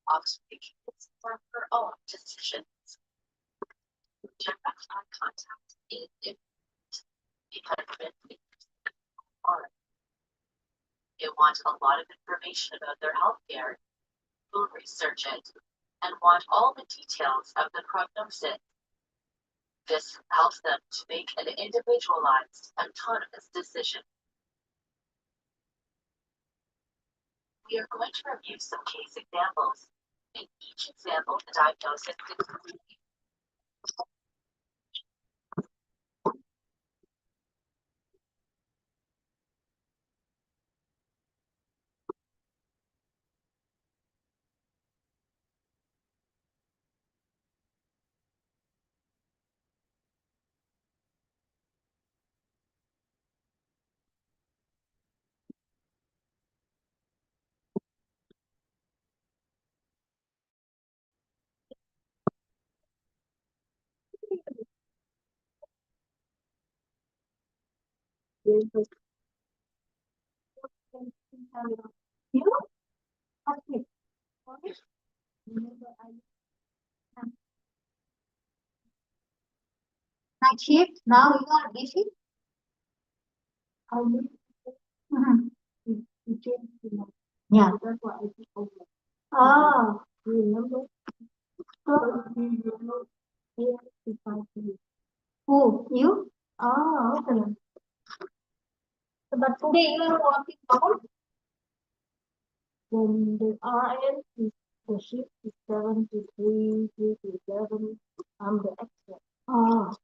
Observations for her own decisions. Direct eye contact is because hard. They want a lot of information about their healthcare, will research it, and want all the details of the prognosis. This helps them to make an individualized, autonomous decision. We are going to review some case examples. In each example, the diagnosis is Night shift. Now you are busy. Mhm. Yeah. Oh. Who? You? Oh, okay. But today you are working out. Then the RN is the shift is 7 to 3, 3 to 11. I'm the extra. Oh.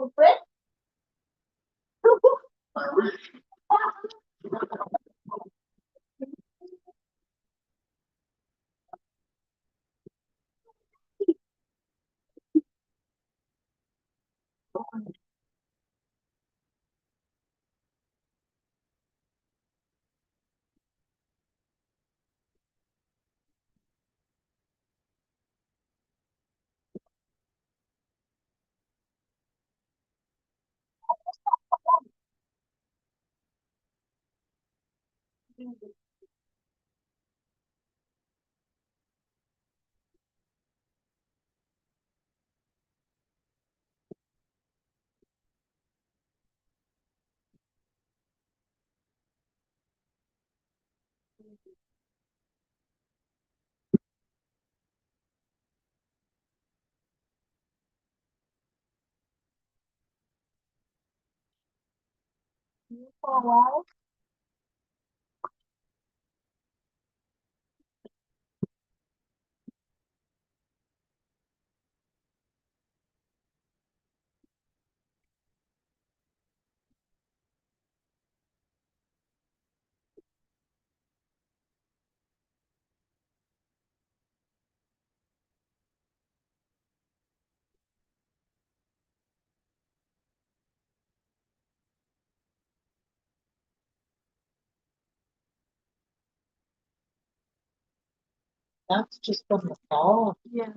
Okay. Wow. That's just from the fall. Yeah.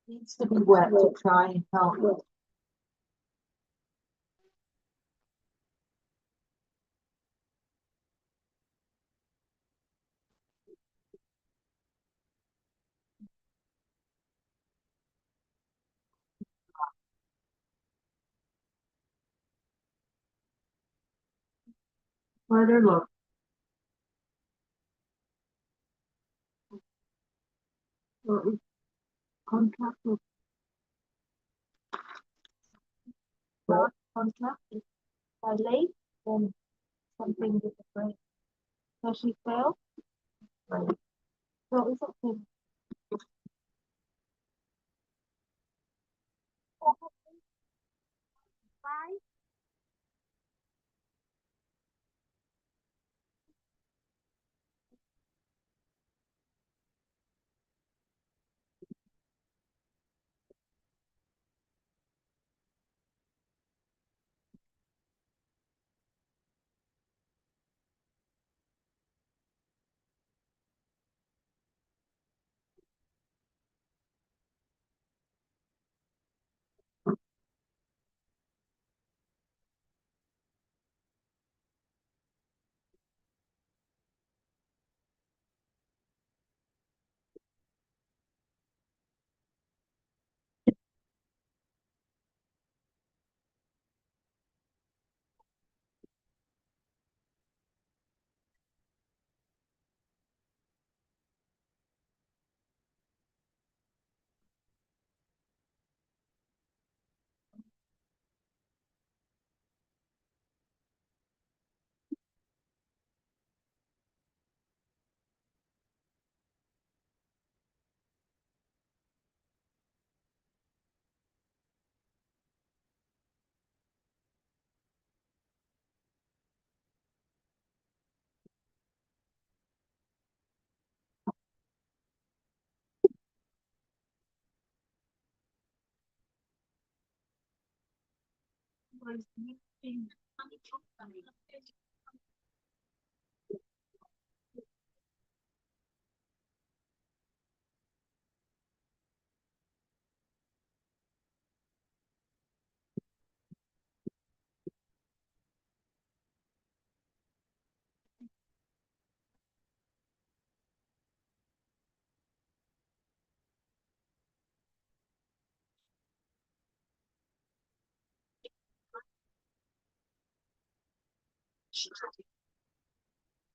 Needs to be wet to try and help. further look. So it's contracted. Not contracted. By late, then something with the brain. So she failed. Right. So it's okay.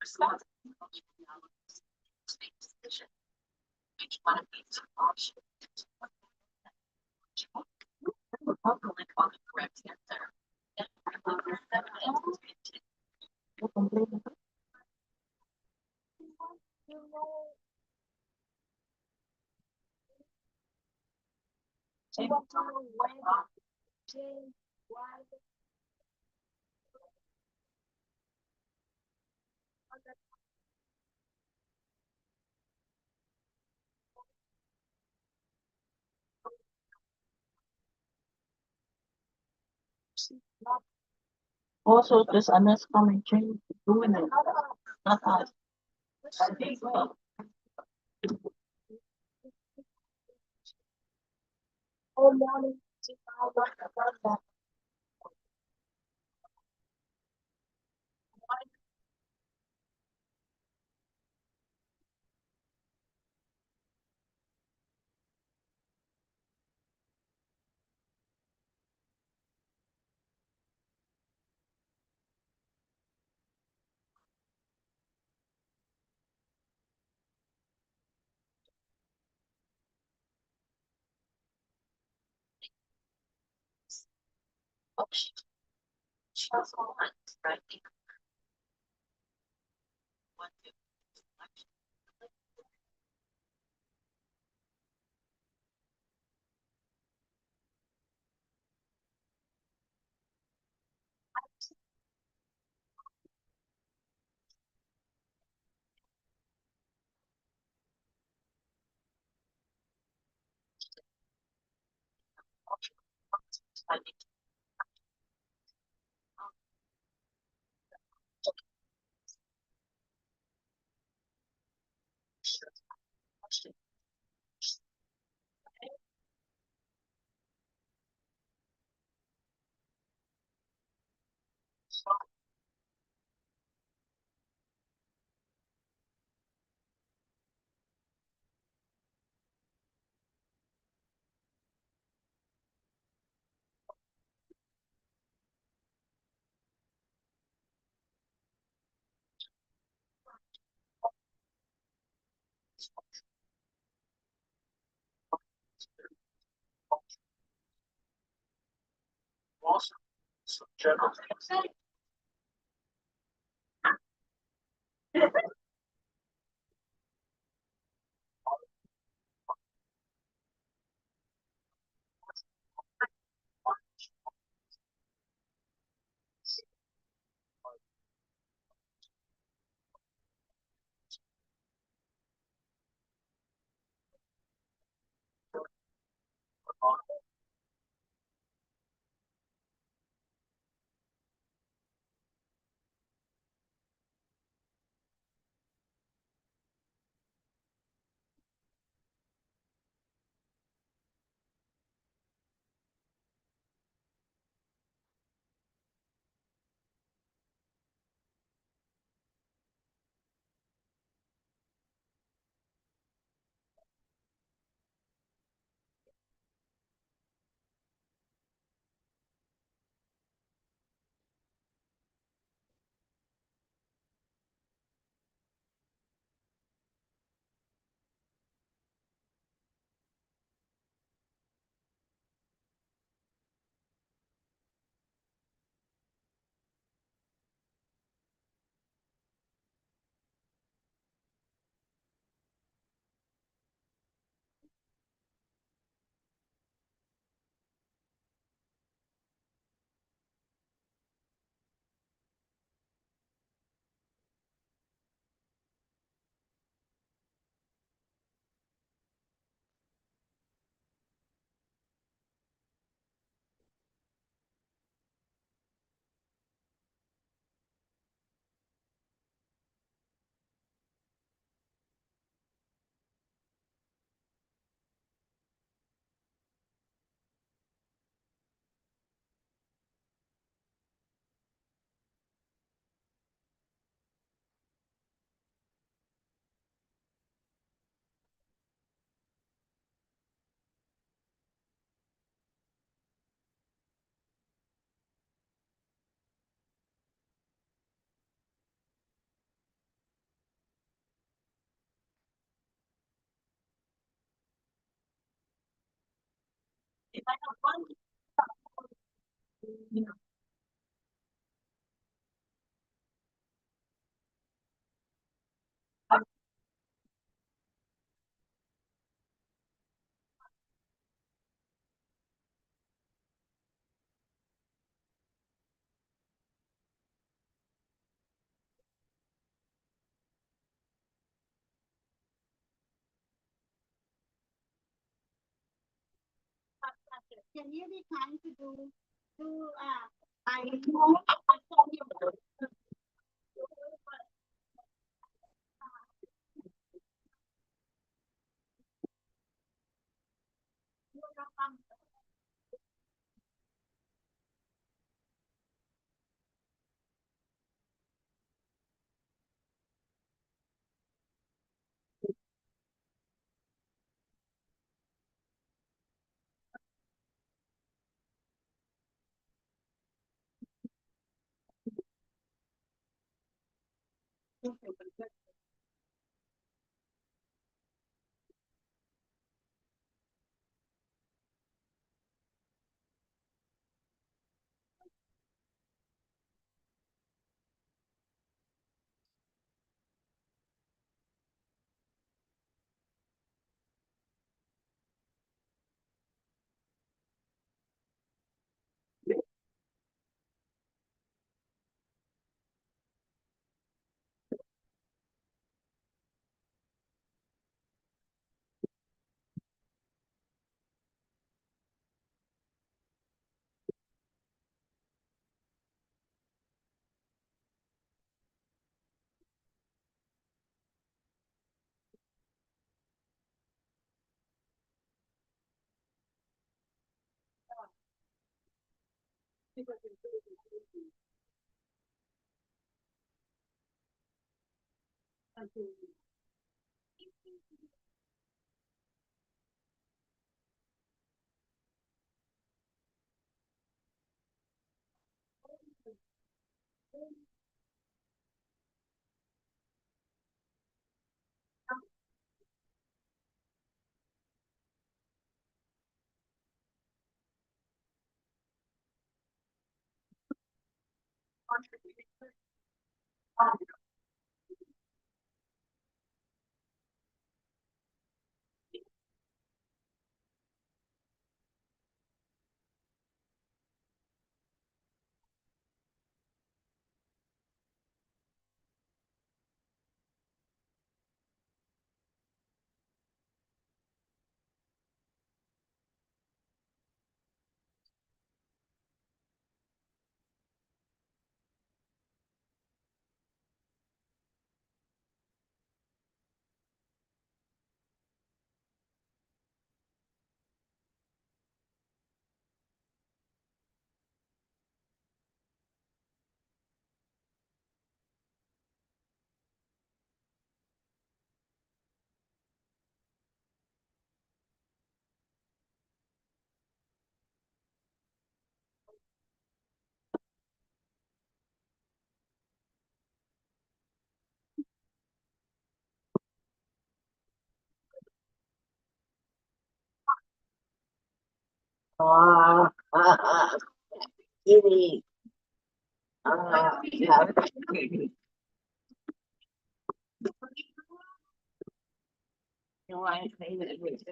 Responsible decision. Each one of these options. Click the link on the correct answer. And remove your 7 answers. Also, this Anna's coming change doing it. Not us. Oh, morning. Oh, she also wants, right? One, two. I think dysfunction. Also, some general things. If I have one, you know, can you be kind to I Kitty. Yeah. You know, I say that it was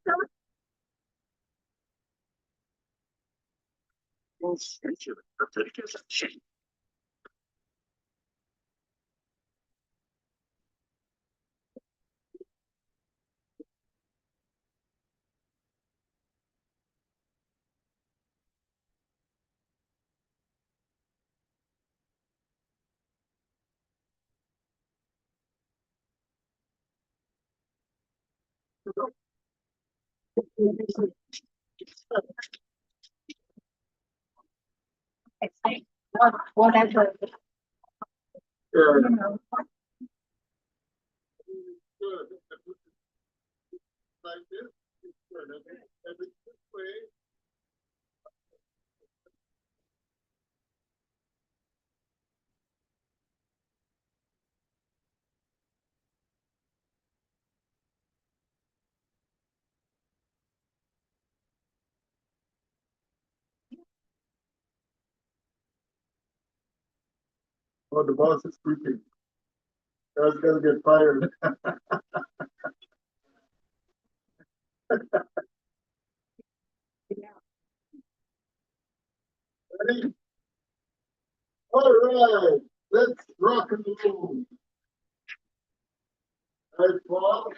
Whatever. Oh, the boss is speaking. Guy's gonna get fired. Ready? All right, let's rock and roll. All right, Paul.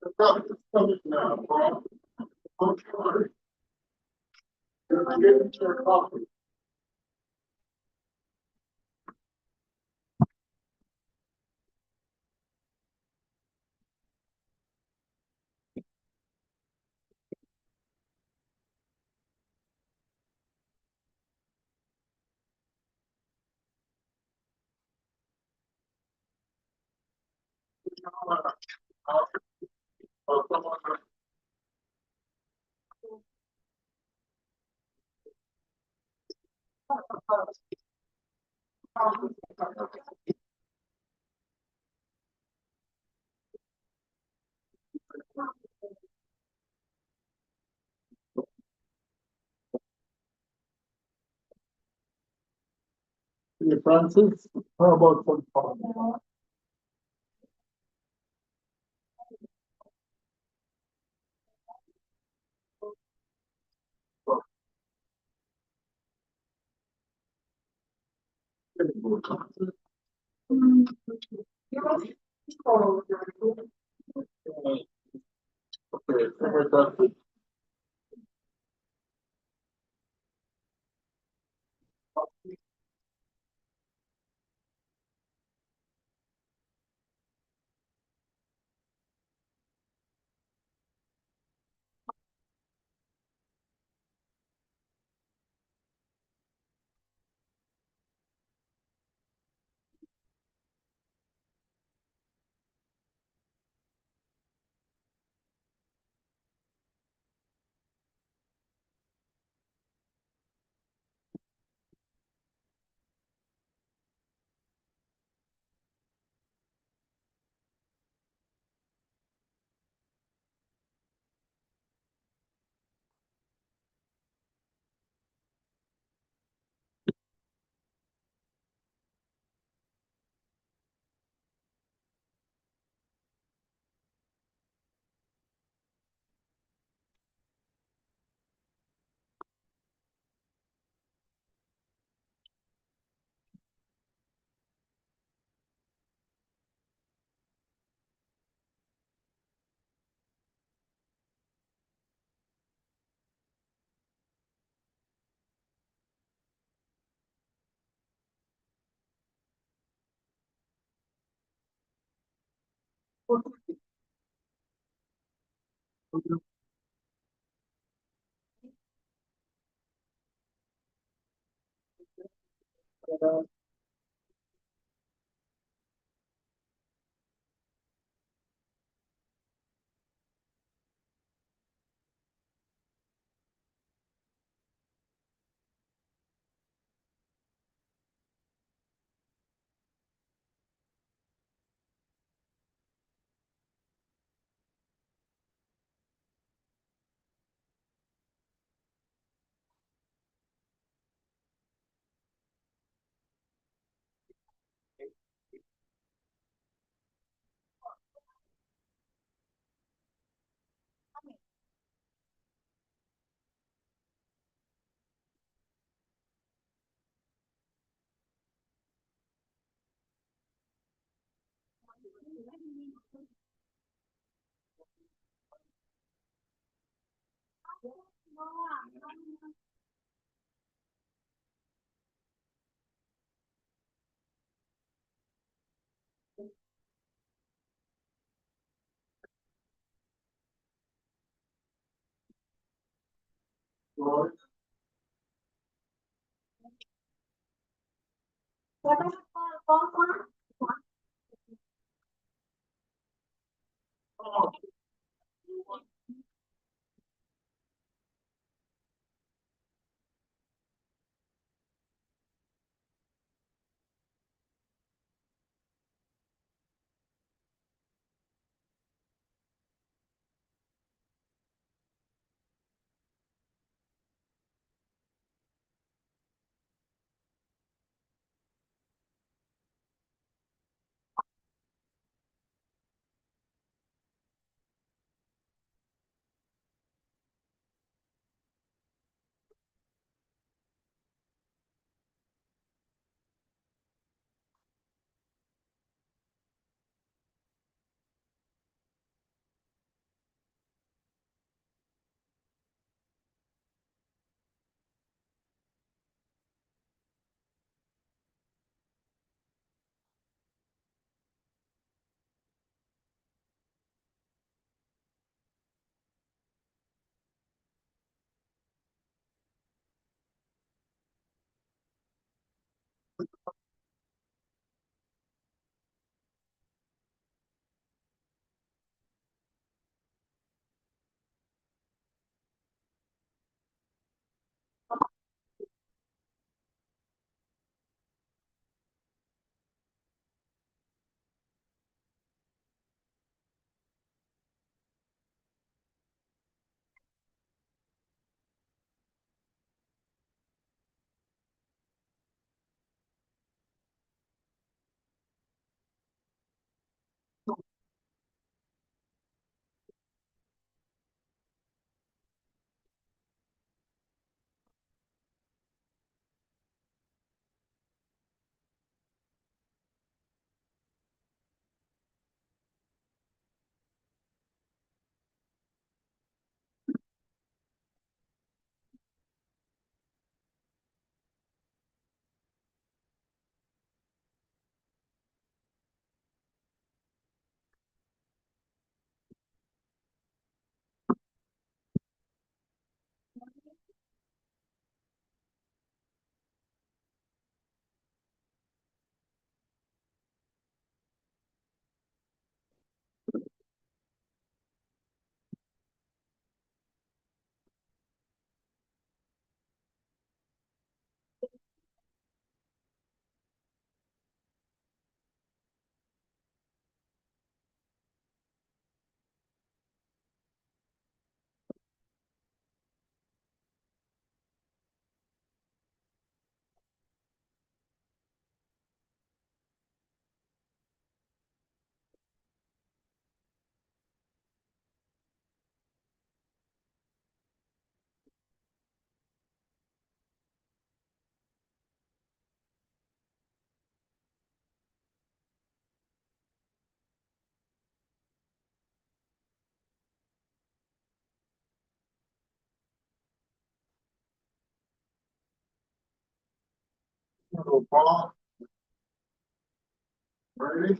The product is coming now, Paul. Don't worry. You're gonna get into your coffee. Hey, Francis, how about some fun? Okay, that's it. Lord. go, Paul. Ready?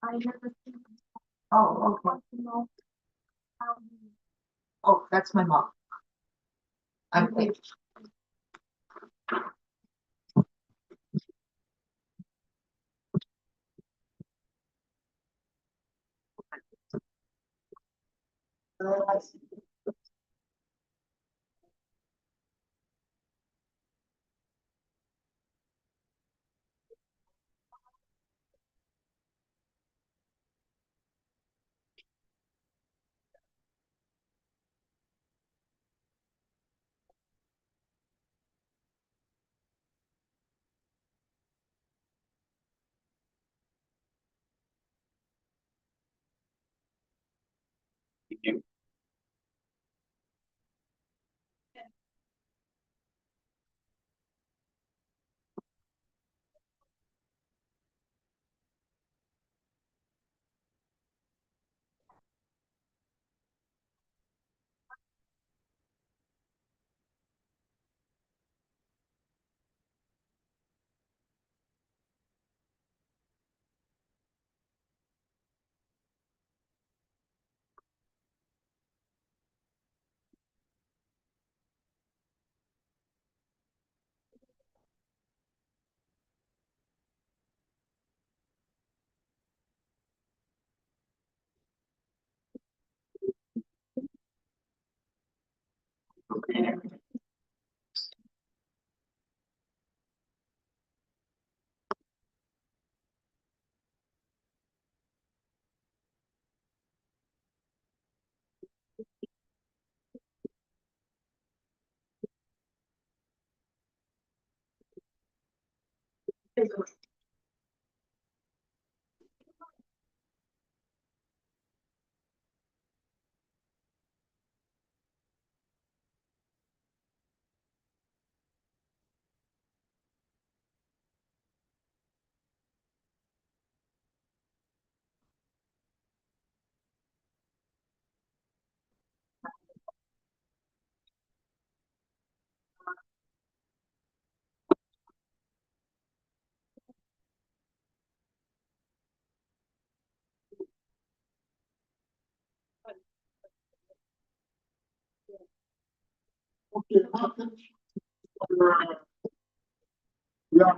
I never seen. Oh, okay. Oh, that's my mom. I'm Paige. Okay, Hawkins. Yeah.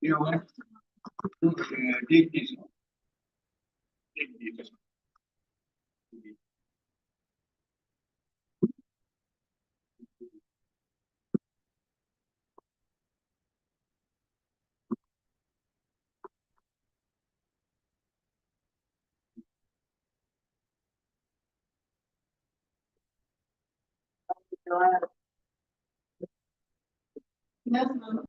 You know, take this. Take this. Yes, ma'am.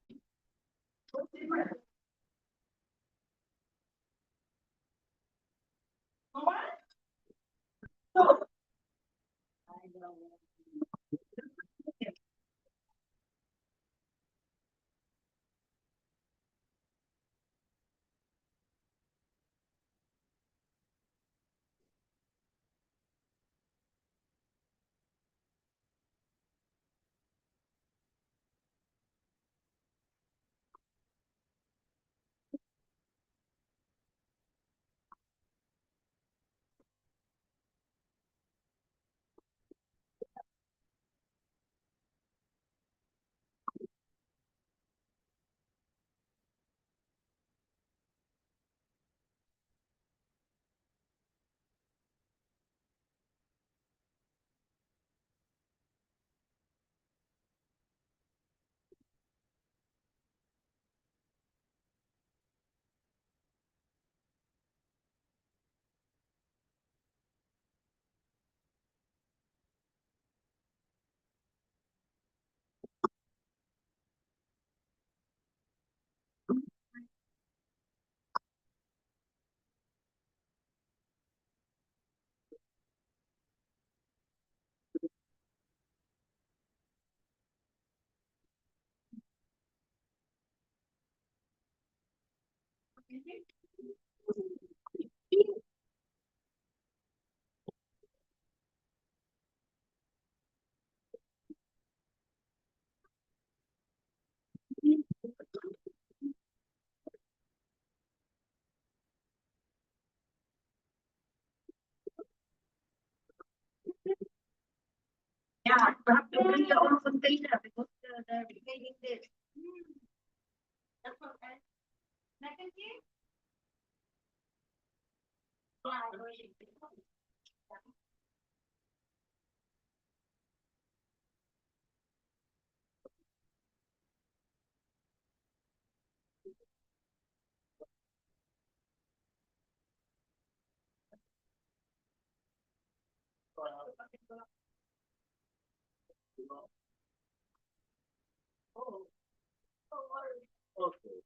Yeah, you have to bring your own container because the remaining this. That's okay. Second year? Okay.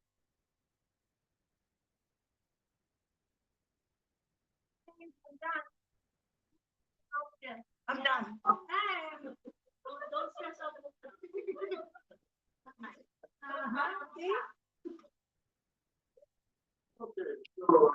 I'm done. Don't stress out. Okay. Okay, so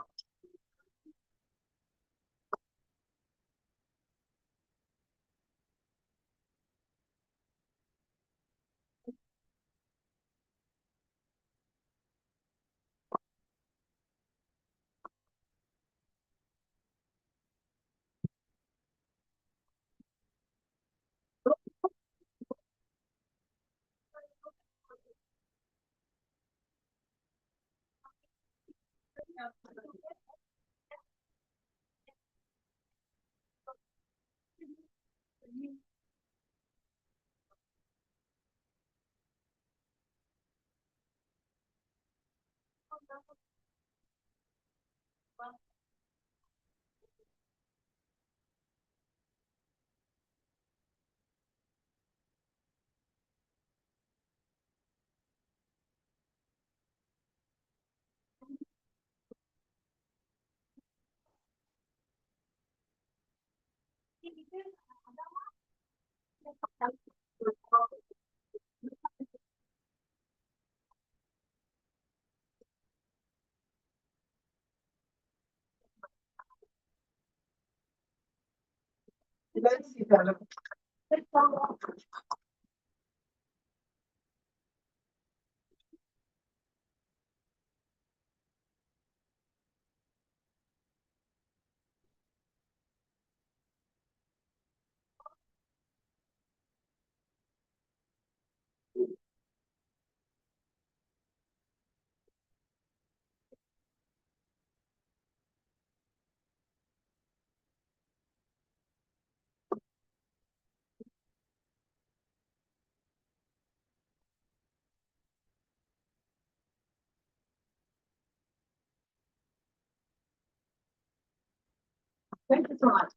Thank you so much.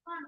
It's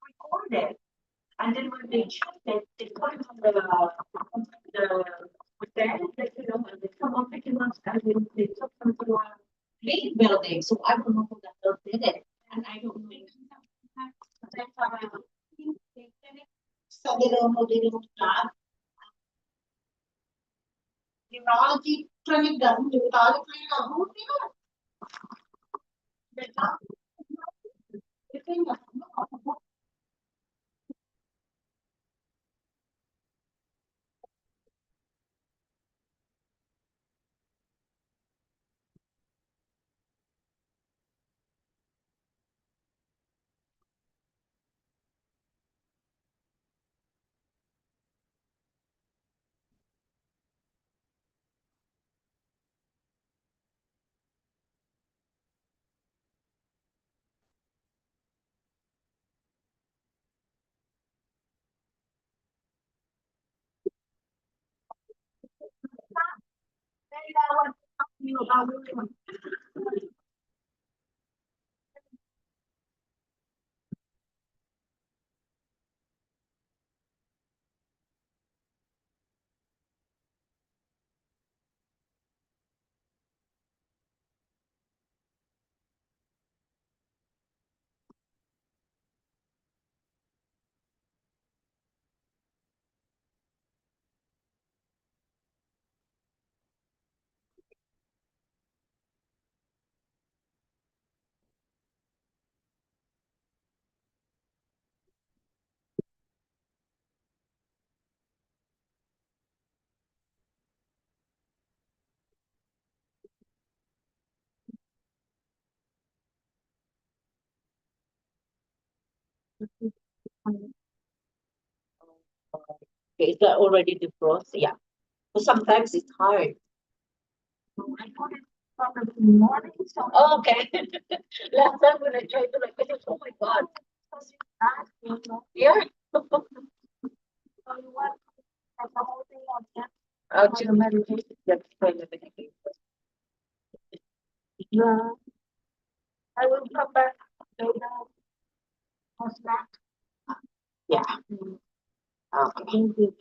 recorded. And then when they checked it, it comes on the that you know, and they come up picking up and they took them to a main building. So I don't know who the hell did it. And I don't know. So they don't know, they don't start. Neurology clinic doesn't do it all the clinic. Who did it? The thing that I want to talk to you about Okay, is that already defrost? Yeah. So sometimes it's hard. I put it from the morning, so. Oh, okay. Last time when I tried to like, I said, oh my God. Yeah. To meditate. That's kind of anything. Yeah. I will come back later. What's that? Yeah. Okay. Thank you.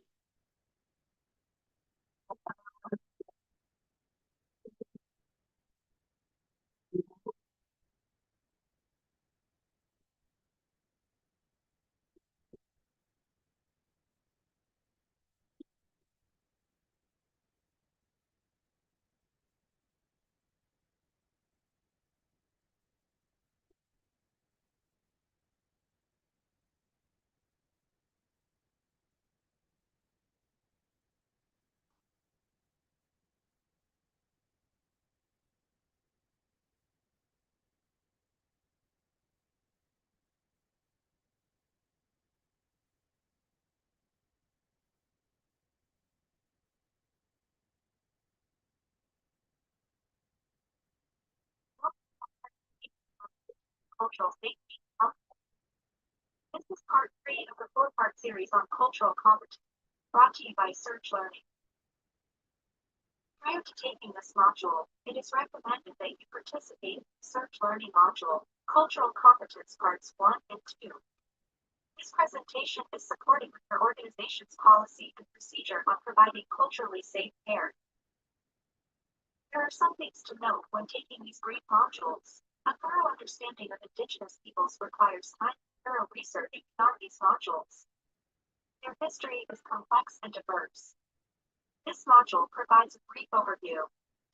Cultural safety. This is part 3 of the 4-part series on cultural competence, brought to you by Search Learning. Prior to taking this module, it is recommended that you participate in the Search Learning module, Cultural Competence Parts 1 and 2. This presentation is supported with your organization's policy and procedure on providing culturally safe care. There are some things to note when taking these brief modules. A thorough understanding of Indigenous peoples requires time and thorough research on these modules. Their history is complex and diverse. This module provides a brief overview.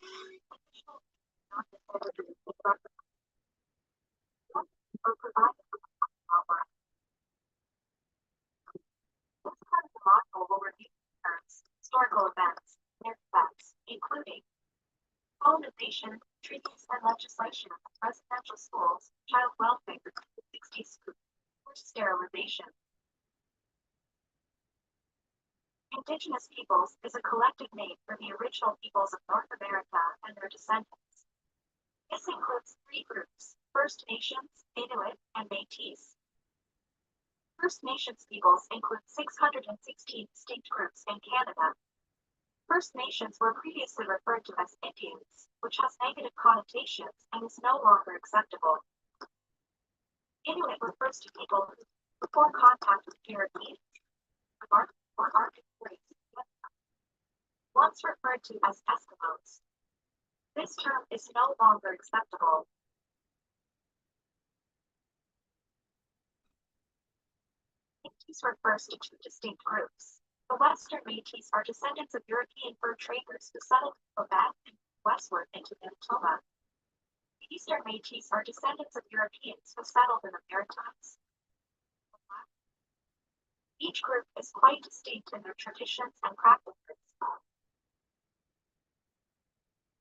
This part of the module will review terms, historical events, and facts, including colonization, treaties, and legislation of residential schools, child welfare, 60s, forced sterilization. Indigenous peoples is a collective name for the original peoples of North America and their descendants. This includes 3 groups: First Nations, Inuit, and Métis. First Nations peoples include 616 distinct groups in Canada. First Nations were previously referred to as Indians, which has negative connotations and is no longer acceptable. Inuit refers to people who, before contact with Europeans, or Arctic race, once referred to as Eskimos. This term is no longer acceptable. Métis refers to 2 distinct groups. The Western Métis are descendants of European fur traders who settled in Quebec and westward into Manitoba. The Eastern Métis are descendants of Europeans who settled in the Maritimes. Each group is quite distinct in their traditions and practices.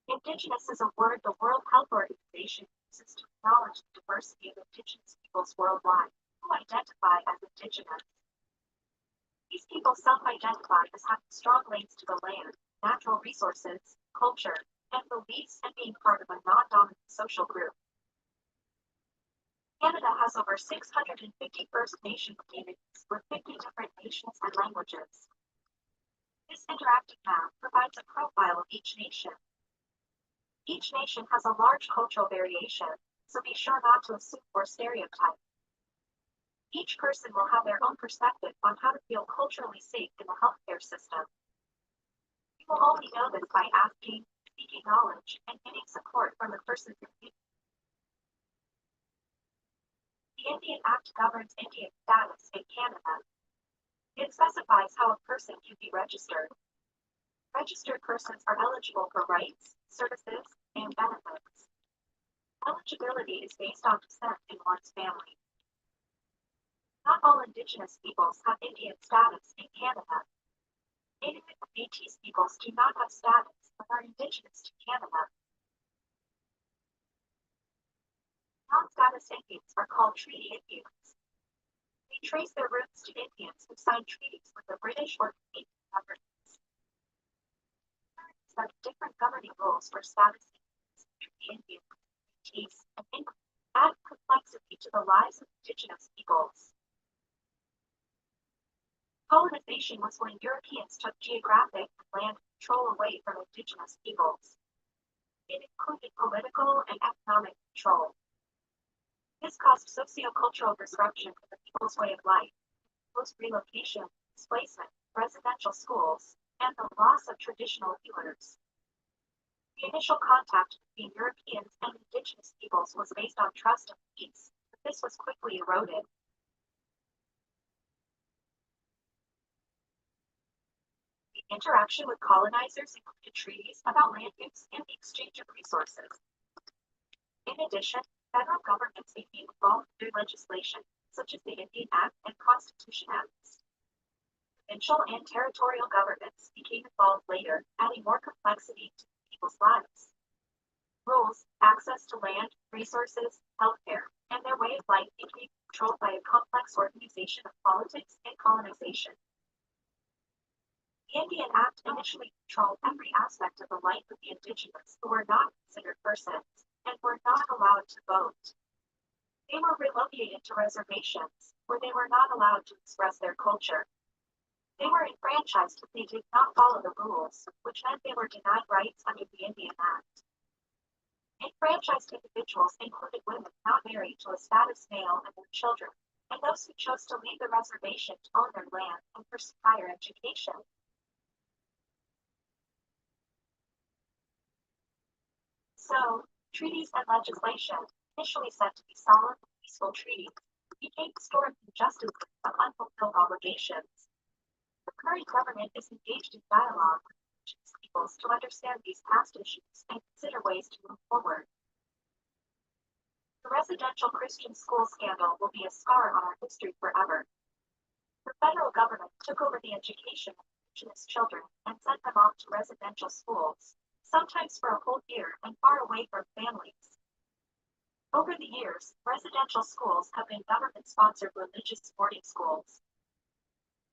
Indigenous is a word the World Health Organization uses to acknowledge the diversity of Indigenous peoples worldwide who identify as Indigenous. These people self-identify as having strong links to the land, natural resources, culture, and beliefs, and being part of a non-dominant social group. Canada has over 650 First Nation communities with 50 different nations and languages. This interactive map provides a profile of each nation. Each nation has a large cultural variation, so be sure not to assume or stereotype. Each person will have their own perspective on how to feel culturally safe in the healthcare system. You will only know this by asking, seeking knowledge, and getting support from the person's community. The Indian Act governs Indian status in Canada. It specifies how a person can be registered. Registered persons are eligible for rights, services, and benefits. Eligibility is based on descent in one's family. Not all Indigenous peoples have Indian status in Canada. Inuit and Métis peoples do not have status but are Indigenous to Canada. Non-status Indians are called treaty Indians. They trace their roots to Indians who signed treaties with the British or Canadian governments. Set different governing rules for status between the Indian communities and add complexity to the lives of indigenous peoples. Colonization was when Europeans took geographic and land control away from indigenous peoples. It included political and economic control. This caused sociocultural disruption to the people's way of life, forced relocation, displacement, residential schools, and the loss of traditional healers. The initial contact between Europeans and indigenous peoples was based on trust and peace, but this was quickly eroded. The interaction with colonizers included treaties about land use and the exchange of resources. In addition, federal governments became involved through legislation, such as the Indian Act and Constitution Acts. Provincial and territorial governments became involved later, adding more complexity to people's lives. Rules, access to land, resources, healthcare, and their way of life became controlled by a complex organization of politics and colonization. The Indian Act initially controlled every aspect of the life of the indigenous who were not considered persons and were not allowed to vote. They were relocated to reservations where they were not allowed to express their culture. They were enfranchised if they did not follow the rules, which meant they were denied rights under the Indian Act. Enfranchised individuals included women not married to a status male and their children, and those who chose to leave the reservation to own their land and pursue higher education. So, treaties and legislation, initially said to be solemn, peaceful treaties, became historic injustices of unfulfilled obligations. The current government is engaged in dialogue with indigenous peoples to understand these past issues and consider ways to move forward. The residential Christian school scandal will be a scar on our history forever. The federal government took over the education of indigenous children and sent them off to residential schools, sometimes for a whole year and far away from families. Over the years, residential schools have been government-sponsored religious boarding schools.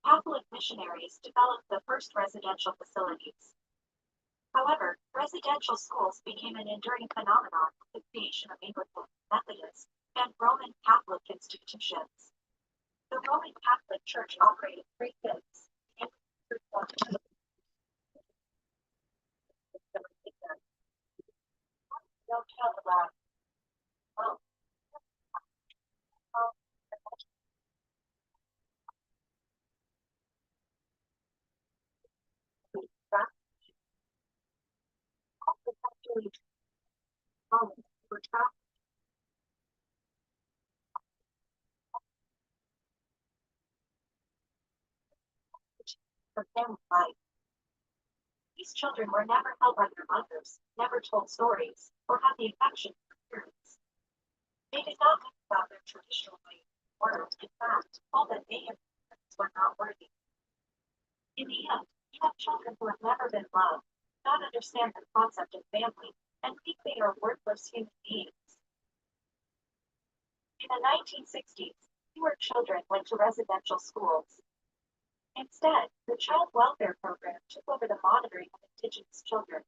Catholic missionaries developed the first residential facilities. However, residential schools became an enduring phenomenon with the creation of Anglican, Methodist, and Roman Catholic institutions. The Roman Catholic Church operated 3 kids. Don't tell about. Oh. For family life. These children were never held by their mothers, never told stories, or had the affection of their parents. They did not think about their traditional way of the world. In fact, all that they and their parents were not worthy. In the end, you have children who have never been loved, not understand the concept of family, and think they are worthless human beings. In the 1960s, fewer children went to residential schools. Instead, the Child Welfare Program took over the monitoring of indigenous children.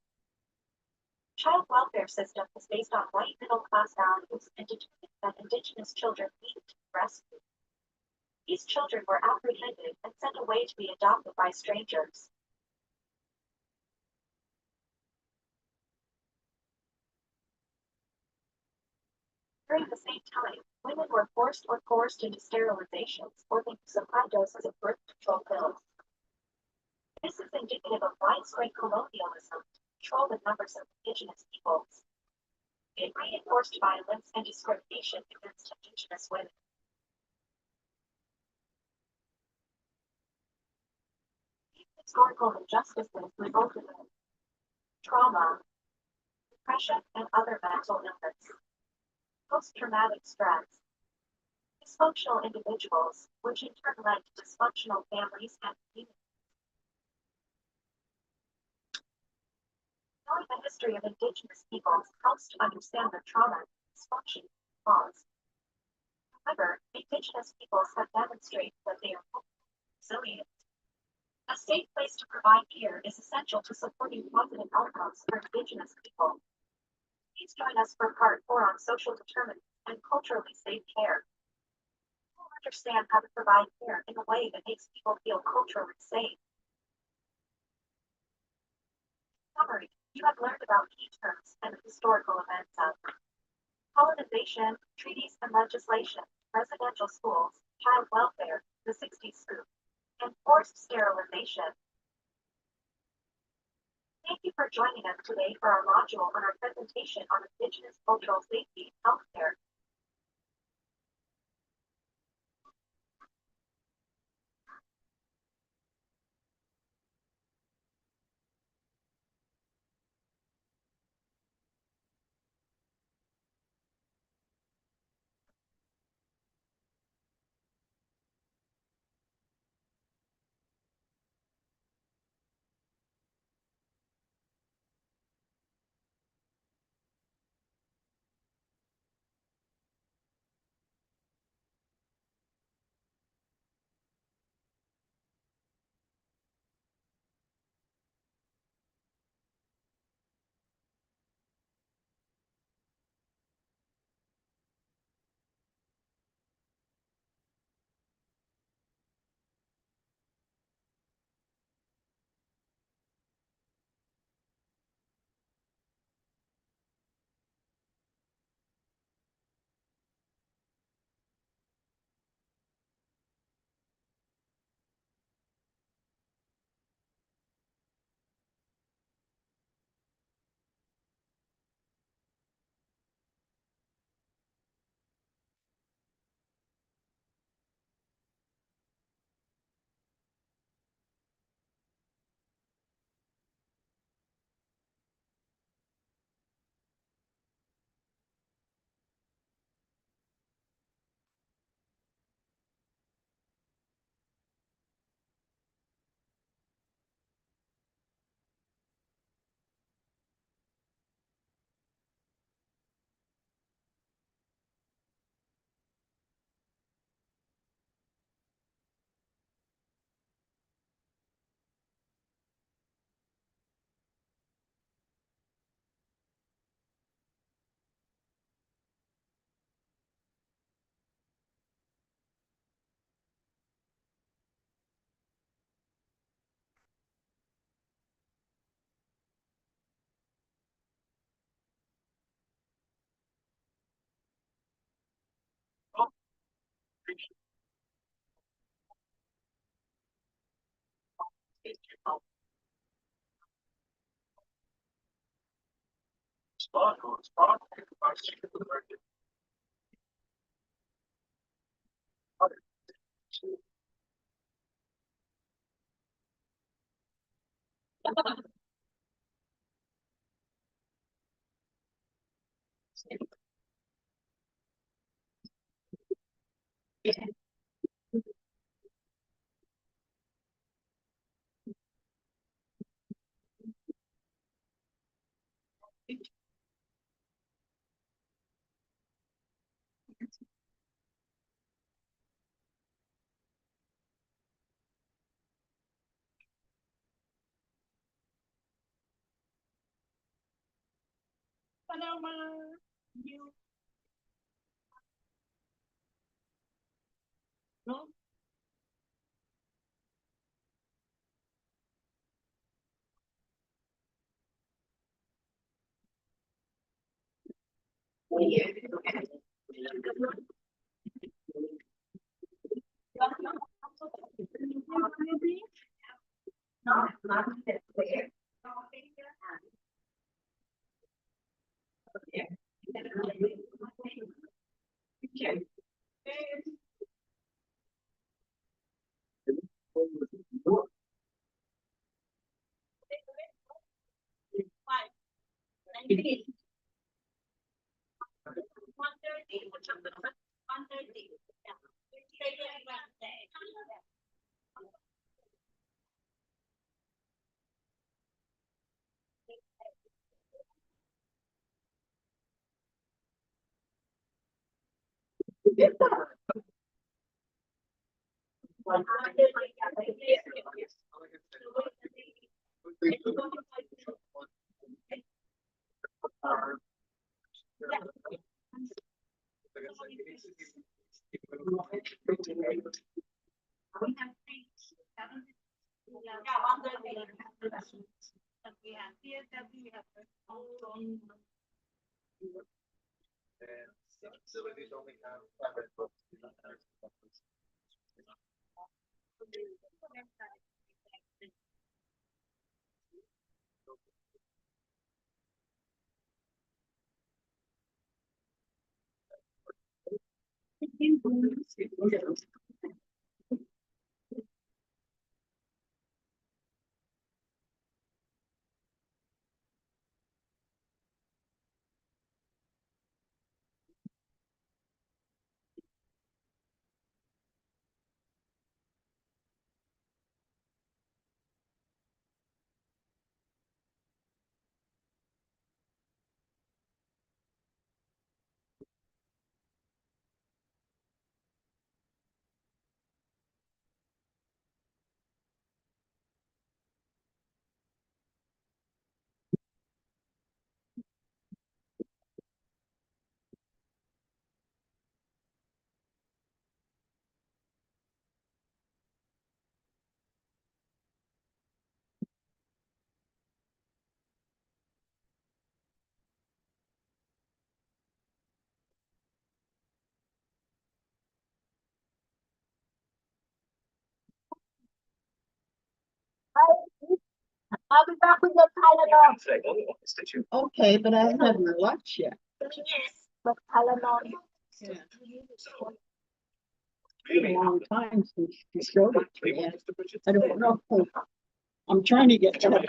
The child welfare system was based on white middle-class values and determined that indigenous children needed to be rescued. These children were apprehended and sent away to be adopted by strangers. During the same time, women were forced or coerced into sterilizations or the use of high doses of birth control pills. This is indicative of widespread colonialism to control the numbers of indigenous peoples. It reinforced violence and discrimination against indigenous women. These historical injustices resulted in trauma, depression, and other mental illness. Post-traumatic stress, dysfunctional individuals, which in turn led to dysfunctional families and communities. Knowing the history of indigenous peoples helps to understand the trauma and dysfunction caused. However, Indigenous peoples have demonstrated that they are resilient. A safe place to provide care is essential to supporting positive outcomes for Indigenous people. Please join us for part 4 on social determinants and culturally safe care. We'll understand how to provide care in a way that makes people feel culturally safe. Summary: you have learned about key terms and historical events of colonization, treaties and legislation, residential schools, child welfare, the 60s group, and forced sterilization. Thank you for joining us today for our module on our presentation on Indigenous cultural safety and healthcare. No? Facilities only have 5 books. I'll be back with your Tylenol. Say, oh, did you? Okay, but I haven't had my lunch yet. But Tylenol. Yeah. Been a long time since you showed it to me. I don't know. I'm trying to get that.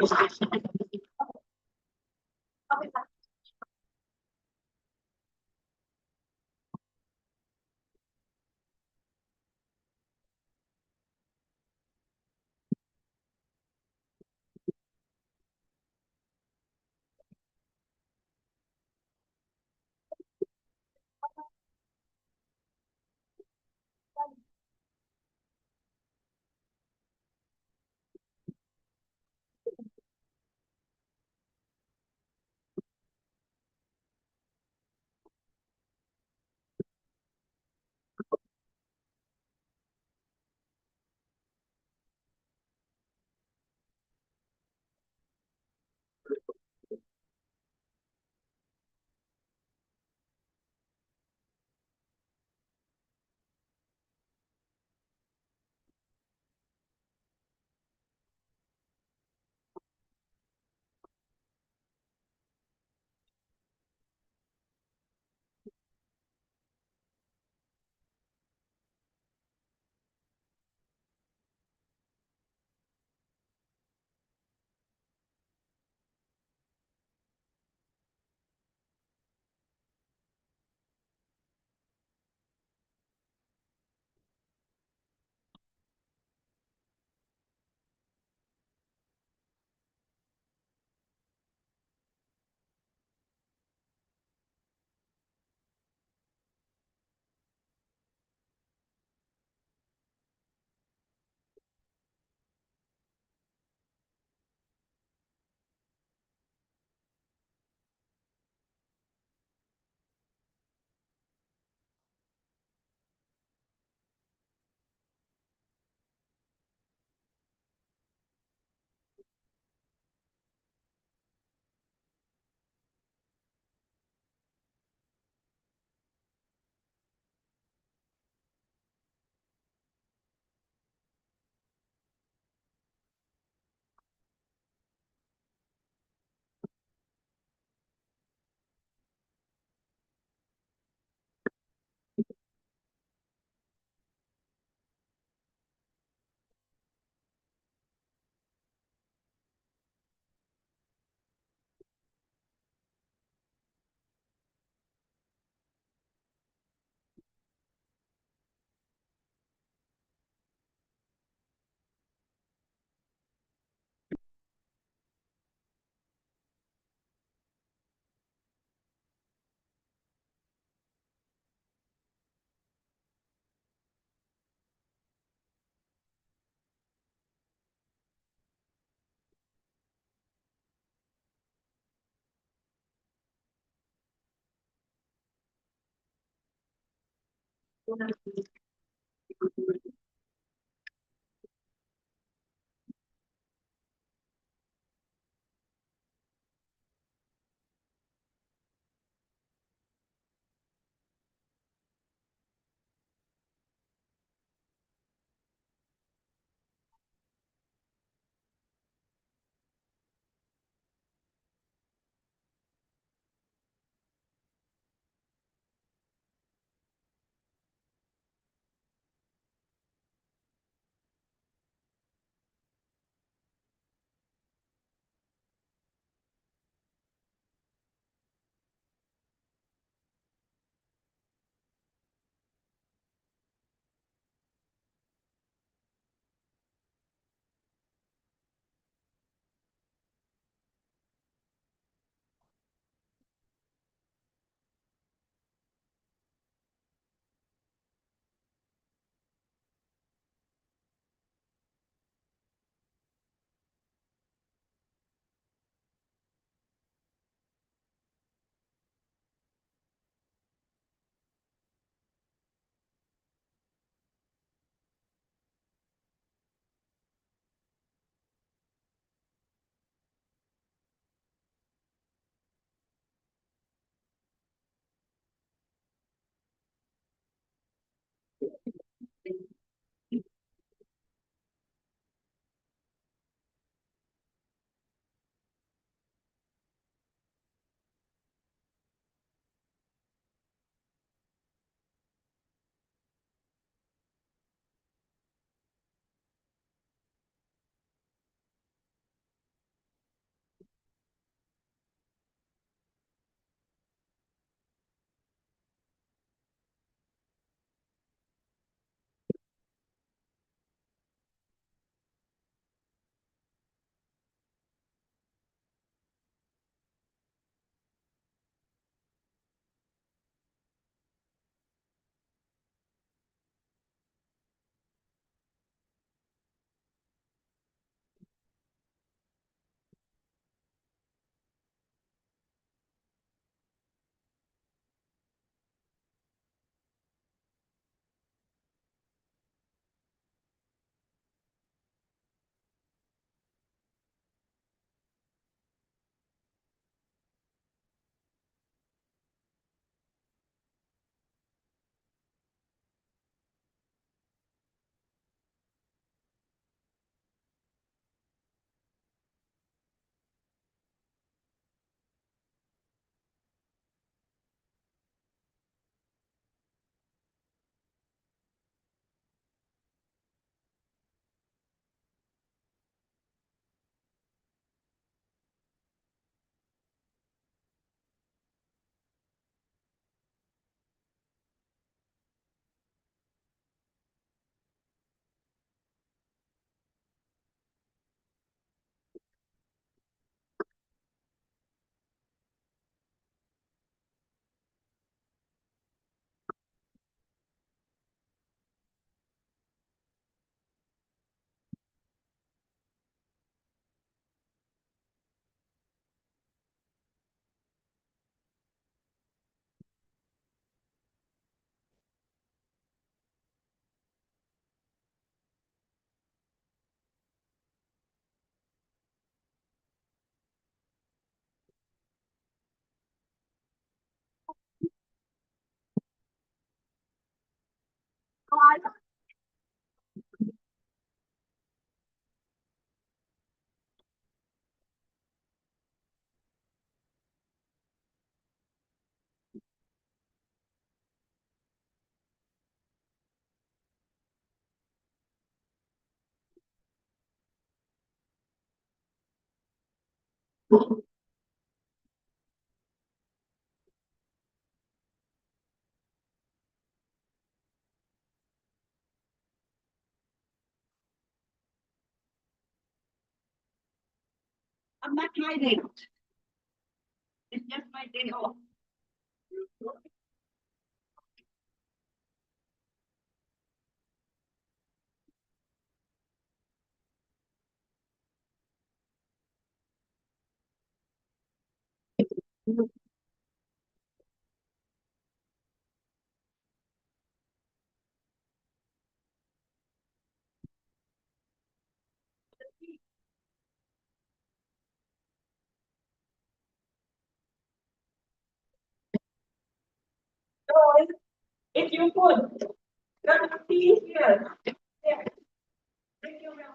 I'm not hiding. It's just my day off. It's your food. Got the tea here. There. Thank you, ma'am.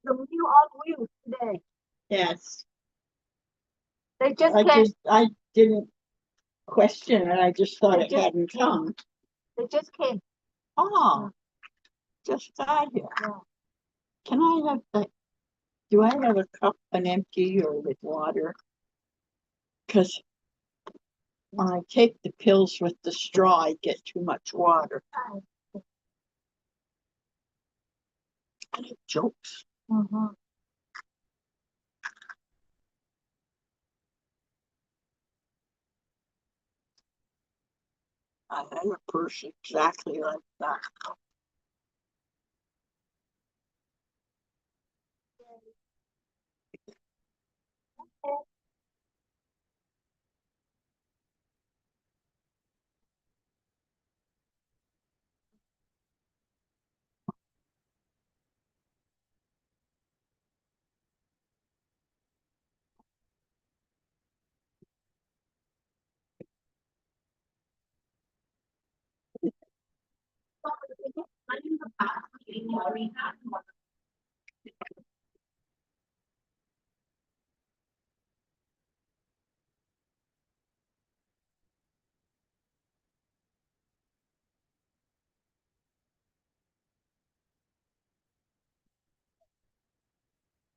The new on wheels today. Yes, They just I came. I didn't question it, I just thought They it just hadn't came. come. They just came. Oh, just got here. Can I have do I have a cup, an empty or with water? Because when I take the pills with the straw, I get too much water. And it jokes. I had a purse exactly like that.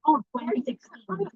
Oh, 2016.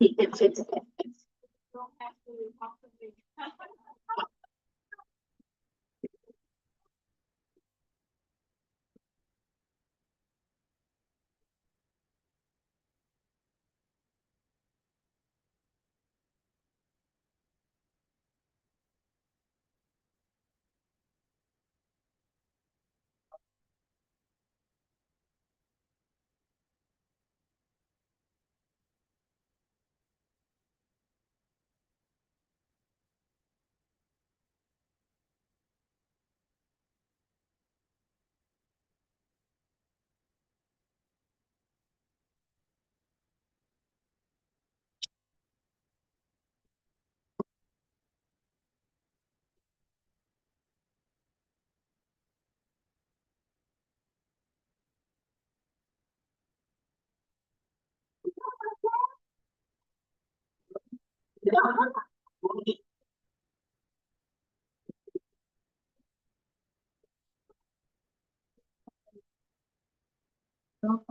It's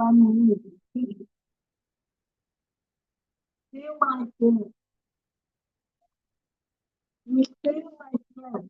bao nhiêu gì thiếu mai chưa thiếu mai chưa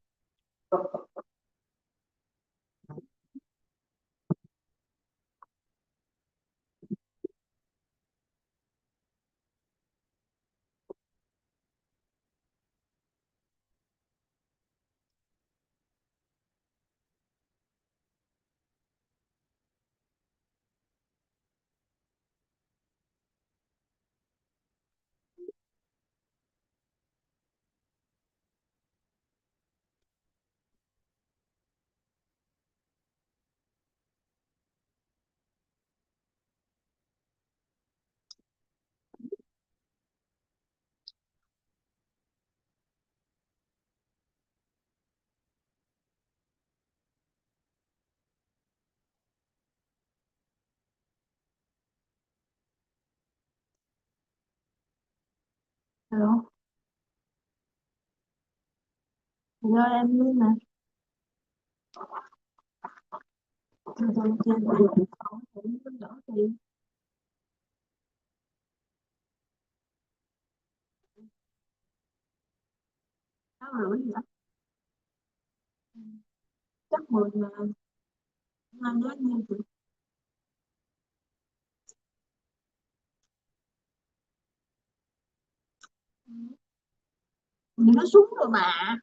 Hello. Hello em Linh nè. Tôi trên điện thoại cũng có đỏ tiền. Sáu rưỡi gì đó. Chắc 10.000. Anh nhớ nhiêu chị? Thì nó xuống rồi mà.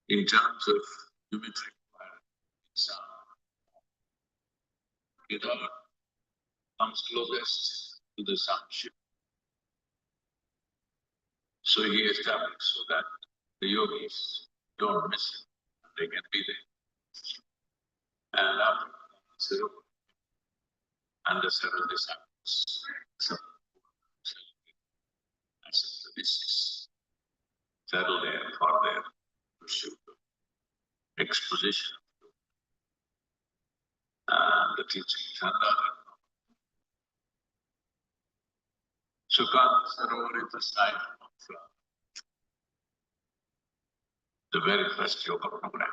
In terms of geometric patterns, it all comes closest to the sun shape. So he established so that the yogis don't miss it. They can be there. And after ceremony, and the several disciples, so as the discs settle there for their pursuit of exposition and the teachings and other. So God Sarovar is the site of the very first yoga program.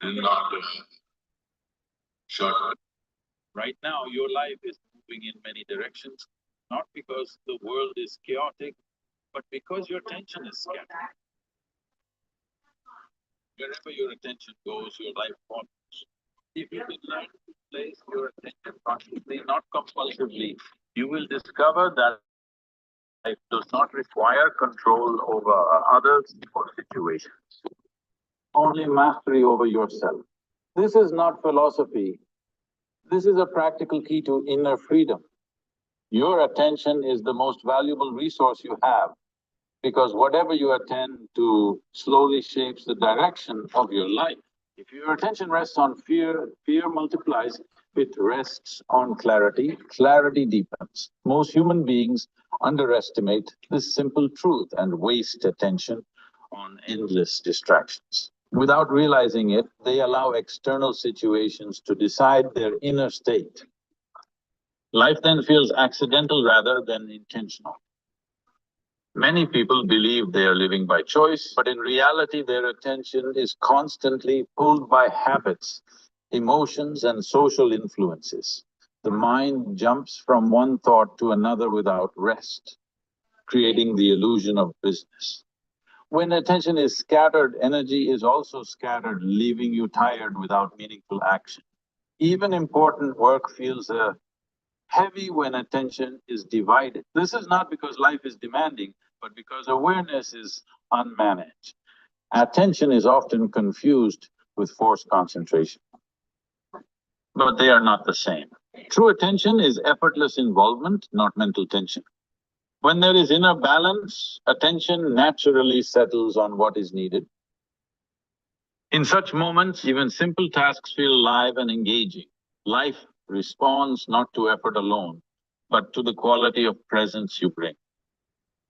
And not short. Right now, your life is moving in many directions, not because the world is chaotic, but because your attention is scattered. Wherever your attention goes, your life follows. If you can learn to place your attention consciously, not compulsively, you will discover that life does not require control over others or situations. Only mastery over yourself. This is not philosophy. This is a practical key to inner freedom. Your attention is the most valuable resource you have, because whatever you attend to slowly shapes the direction of your life. If your attention rests on fear, fear multiplies. If it rests on clarity, clarity deepens. Most human beings underestimate this simple truth and waste attention on endless distractions. Without realizing it, they allow external situations to decide their inner state. Life then feels accidental rather than intentional. Many people believe they are living by choice, but in reality, their attention is constantly pulled by habits, emotions, and social influences. The mind jumps from one thought to another without rest, creating the illusion of business. When attention is scattered, energy is also scattered, leaving you tired without meaningful action. Even important work feels heavy when attention is divided. This is not because life is demanding, but because awareness is unmanaged. Attention is often confused with forced concentration, but they are not the same. True attention is effortless involvement, not mental tension. When there is inner balance, attention naturally settles on what is needed. In such moments, even simple tasks feel alive and engaging. Life responds not to effort alone, but to the quality of presence you bring.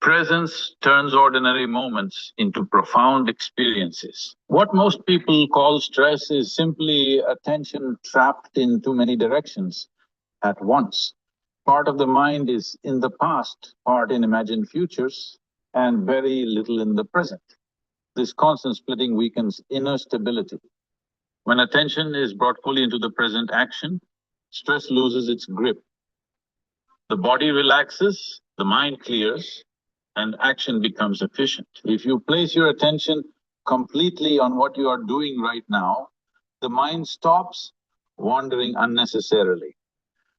Presence turns ordinary moments into profound experiences. What most people call stress is simply attention trapped in too many directions at once. Part of the mind is in the past, part in imagined futures, and very little in the present. This constant splitting weakens inner stability. When attention is brought fully into the present action, stress loses its grip. The body relaxes, the mind clears, and action becomes efficient. If you place your attention completely on what you are doing right now, the mind stops wandering unnecessarily.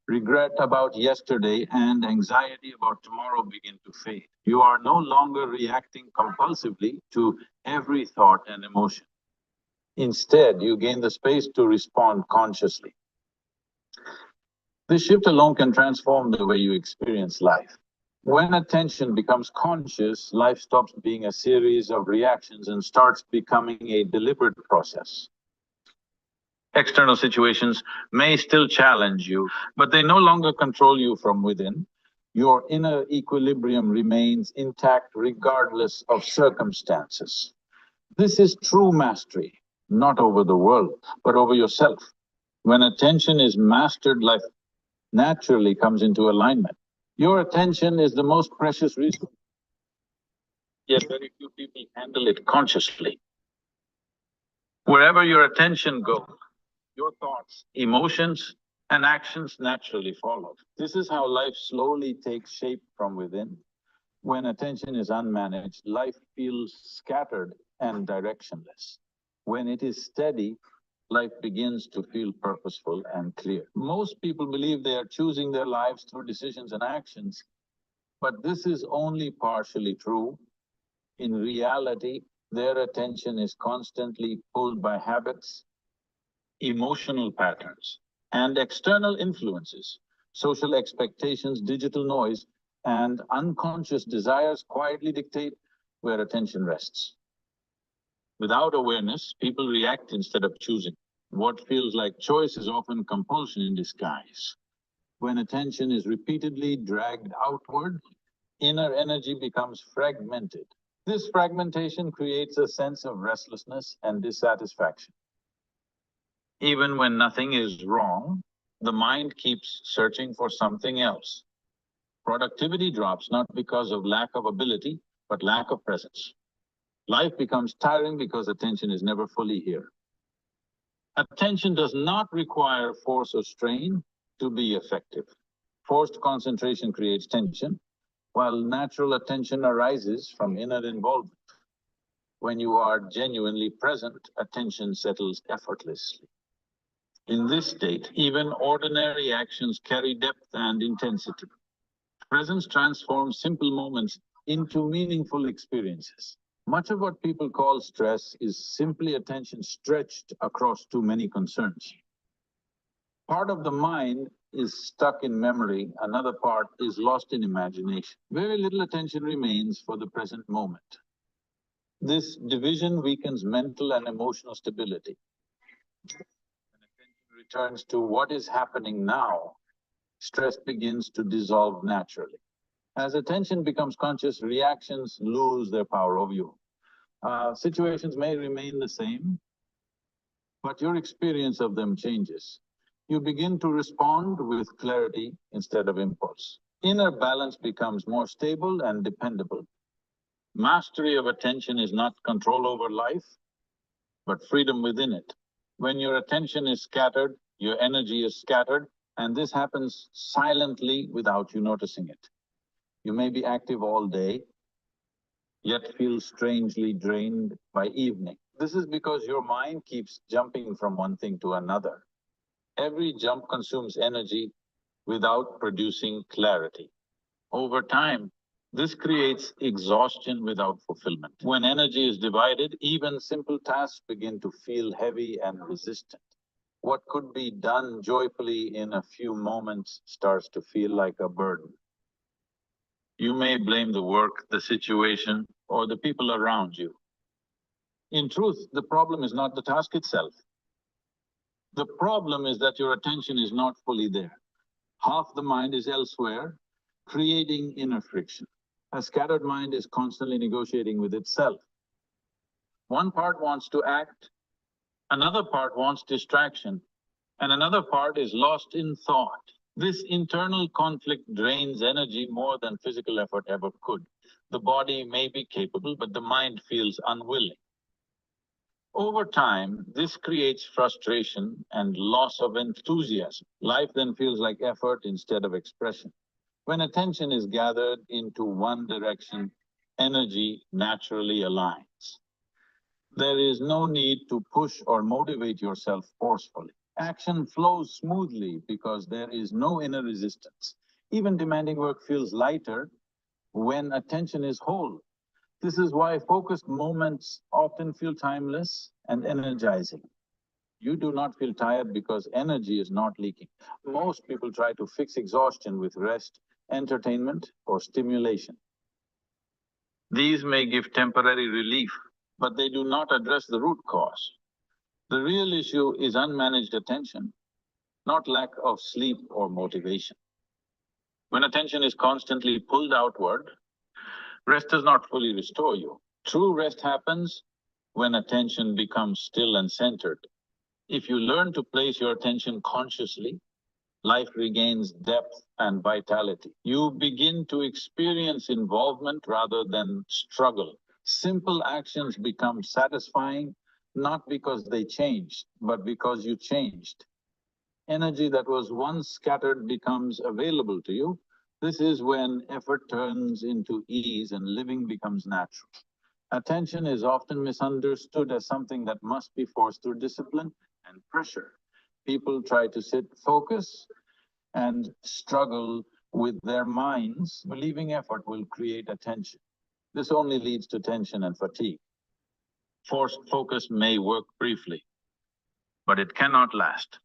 Regret about yesterday and anxiety about tomorrow begin to fade. You are no longer reacting compulsively to every thought and emotion. Instead, you gain the space to respond consciously. This shift alone can transform the way you experience life. When attention becomes conscious, life stops being a series of reactions and starts becoming a deliberate process. External situations may still challenge you, but they no longer control you from within. Your inner equilibrium remains intact regardless of circumstances. This is true mastery, not over the world, but over yourself. When attention is mastered, life naturally comes into alignment. Your attention is the most precious resource, yet very few people handle it consciously. Wherever your attention goes, your thoughts, emotions, and actions naturally follow. This is how life slowly takes shape from within. When attention is unmanaged, life feels scattered and directionless. When it is steady, life begins to feel purposeful and clear. Most people believe they are choosing their lives through decisions and actions, but this is only partially true. In reality, their attention is constantly pulled by habits, emotional patterns, and external influences. Social expectations, digital noise, and unconscious desires quietly dictate where attention rests. Without awareness, people react instead of choosing. What feels like choice is often compulsion in disguise. When attention is repeatedly dragged outward, inner energy becomes fragmented. This fragmentation creates a sense of restlessness and dissatisfaction. Even when nothing is wrong, the mind keeps searching for something else. Productivity drops not because of lack of ability, but lack of presence. Life becomes tiring because attention is never fully here. Attention does not require force or strain to be effective. Forced concentration creates tension, while natural attention arises from inner involvement. When you are genuinely present, attention settles effortlessly. In this state, even ordinary actions carry depth and intensity. Presence transforms simple moments into meaningful experiences. Much of what people call stress is simply attention stretched across too many concerns. Part of the mind is stuck in memory, another part is lost in imagination. Very little attention remains for the present moment. This division weakens mental and emotional stability. When attention returns to what is happening now, stress begins to dissolve naturally. As attention becomes conscious, reactions lose their power over you. Situations may remain the same, but your experience of them changes. You begin to respond with clarity instead of impulse. Inner balance becomes more stable and dependable. Mastery of attention is not control over life, but freedom within it. When your attention is scattered, your energy is scattered, and this happens silently without you noticing it. You may be active all day, yet feel strangely drained by evening. This is because your mind keeps jumping from one thing to another. Every jump consumes energy without producing clarity. Over time, this creates exhaustion without fulfillment. When energy is divided, even simple tasks begin to feel heavy and resistant. What could be done joyfully in a few moments starts to feel like a burden. You may blame the work, the situation, or the people around you. In truth, the problem is not the task itself. The problem is that your attention is not fully there. Half the mind is elsewhere, creating inner friction. A scattered mind is constantly negotiating with itself. One part wants to act, another part wants distraction, and another part is lost in thought. This internal conflict drains energy more than physical effort ever could. The body may be capable, but the mind feels unwilling. Over time, this creates frustration and loss of enthusiasm. Life then feels like effort instead of expression. When attention is gathered into one direction, energy naturally aligns. There is no need to push or motivate yourself forcefully. Action flows smoothly because there is no inner resistance. Even demanding work feels lighter when attention is whole. This is why focused moments often feel timeless and energizing. You do not feel tired because energy is not leaking. Most people try to fix exhaustion with rest, entertainment, or stimulation. These may give temporary relief, but they do not address the root cause. The real issue is unmanaged attention, not lack of sleep or motivation. When attention is constantly pulled outward, rest does not fully restore you. True rest happens when attention becomes still and centered. If you learn to place your attention consciously, life regains depth and vitality. You begin to experience involvement rather than struggle. Simple actions become satisfying, not because they changed, but because you changed. Energy that was once scattered becomes available to you. This is when effort turns into ease and living becomes natural. Attention is often misunderstood as something that must be forced through discipline and pressure. People try to focus and struggle with their minds, believing effort will create attention. This only leads to tension and fatigue. Forced focus may work briefly, but it cannot last.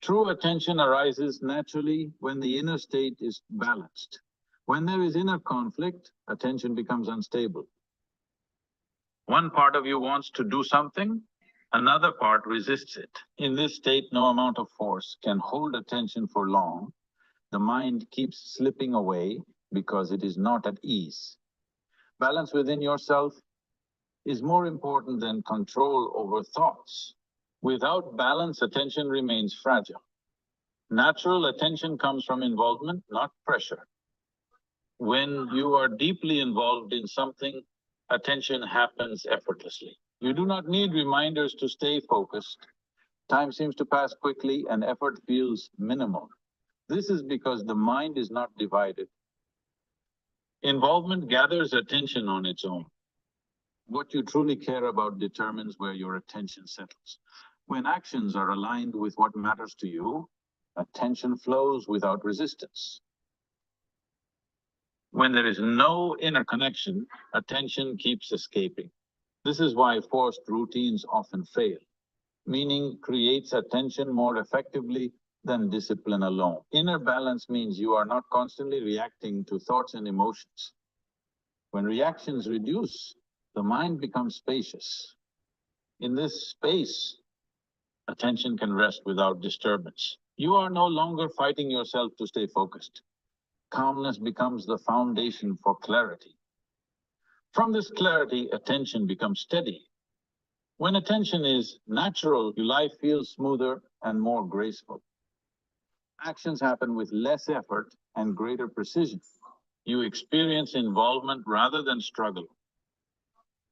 True attention arises naturally when the inner state is balanced. When there is inner conflict, attention becomes unstable. One part of you wants to do something, another part resists it. In this state, no amount of force can hold attention for long. The mind keeps slipping away because it is not at ease. Balance within yourself is more important than control over thoughts. Without balance, attention remains fragile. Natural attention comes from involvement, not pressure. When you are deeply involved in something, attention happens effortlessly. You do not need reminders to stay focused. Time seems to pass quickly and effort feels minimal. This is because the mind is not divided. Involvement gathers attention on its own. What you truly care about determines where your attention settles. When actions are aligned with what matters to you, attention flows without resistance. When there is no inner connection, attention keeps escaping. This is why forced routines often fail. Meaning creates attention more effectively than discipline alone. Inner balance means you are not constantly reacting to thoughts and emotions. When reactions reduce, the mind becomes spacious. In this space, attention can rest without disturbance. You are no longer fighting yourself to stay focused. Calmness becomes the foundation for clarity. From this clarity, attention becomes steady. When attention is natural, your life feels smoother and more graceful. Actions happen with less effort and greater precision. You experience involvement rather than struggle.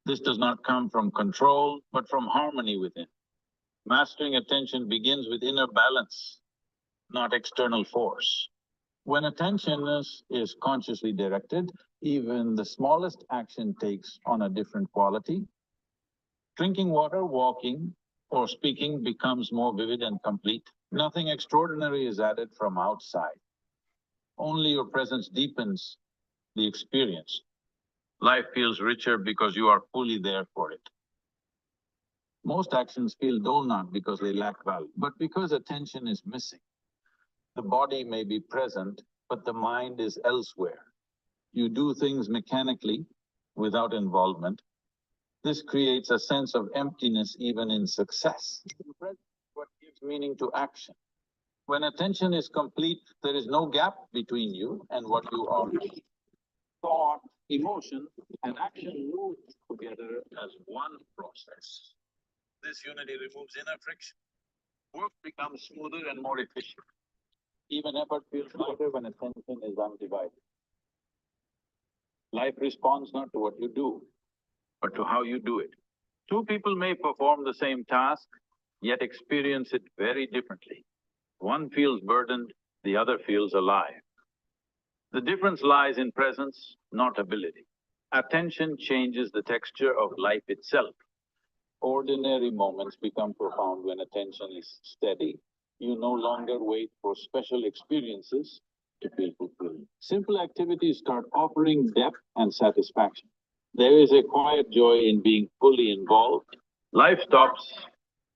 This does not come from control, but from harmony within. Mastering attention begins with inner balance, not external force. When attention is consciously directed, even the smallest action takes on a different quality. Drinking water, walking, or speaking becomes more vivid and complete. Nothing extraordinary is added from outside. Only your presence deepens the experience. Life feels richer because you are fully there for it. Most actions feel dull not because they lack value, but because attention is missing. The body may be present, but the mind is elsewhere. You do things mechanically, without involvement. This creates a sense of emptiness even in success. What gives meaning to action? When attention is complete, there is no gap between you and what you are doing. Thought, emotion, and action move together as one process. This unity removes inner friction. Work becomes smoother and more efficient. Even effort feels lighter when attention is undivided. Life responds not to what you do, but to how you do it. Two people may perform the same task, yet experience it very differently. One feels burdened, the other feels alive. The difference lies in presence, not ability. Attention changes the texture of life itself. Ordinary moments become profound when attention is steady. You no longer wait for special experiences to feel fulfilled. Simple activities start offering depth and satisfaction. There is a quiet joy in being fully involved. Life stops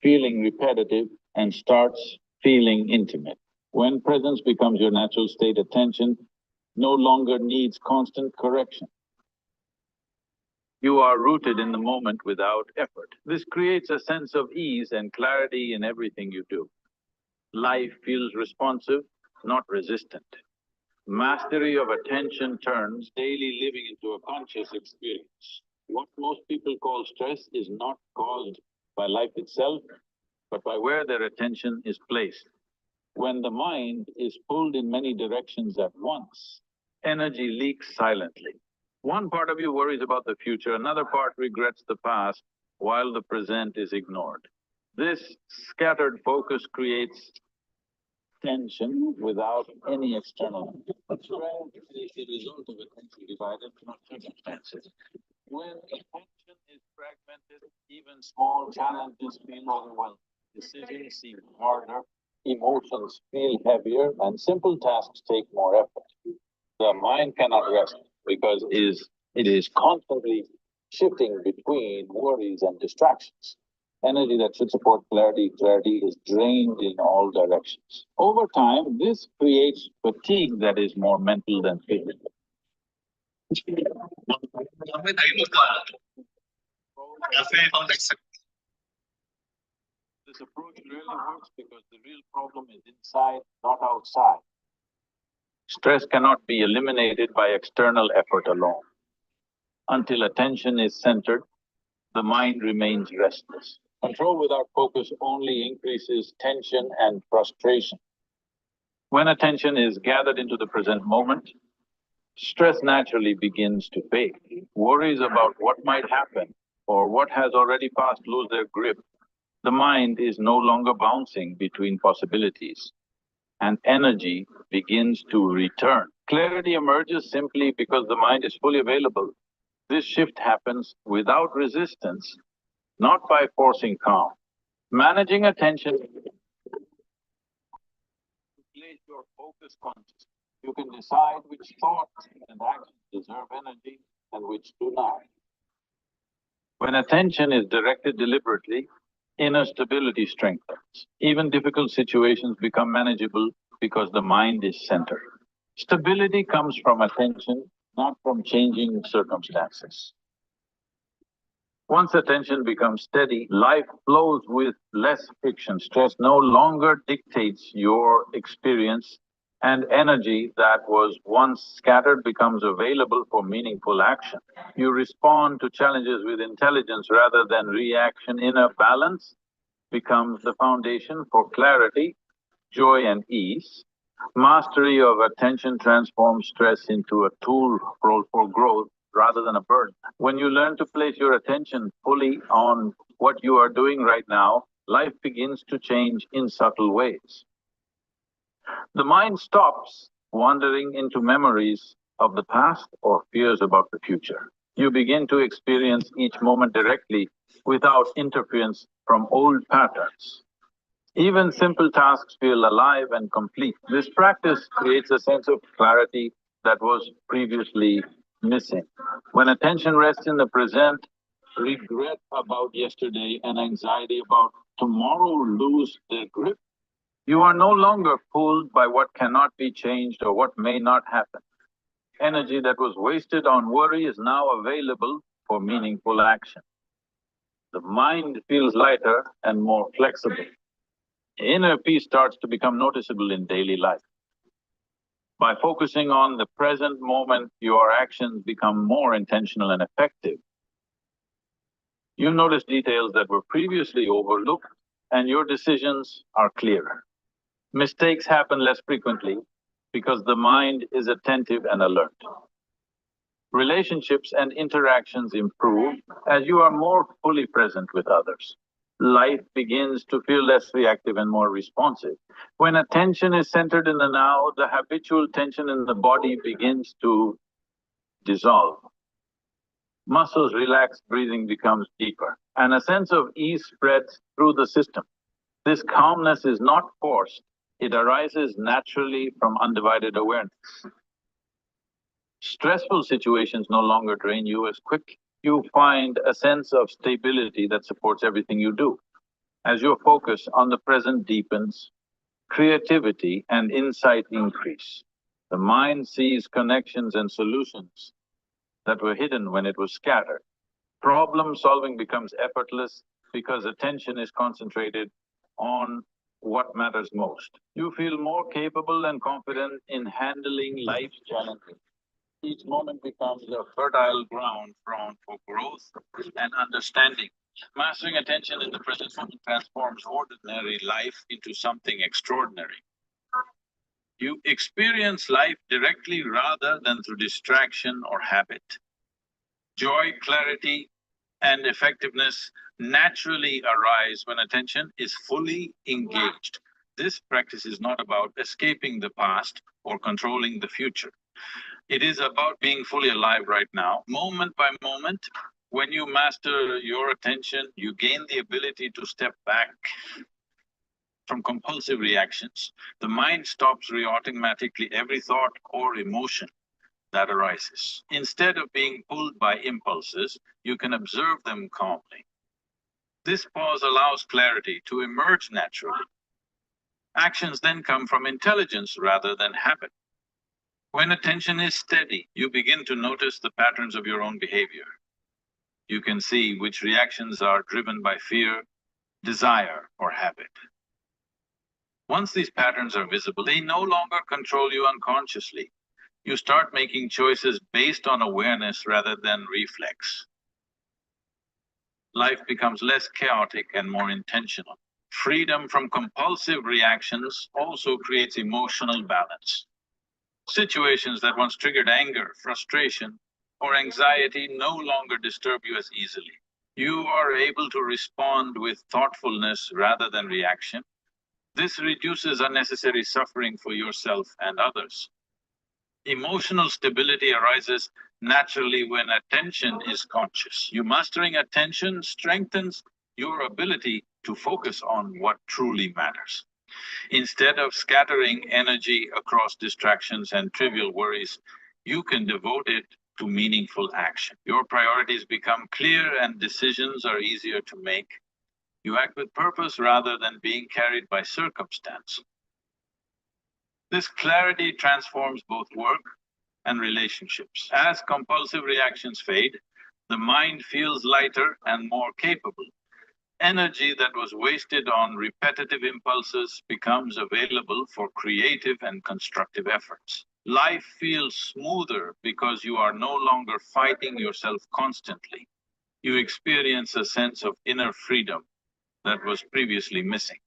feeling repetitive and starts feeling intimate. When presence becomes your natural state, attention no longer needs constant correction. You are rooted in the moment without effort. This creates a sense of ease and clarity in everything you do. Life feels responsive, not resistant. Mastery of attention turns daily living into a conscious experience. What most people call stress is not caused by life itself, but by where their attention is placed. When the mind is pulled in many directions at once, energy leaks silently. One part of you worries about the future, another part regrets the past, while the present is ignored. This scattered focus creates tension without any external. Stress is the result of attention divided, not circumstances. When attention is fragmented, even small challenges feel overwhelming. Decisions seem harder, emotions feel heavier, and simple tasks take more effort. The mind cannot rest because it is constantly shifting between worries and distractions. Energy that should support clarity is drained in all directions. Over time, this creates fatigue that is more mental than physical. This approach really works because the real problem is inside, not outside. Stress cannot be eliminated by external effort alone. Until attention is centered, the mind remains restless. Control without focus only increases tension and frustration. When attention is gathered into the present moment, stress naturally begins to fade. Worries about what might happen or what has already passed lose their grip. The mind is no longer bouncing between possibilities, and energy begins to return. Clarity emerges simply because the mind is fully available. This shift happens without resistance, not by forcing calm. Managing attention, place your focus consciously. You can decide which thoughts and actions deserve energy and which do not. When attention is directed deliberately, inner stability strengthens. Even difficult situations become manageable because the mind is centered. Stability comes from attention, not from changing circumstances. Once attention becomes steady, life flows with less friction. Stress no longer dictates your experience, and energy that was once scattered becomes available for meaningful action. You respond to challenges with intelligence rather than reaction. Inner balance becomes the foundation for clarity, joy and ease. Mastery of attention transforms stress into a tool for growth rather than a burden. When you learn to place your attention fully on what you are doing right now, life begins to change in subtle ways. The mind stops wandering into memories of the past or fears about the future. You begin to experience each moment directly without interference from old patterns. Even simple tasks feel alive and complete. This practice creates a sense of clarity that was previously missing. When attention rests in the present, regret about yesterday and anxiety about tomorrow lose their grip. You are no longer pulled by what cannot be changed or what may not happen. Energy that was wasted on worry is now available for meaningful action. The mind feels lighter and more flexible. Inner peace starts to become noticeable in daily life. By focusing on the present moment, your actions become more intentional and effective. You notice details that were previously overlooked, and your decisions are clearer. Mistakes happen less frequently because the mind is attentive and alert. Relationships and interactions improve as you are more fully present with others. Life begins to feel less reactive and more responsive. When attention is centered in the now, the habitual tension in the body begins to dissolve. Muscles relax, breathing becomes deeper, and a sense of ease spreads through the system. This calmness is not forced, it arises naturally from undivided awareness. Stressful situations no longer drain you as quickly. You find a sense of stability that supports everything you do. As your focus on the present deepens, creativity and insight increase. The mind sees connections and solutions that were hidden when it was scattered. Problem solving becomes effortless because attention is concentrated on what matters most. You feel more capable and confident in handling life's challenges. Each moment becomes a fertile ground for growth and understanding. Mastering attention in the present moment transforms ordinary life into something extraordinary. You experience life directly rather than through distraction or habit. Joy, clarity, and effectiveness naturally arise when attention is fully engaged. This practice is not about escaping the past or controlling the future. It is about being fully alive right now, moment by moment. When you master your attention, you gain the ability to step back from compulsive reactions. The mind stops automatically every thought or emotion that arises. Instead of being pulled by impulses, you can observe them calmly. This pause allows clarity to emerge naturally. Actions then come from intelligence rather than habit. When attention is steady, you begin to notice the patterns of your own behavior. You can see which reactions are driven by fear, desire, or habit. Once these patterns are visible, they no longer control you unconsciously. You start making choices based on awareness rather than reflex. Life becomes less chaotic and more intentional. Freedom from compulsive reactions also creates emotional balance. Situations that once triggered anger, frustration, or anxiety no longer disturb you as easily. You are able to respond with thoughtfulness rather than reaction. This reduces unnecessary suffering for yourself and others. Emotional stability arises naturally when attention is conscious. You mastering attention strengthens your ability to focus on what truly matters. Instead of scattering energy across distractions and trivial worries, you can devote it to meaningful action. Your priorities become clear and decisions are easier to make. You act with purpose rather than being carried by circumstance. This clarity transforms both work and relationships. As compulsive reactions fade, the mind feels lighter and more capable. Energy that was wasted on repetitive impulses becomes available for creative and constructive efforts. Life feels smoother because you are no longer fighting yourself constantly. You experience a sense of inner freedom that was previously missing.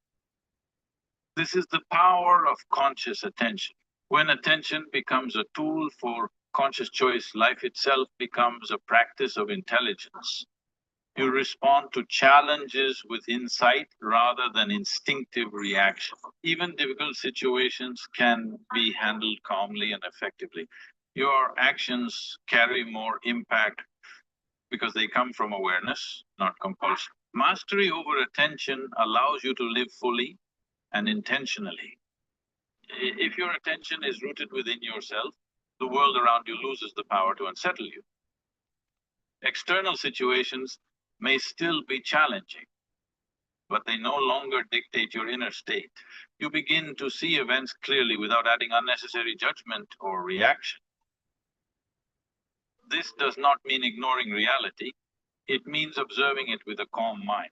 This is the power of conscious attention. When attention becomes a tool for conscious choice, life itself becomes a practice of intelligence. You respond to challenges with insight rather than instinctive reaction. Even difficult situations can be handled calmly and effectively. Your actions carry more impact because they come from awareness, not compulsion. Mastery over attention allows you to live fully and intentionally. If your attention is rooted within yourself, the world around you loses the power to unsettle you. External situations may still be challenging, but they no longer dictate your inner state. You begin to see events clearly without adding unnecessary judgment or reaction. This does not mean ignoring reality, it means observing it with a calm mind.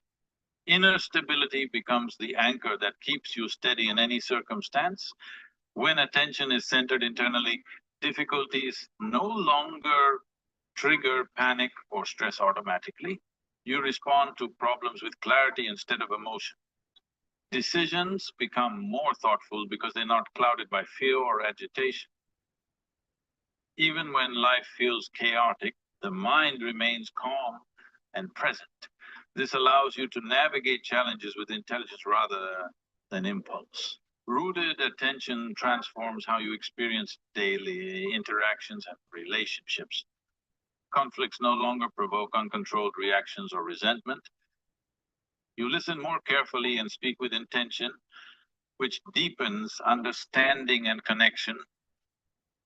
Inner stability becomes the anchor that keeps you steady in any circumstance. When attention is centered internally, difficulties no longer trigger panic or stress automatically. You respond to problems with clarity instead of emotion. Decisions become more thoughtful because they're not clouded by fear or agitation. Even when life feels chaotic, the mind remains calm and present. This allows you to navigate challenges with intelligence rather than impulse. Rooted attention transforms how you experience daily interactions and relationships. Conflicts no longer provoke uncontrolled reactions or resentment. You listen more carefully and speak with intention, which deepens understanding and connection.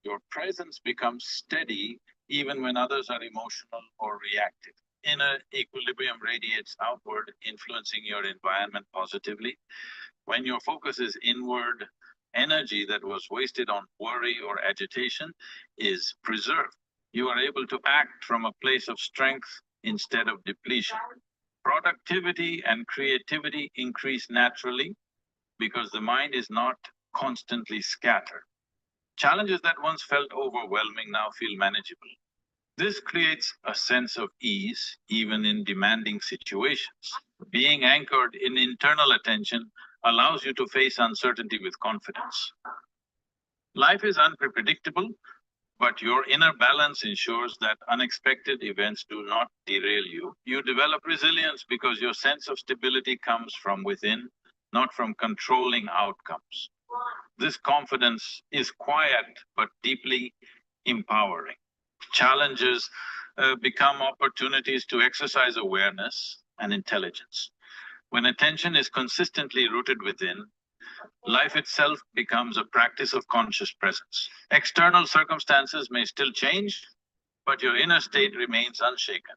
Your presence becomes steady even when others are emotional or reactive. Inner equilibrium radiates outward, influencing your environment positively. When your focus is inward, energy that was wasted on worry or agitation is preserved. You are able to act from a place of strength instead of depletion. Productivity and creativity increase naturally because the mind is not constantly scattered. Challenges that once felt overwhelming now feel manageable. This creates a sense of ease even in demanding situations. Being anchored in internal attention allows you to face uncertainty with confidence. Life is unpredictable, but your inner balance ensures that unexpected events do not derail you. You develop resilience because your sense of stability comes from within, not from controlling outcomes. This confidence is quiet but deeply empowering. Challenges become opportunities to exercise awareness and intelligence. When attention is consistently rooted within, life itself becomes a practice of conscious presence. External circumstances may still change, but your inner state remains unshaken.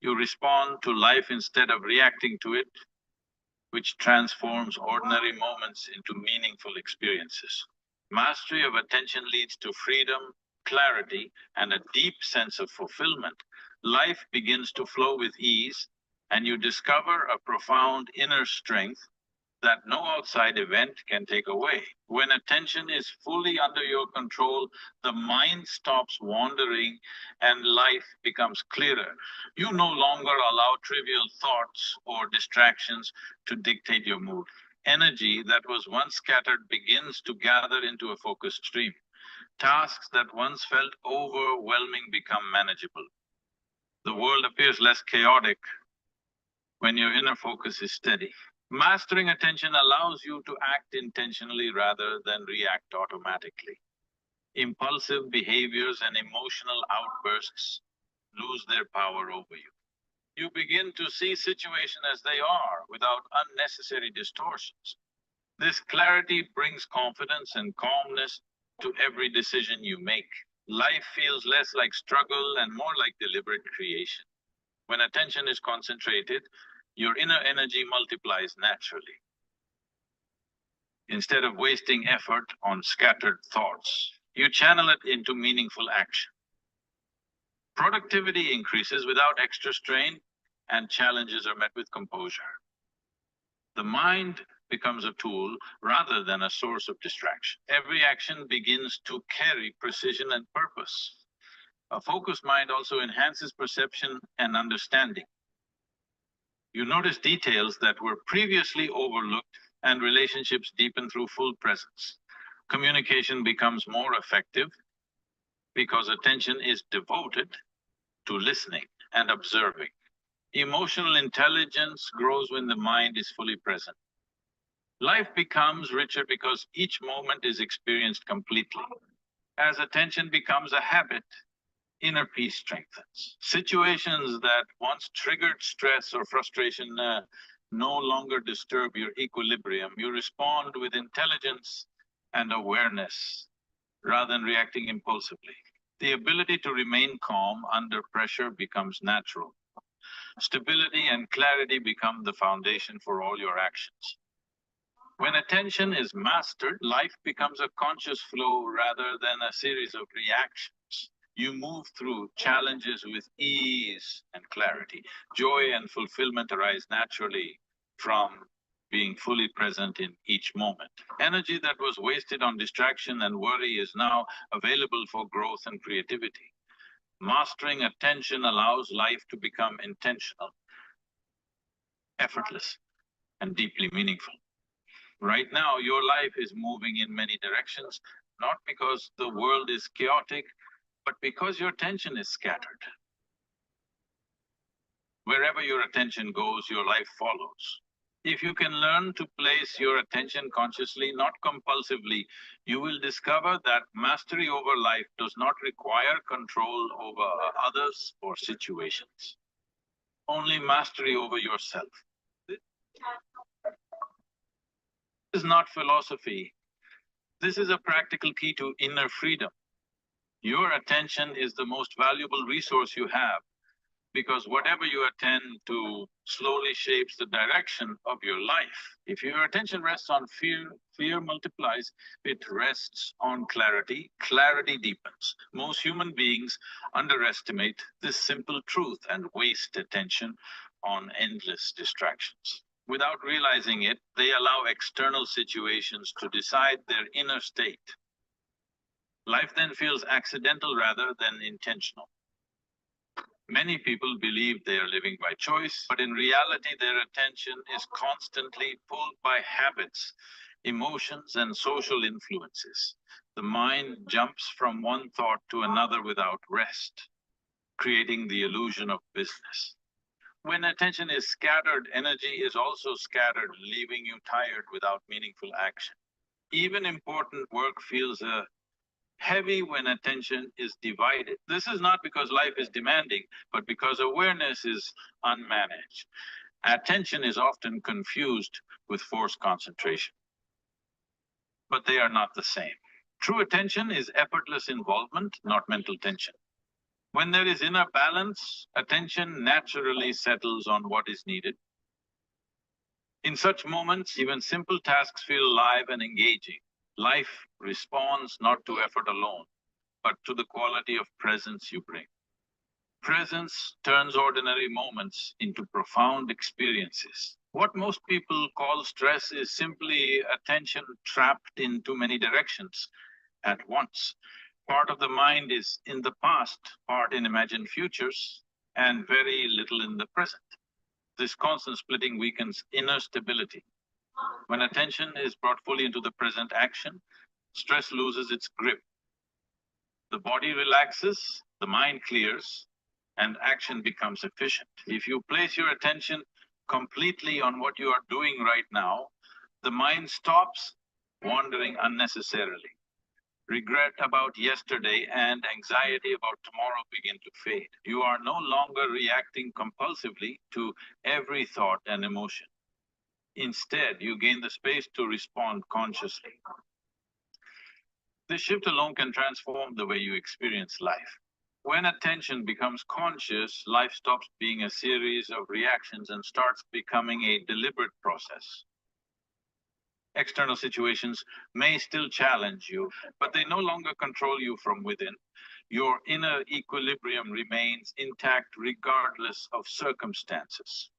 You respond to life instead of reacting to it, which transforms ordinary moments into meaningful experiences. Mastery of attention leads to freedom, clarity, and a deep sense of fulfillment. Life begins to flow with ease, and you discover a profound inner strength that no outside event can take away. When attention is fully under your control, the mind stops wandering and life becomes clearer. You no longer allow trivial thoughts or distractions to dictate your mood. Energy that was once scattered begins to gather into a focused stream. Tasks that once felt overwhelming become manageable. The world appears less chaotic when your inner focus is steady. Mastering attention allows you to act intentionally rather than react automatically. Impulsive behaviors and emotional outbursts lose their power over you. You begin to see situation as they are without unnecessary distortions. This clarity brings confidence and calmness to every decision you make. Life feels less like struggle and more like deliberate creation. When attention is concentrated, your inner energy multiplies naturally. Instead of wasting effort on scattered thoughts, you channel it into meaningful action. Productivity increases without extra strain, and challenges are met with composure. The mind becomes a tool rather than a source of distraction. Every action begins to carry precision and purpose. A focused mind also enhances perception and understanding. You notice details that were previously overlooked, and relationships deepen through full presence. Communication becomes more effective because attention is devoted to listening and observing. Emotional intelligence grows when the mind is fully present. Life becomes richer because each moment is experienced completely. As attention becomes a habit, inner peace strengthens. Situations that once triggered stress or frustration no longer disturb your equilibrium. You respond with intelligence and awareness rather than reacting impulsively. The ability to remain calm under pressure becomes natural. Stability and clarity become the foundation for all your actions. When attention is mastered, life becomes a conscious flow rather than a series of reactions. You move through challenges with ease and clarity. Joy and fulfillment arise naturally from being fully present in each moment. Energy that was wasted on distraction and worry is now available for growth and creativity. Mastering attention allows life to become intentional, effortless, and deeply meaningful. Right now, your life is moving in many directions, not because the world is chaotic, but because your attention is scattered. Wherever your attention goes, your life follows. If you can learn to place your attention consciously, not compulsively, you will discover that mastery over life does not require control over others or situations, only mastery over yourself. This is not philosophy. This is a practical key to inner freedom. Your attention is the most valuable resource you have, because whatever you attend to slowly shapes the direction of your life. If your attention rests on fear, fear multiplies. It rests on clarity, clarity deepens. Most human beings underestimate this simple truth and waste attention on endless distractions. Without realizing it, they allow external situations to decide their inner state. Life then feels accidental rather than intentional. Many people believe they are living by choice, but in reality their attention is constantly pulled by habits, emotions, and social influences. The mind jumps from one thought to another without rest, creating the illusion of business. When attention is scattered, energy is also scattered, leaving you tired without meaningful action. Even important work feels heavy when attention is divided. This is not because life is demanding, but because awareness is unmanaged. Attention is often confused with forced concentration, but they are not the same. True attention is effortless involvement, not mental tension. When there is inner balance, attention naturally settles on what is needed. In such moments, even simple tasks feel alive and engaging. Life responds not to effort alone, but to the quality of presence you bring. Presence turns ordinary moments into profound experiences. What most people call stress is simply attention trapped in too many directions at once. Part of the mind is in the past, part in imagined futures, and very little in the present. This constant splitting weakens inner stability. When attention is brought fully into the present action, stress loses its grip. The body relaxes, the mind clears, and action becomes efficient. If you place your attention completely on what you are doing right now, the mind stops wandering unnecessarily. Regret about yesterday and anxiety about tomorrow begin to fade. You are no longer reacting compulsively to every thought and emotion. Instead, you gain the space to respond consciously. This shift alone can transform the way you experience life. When attention becomes conscious, life stops being a series of reactions and starts becoming a deliberate process. External situations may still challenge you, but they no longer control you from within. Your inner equilibrium remains intact regardless of circumstances.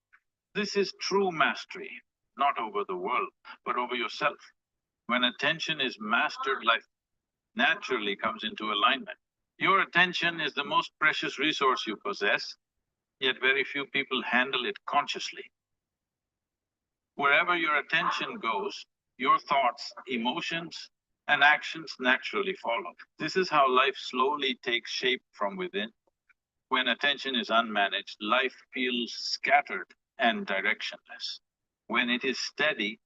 This is true mastery, not over the world, but over yourself. When attention is mastered, life naturally comes into alignment. Your attention is the most precious resource you possess, yet very few people handle it consciously. Wherever your attention goes, your thoughts, emotions, and actions naturally follow. This is how life slowly takes shape from within. When attention is unmanaged, life feels scattered and directionless. When it is steady,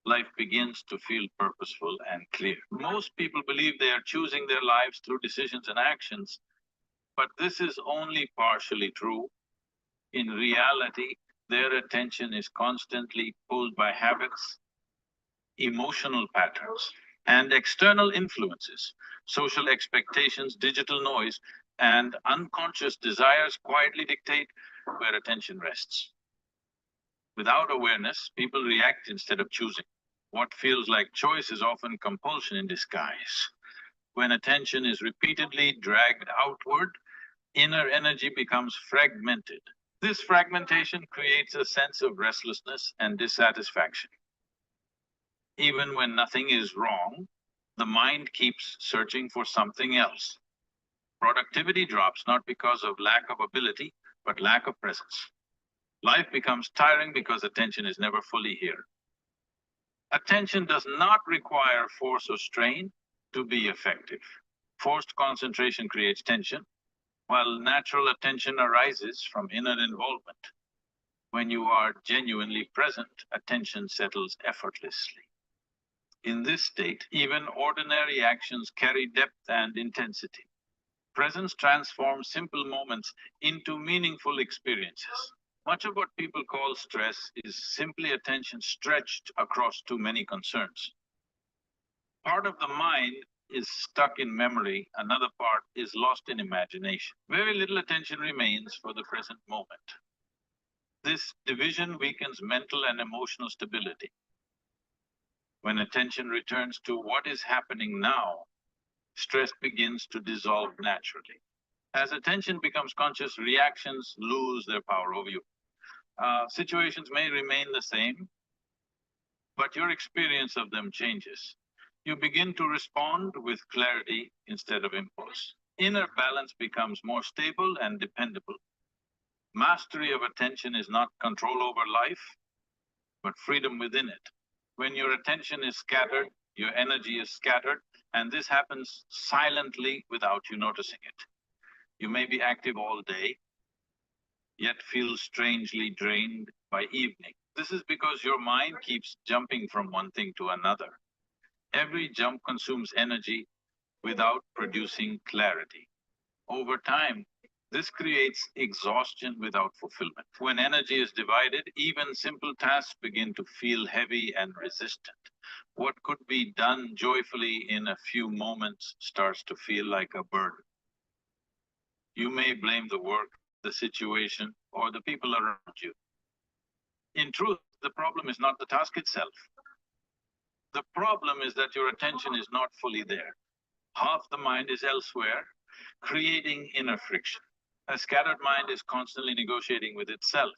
life begins to feel purposeful and clear. Most people believe they are choosing their lives through decisions and actions, but this is only partially true. In reality, their attention is constantly pulled by habits, emotional patterns, and external influences. Social expectations, digital noise, and unconscious desires quietly dictate where attention rests. Without awareness, people react instead of choosing. What feels like choice is often compulsion in disguise. When attention is repeatedly dragged outward, inner energy becomes fragmented. This fragmentation creates a sense of restlessness and dissatisfaction. Even when nothing is wrong, the mind keeps searching for something else. Productivity drops not because of lack of ability, but lack of presence. Life becomes tiring because attention is never fully here. Attention does not require force or strain to be effective. Forced concentration creates tension, while natural attention arises from inner involvement. When you are genuinely present, attention settles effortlessly. In this state, even ordinary actions carry depth and intensity. Presence transforms simple moments into meaningful experiences. Much of what people call stress is simply attention stretched across too many concerns. Part of the mind is stuck in memory, another part is lost in imagination. Very little attention remains for the present moment. This division weakens mental and emotional stability. When attention returns to what is happening now, stress begins to dissolve naturally. As attention becomes conscious, reactions lose their power over you. Situations may remain the same, but your experience of them changes. You begin to respond with clarity instead of impulse. Inner balance becomes more stable and dependable. Mastery of attention is not control over life, but freedom within it. When your attention is scattered, your energy is scattered, and this happens silently without you noticing it. You may be active all day, yet feel strangely drained by evening. This is because your mind keeps jumping from one thing to another. Every jump consumes energy without producing clarity. Over time, this creates exhaustion without fulfillment. When energy is divided, even simple tasks begin to feel heavy and resistant. What could be done joyfully in a few moments starts to feel like a burden. You may blame the work, the situation, or the people around you. In truth, the problem is not the task itself. The problem is that your attention is not fully there. Half the mind is elsewhere, creating inner friction. A scattered mind is constantly negotiating with itself.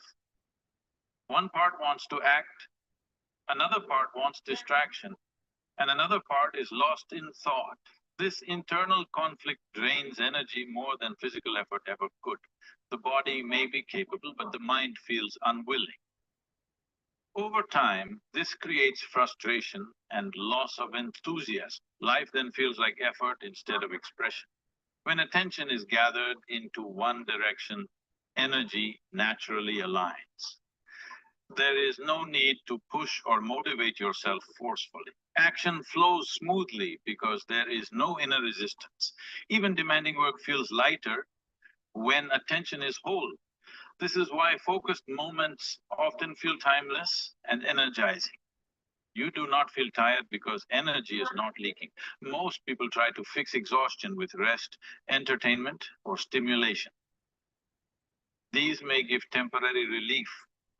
One part wants to act, another part wants distraction, and another part is lost in thought. This internal conflict drains energy more than physical effort ever could. The body may be capable, but the mind feels unwilling. Over time, this creates frustration and loss of enthusiasm. Life then feels like effort instead of expression. When attention is gathered into one direction, energy naturally aligns. There is no need to push or motivate yourself forcefully. Action flows smoothly because there is no inner resistance. Even demanding work feels lighter when attention is whole. This is why focused moments often feel timeless and energizing. You do not feel tired because energy is not leaking. Most people try to fix exhaustion with rest, entertainment, or stimulation. These may give temporary relief,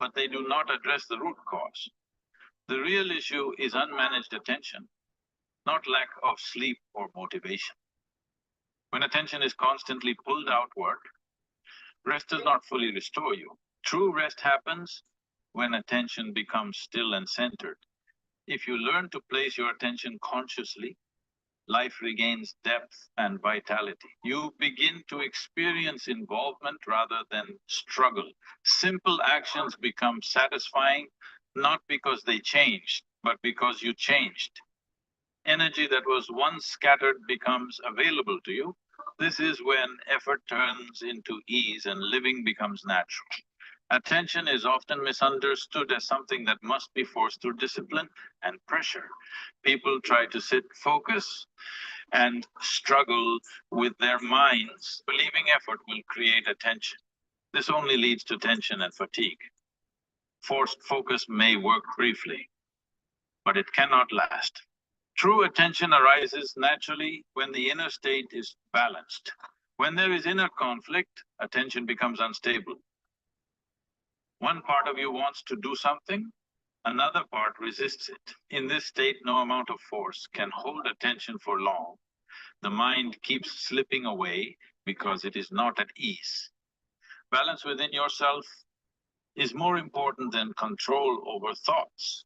but they do not address the root cause. The real issue is unmanaged attention, not lack of sleep or motivation. When attention is constantly pulled outward, rest does not fully restore you. True rest happens when attention becomes still and centered. If you learn to place your attention consciously, life regains depth and vitality. You begin to experience involvement rather than struggle. Simple actions become satisfying, not because they changed, but because you changed. Energy that was once scattered becomes available to you. This is when effort turns into ease and living becomes natural. Attention is often misunderstood as something that must be forced through discipline and pressure. People try to focus and struggle with their minds, believing effort will create attention. This only leads to tension and fatigue. Forced focus may work briefly, but it cannot last. True attention arises naturally when the inner state is balanced. When there is inner conflict, attention becomes unstable. One part of you wants to do something, another part resists it. In this state, no amount of force can hold attention for long. The mind keeps slipping away because it is not at ease. Balance within yourself is more important than control over thoughts.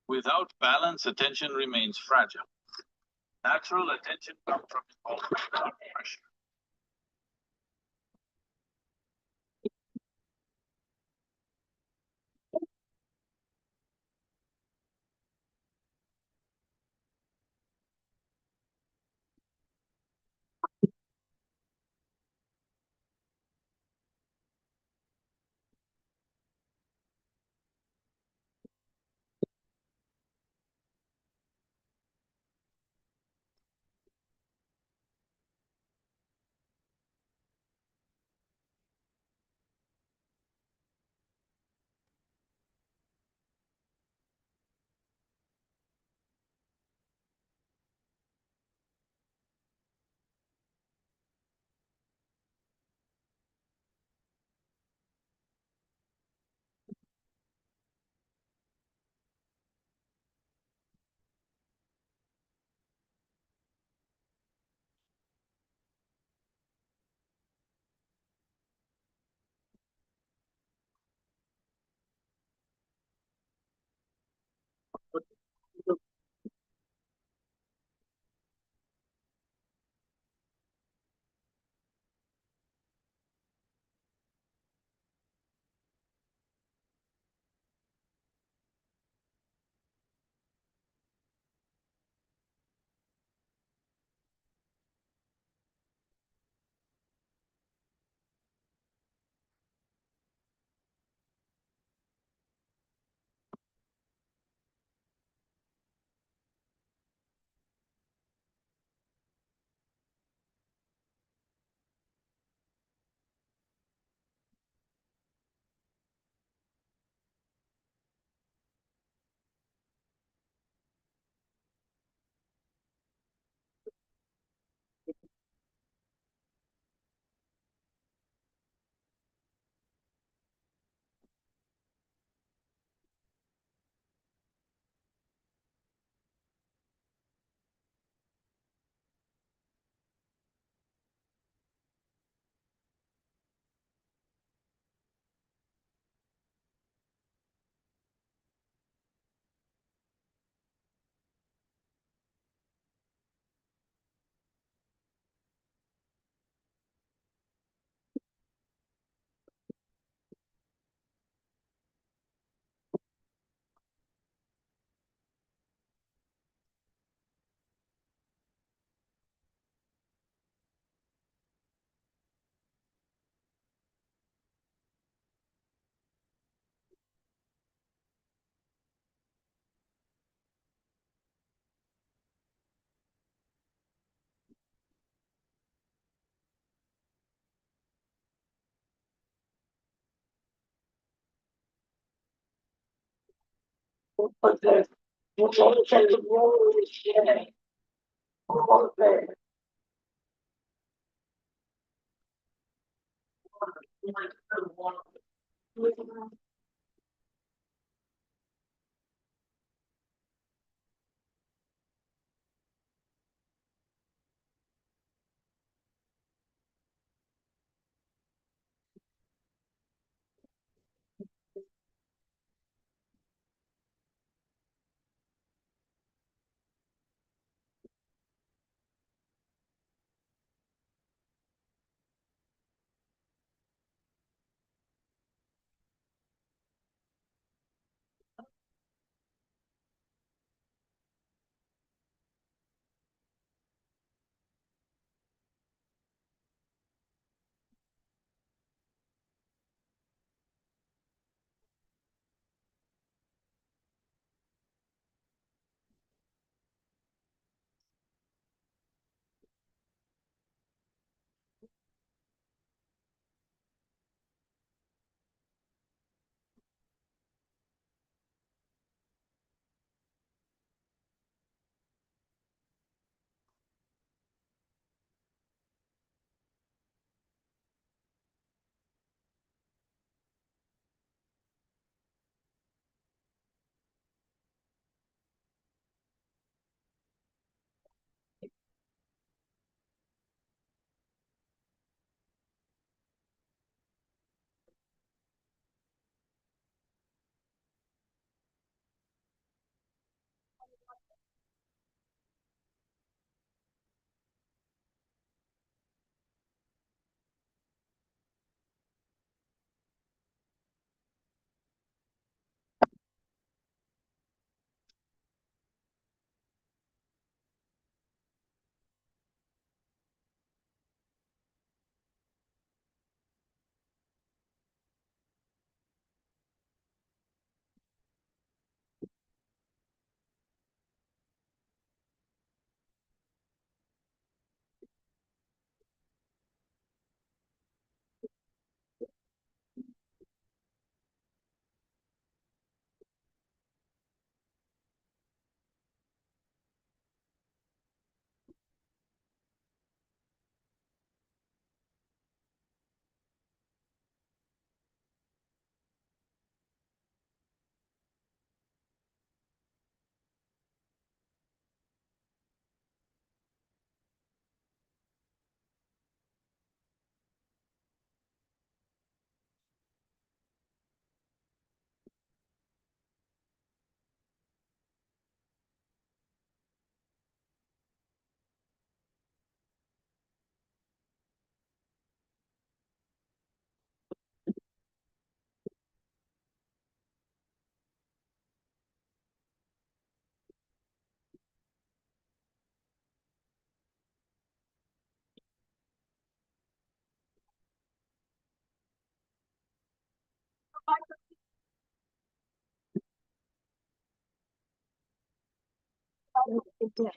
Without balance, attention remains fragile. Natural attention comes from involvement, not pressure. Okay. We'll go to the road, yeah. Okay.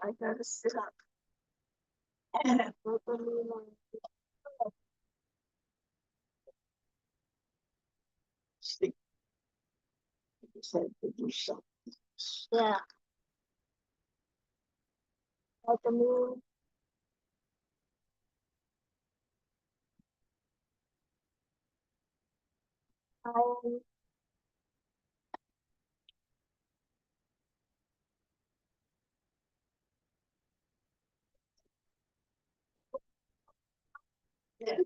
I gotta sit up. Sleep. Said to do something. Yeah. Like the moon. I yeah.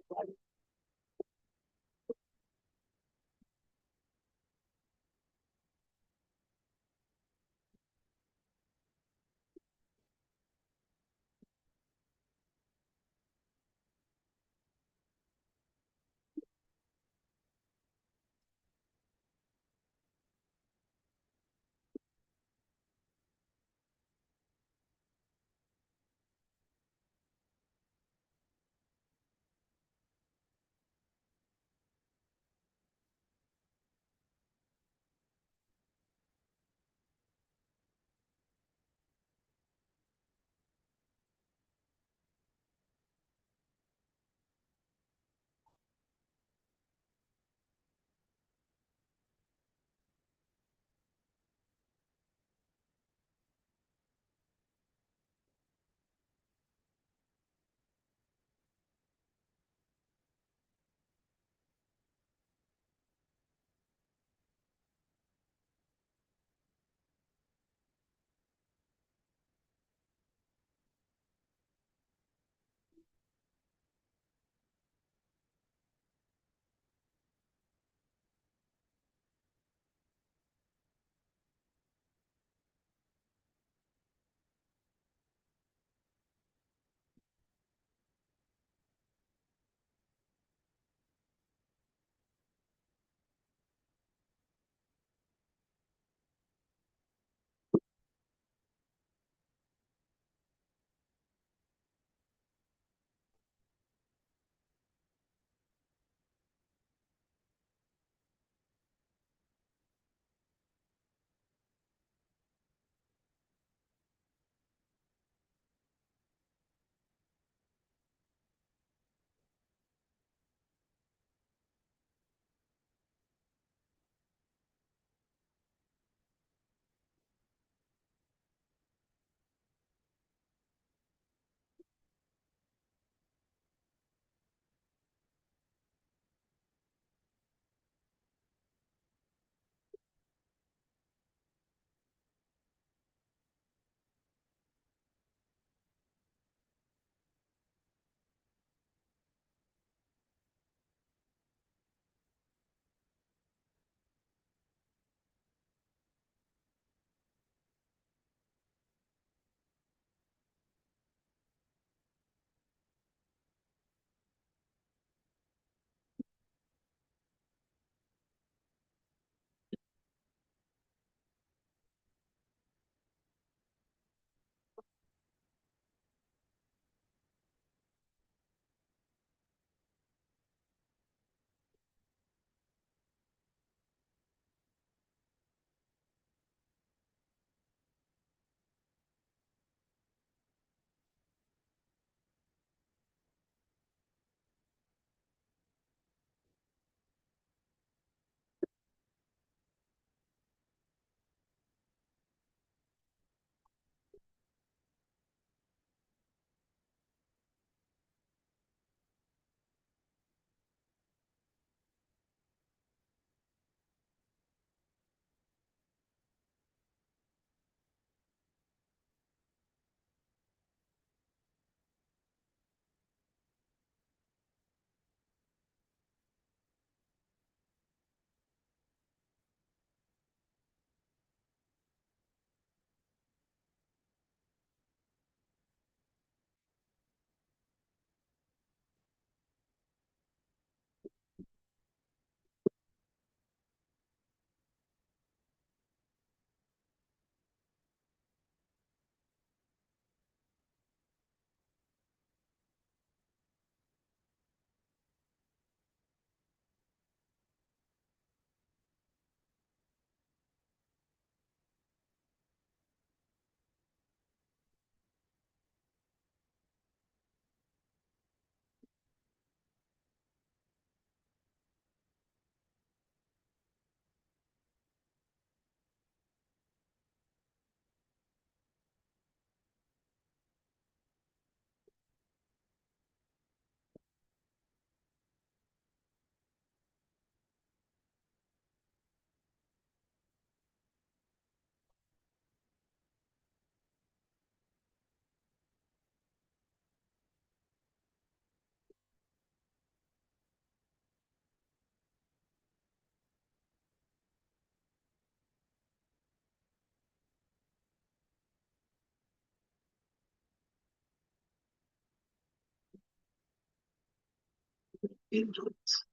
influence.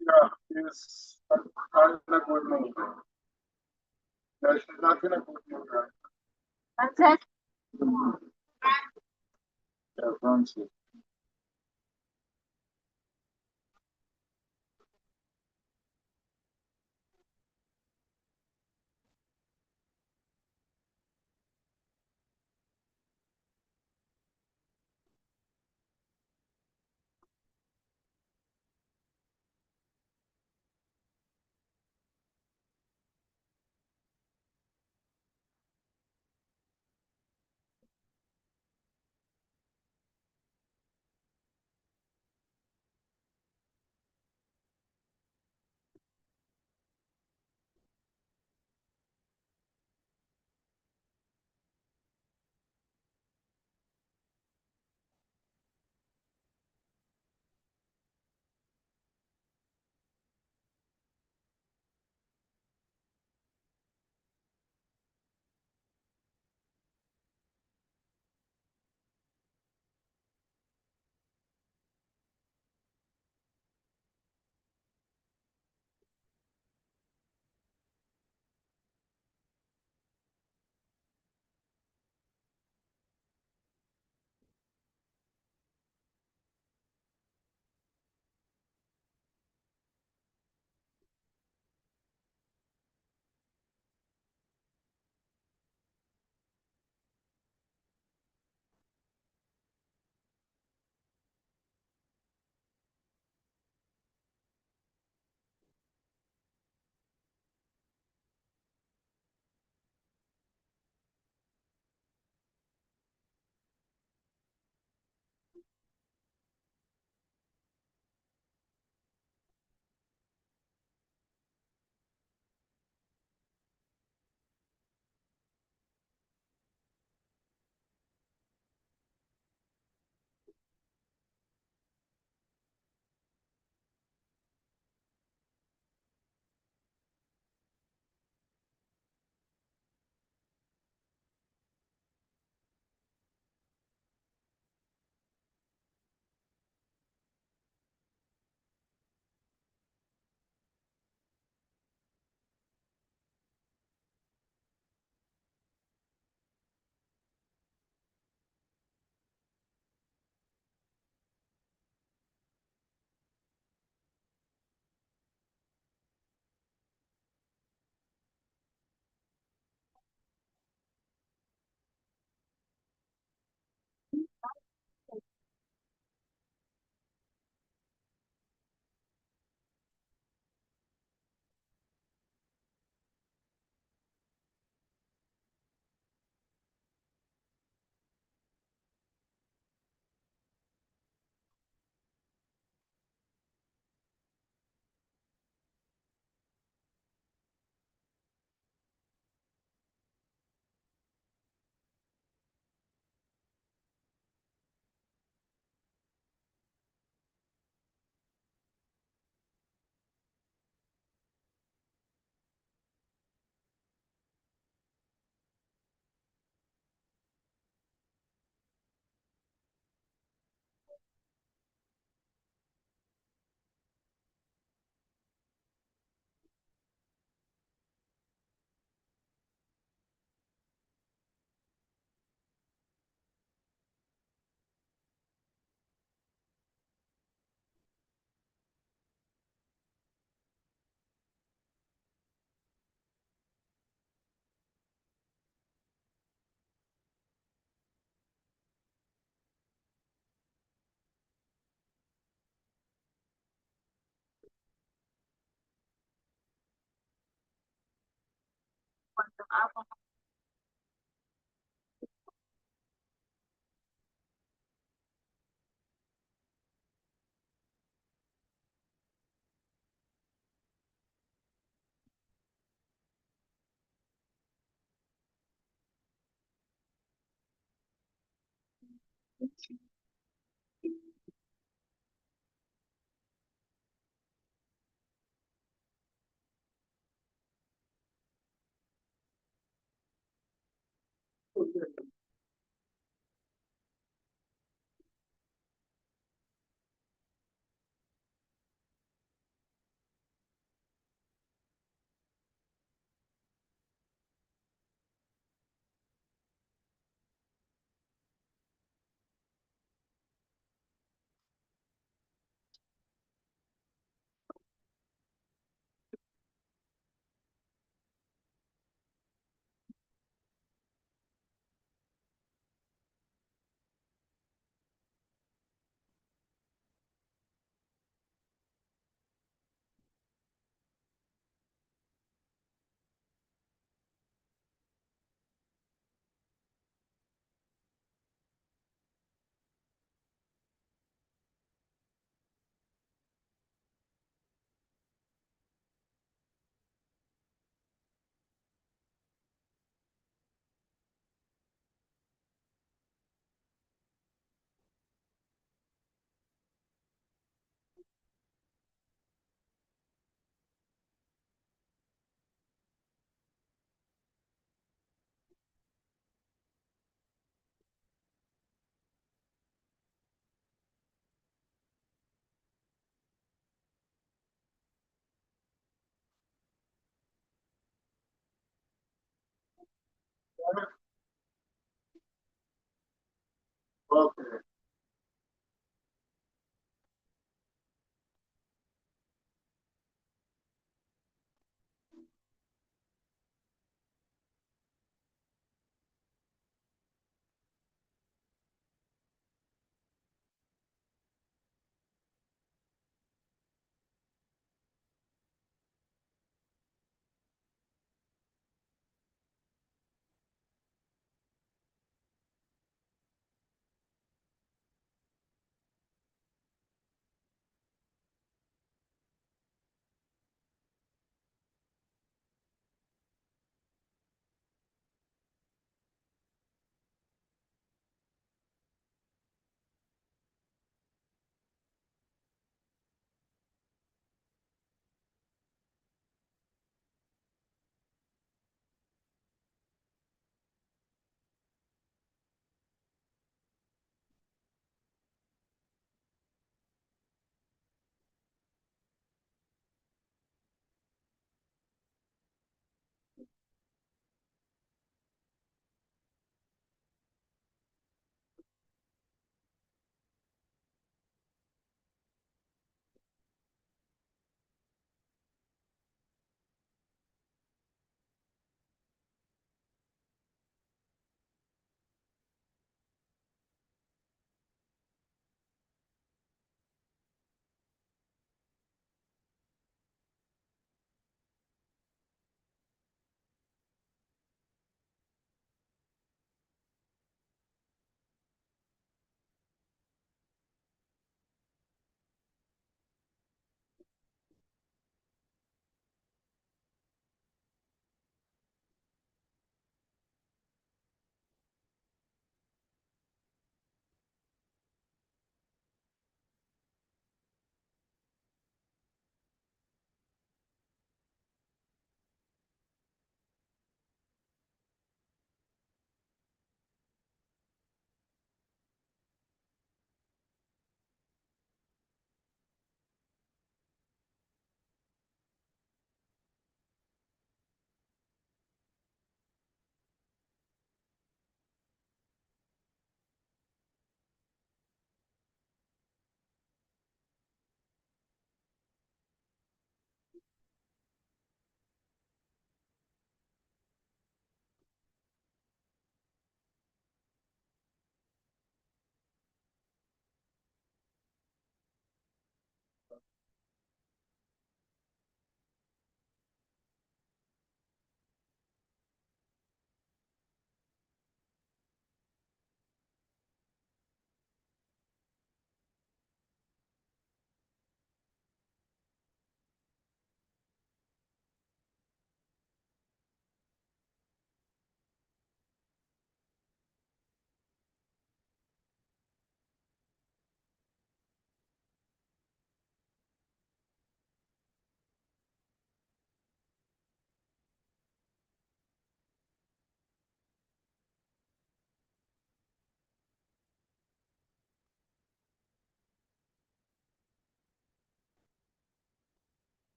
Yeah, it's kind of good movie. There's nothing a good movie, right? That's it. Yeah, Francis.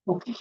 Okay.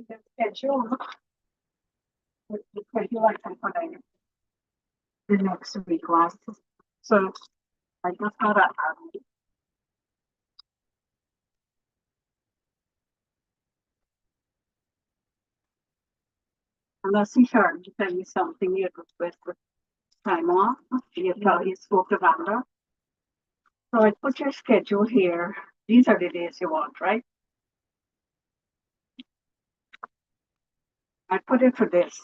The schedule, the schedule I can put in the next week classes. So I just got a unless you sure to tell you something you request for time off, you spoke to Vanda. So I put your schedule here. These are the days you want, right? I put it for this.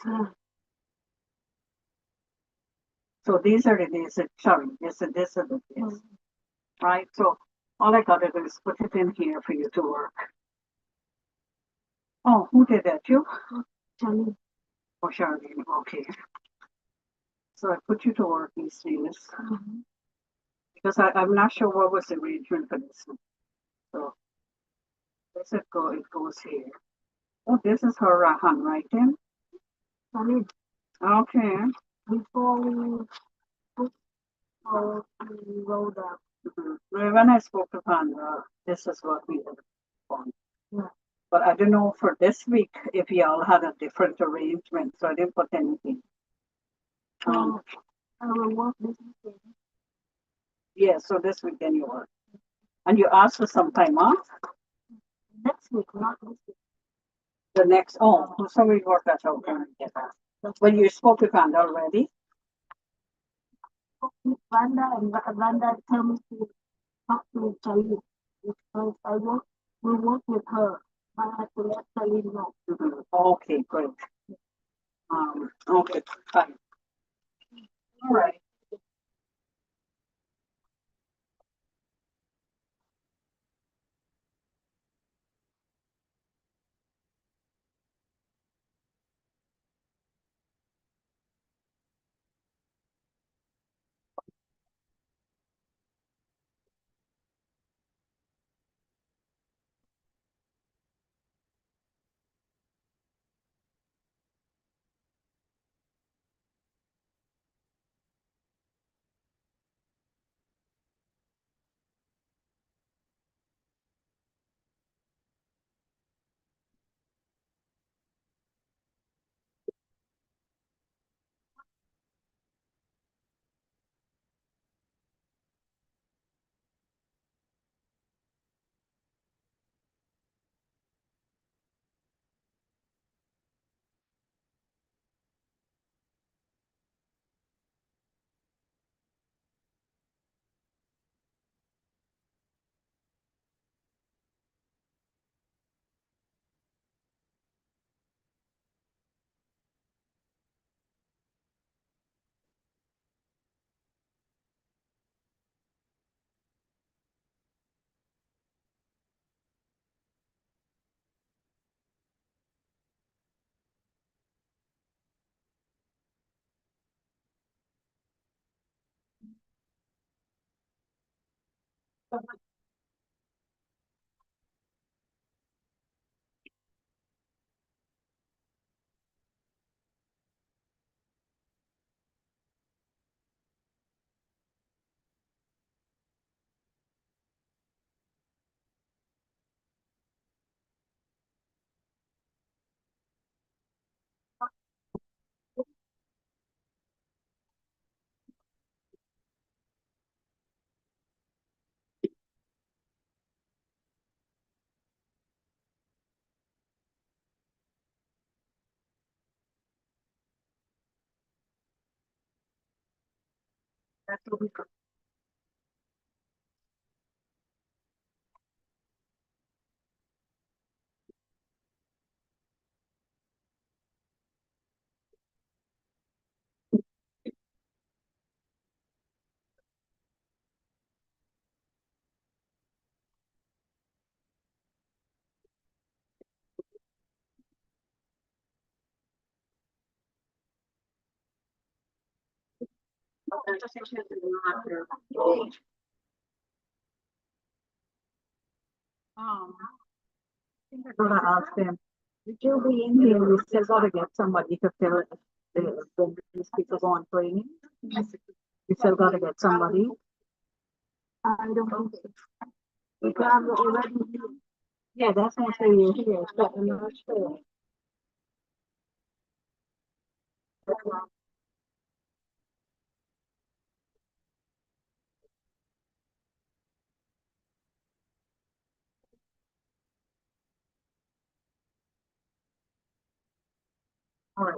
So these are the days that, sorry, this is the days, right? So all I gotta do is put it in here for you to work. Oh, who did that? You? Charlene. Oh, Charlene, okay. So I put you to work these days. Because I'm not sure what was the arrangement for this one. So let's it go, it goes here. Oh, this is her handwriting. Charlene. Okay. Before we wrote up. When I spoke to Panda, this is what we had on. Yeah. But I don't know for this week if y'all had a different arrangement, so I didn't put anything. I will work this weekend. Yeah, so this weekend you work. And you asked for some time off? Next week, not this week. The next, oh, so we work that out. Get that. Well, you spoke to Panda already? Vanda and Vanda tell me to talk to Charlie because we work with her. I have to let Charlie know. Okay, great. Okay, fine. All right. That's what we got. I think I'm gonna ask them, did you be in here, we still gotta get somebody to fill it, when these people go on training? We still gotta get somebody. I don't know. We have already, yeah, that's what I'm saying here, but I'm not sure. All right,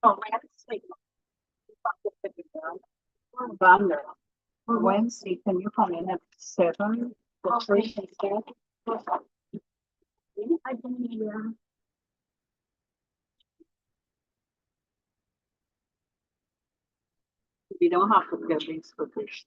Oh, Wednesday. Wonder. Wednesday, can you come in at 7? The first instead? I can hear. We don't have to get these cookies.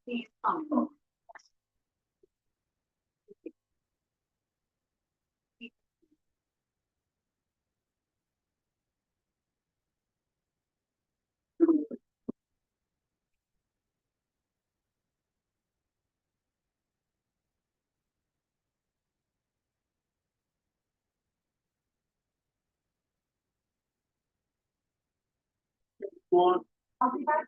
Please come. One. I'll be back.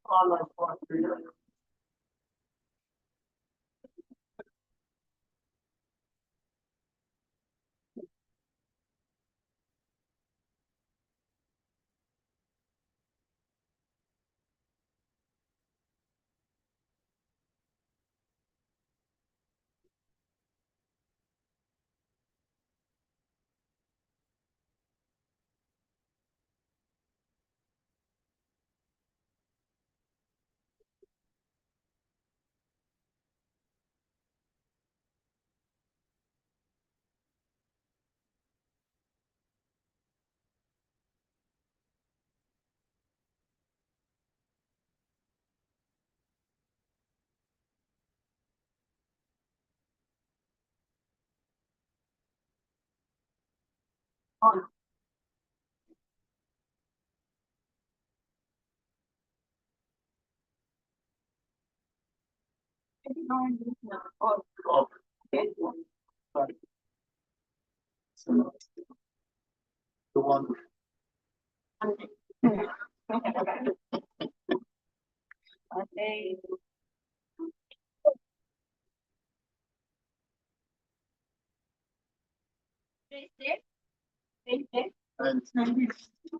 All of one. The one. Okay.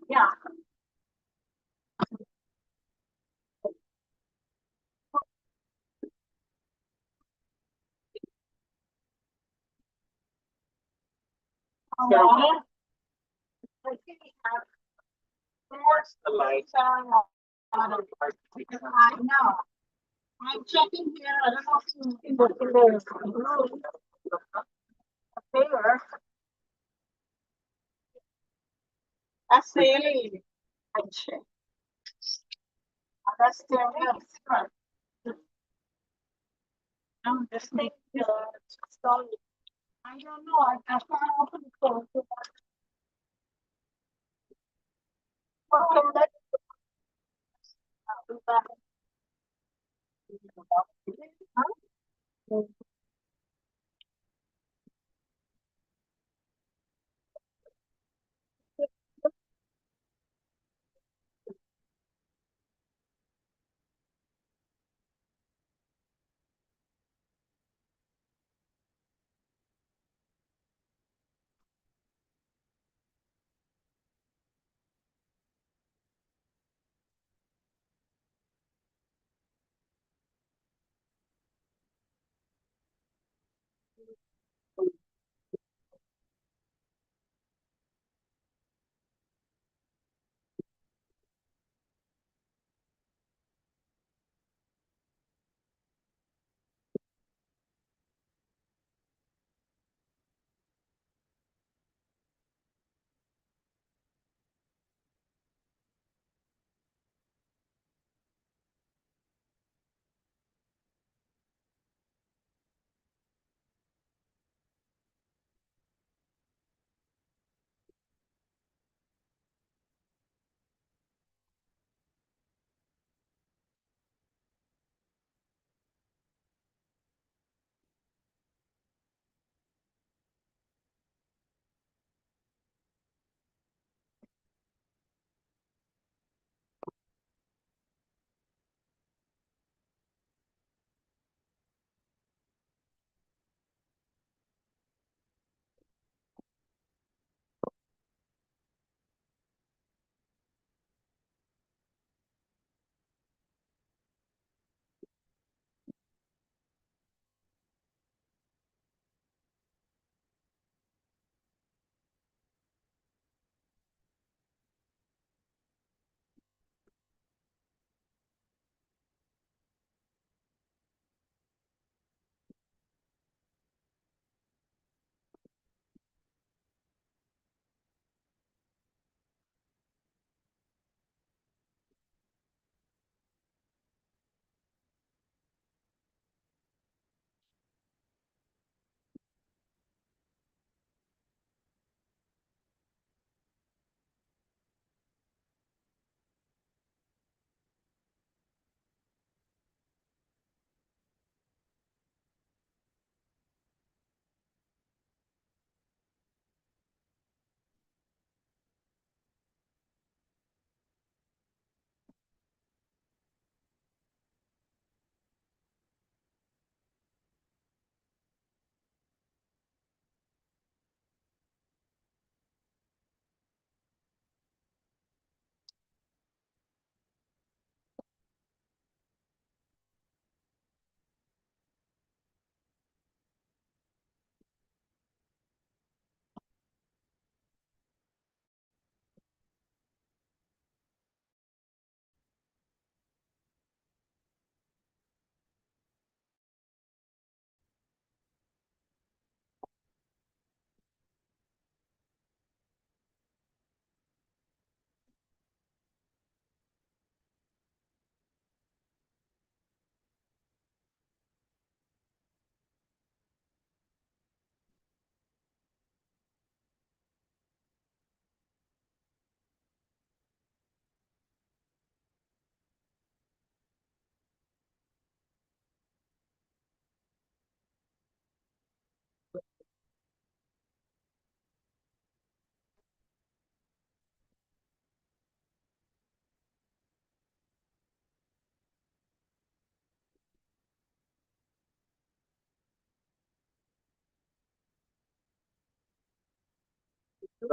Yeah. What's the light on? I know. I'm checking here. I don't know if you can look in there. There. That's the alien. I check. That's the alien. I'm just making story. I don't know. I can't open the door. Well, let's do that. Huh? Do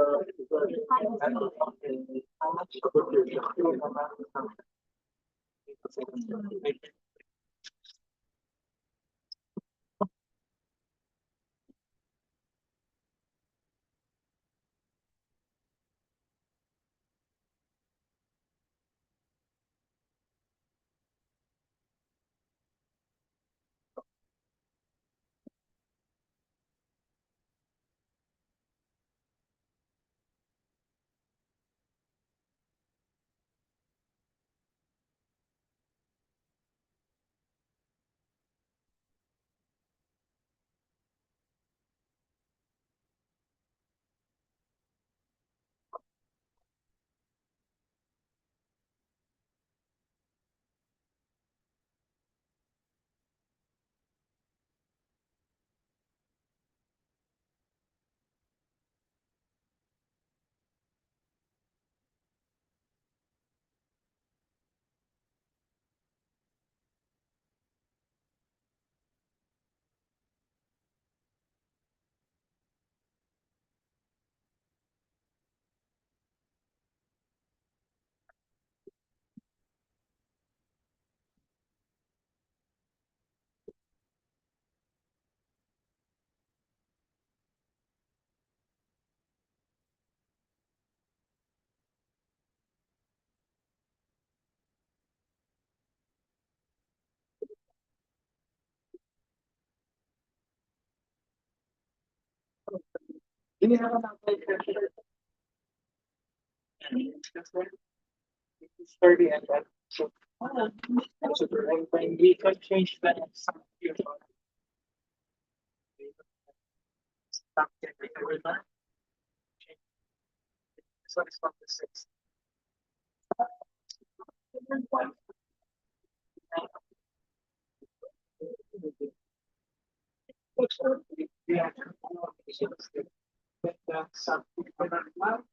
you have an update for sure? It's 30 and that. So, when we could change the some here. Stop getting every time. So it's not the 6th. Yeah. That's something for that one.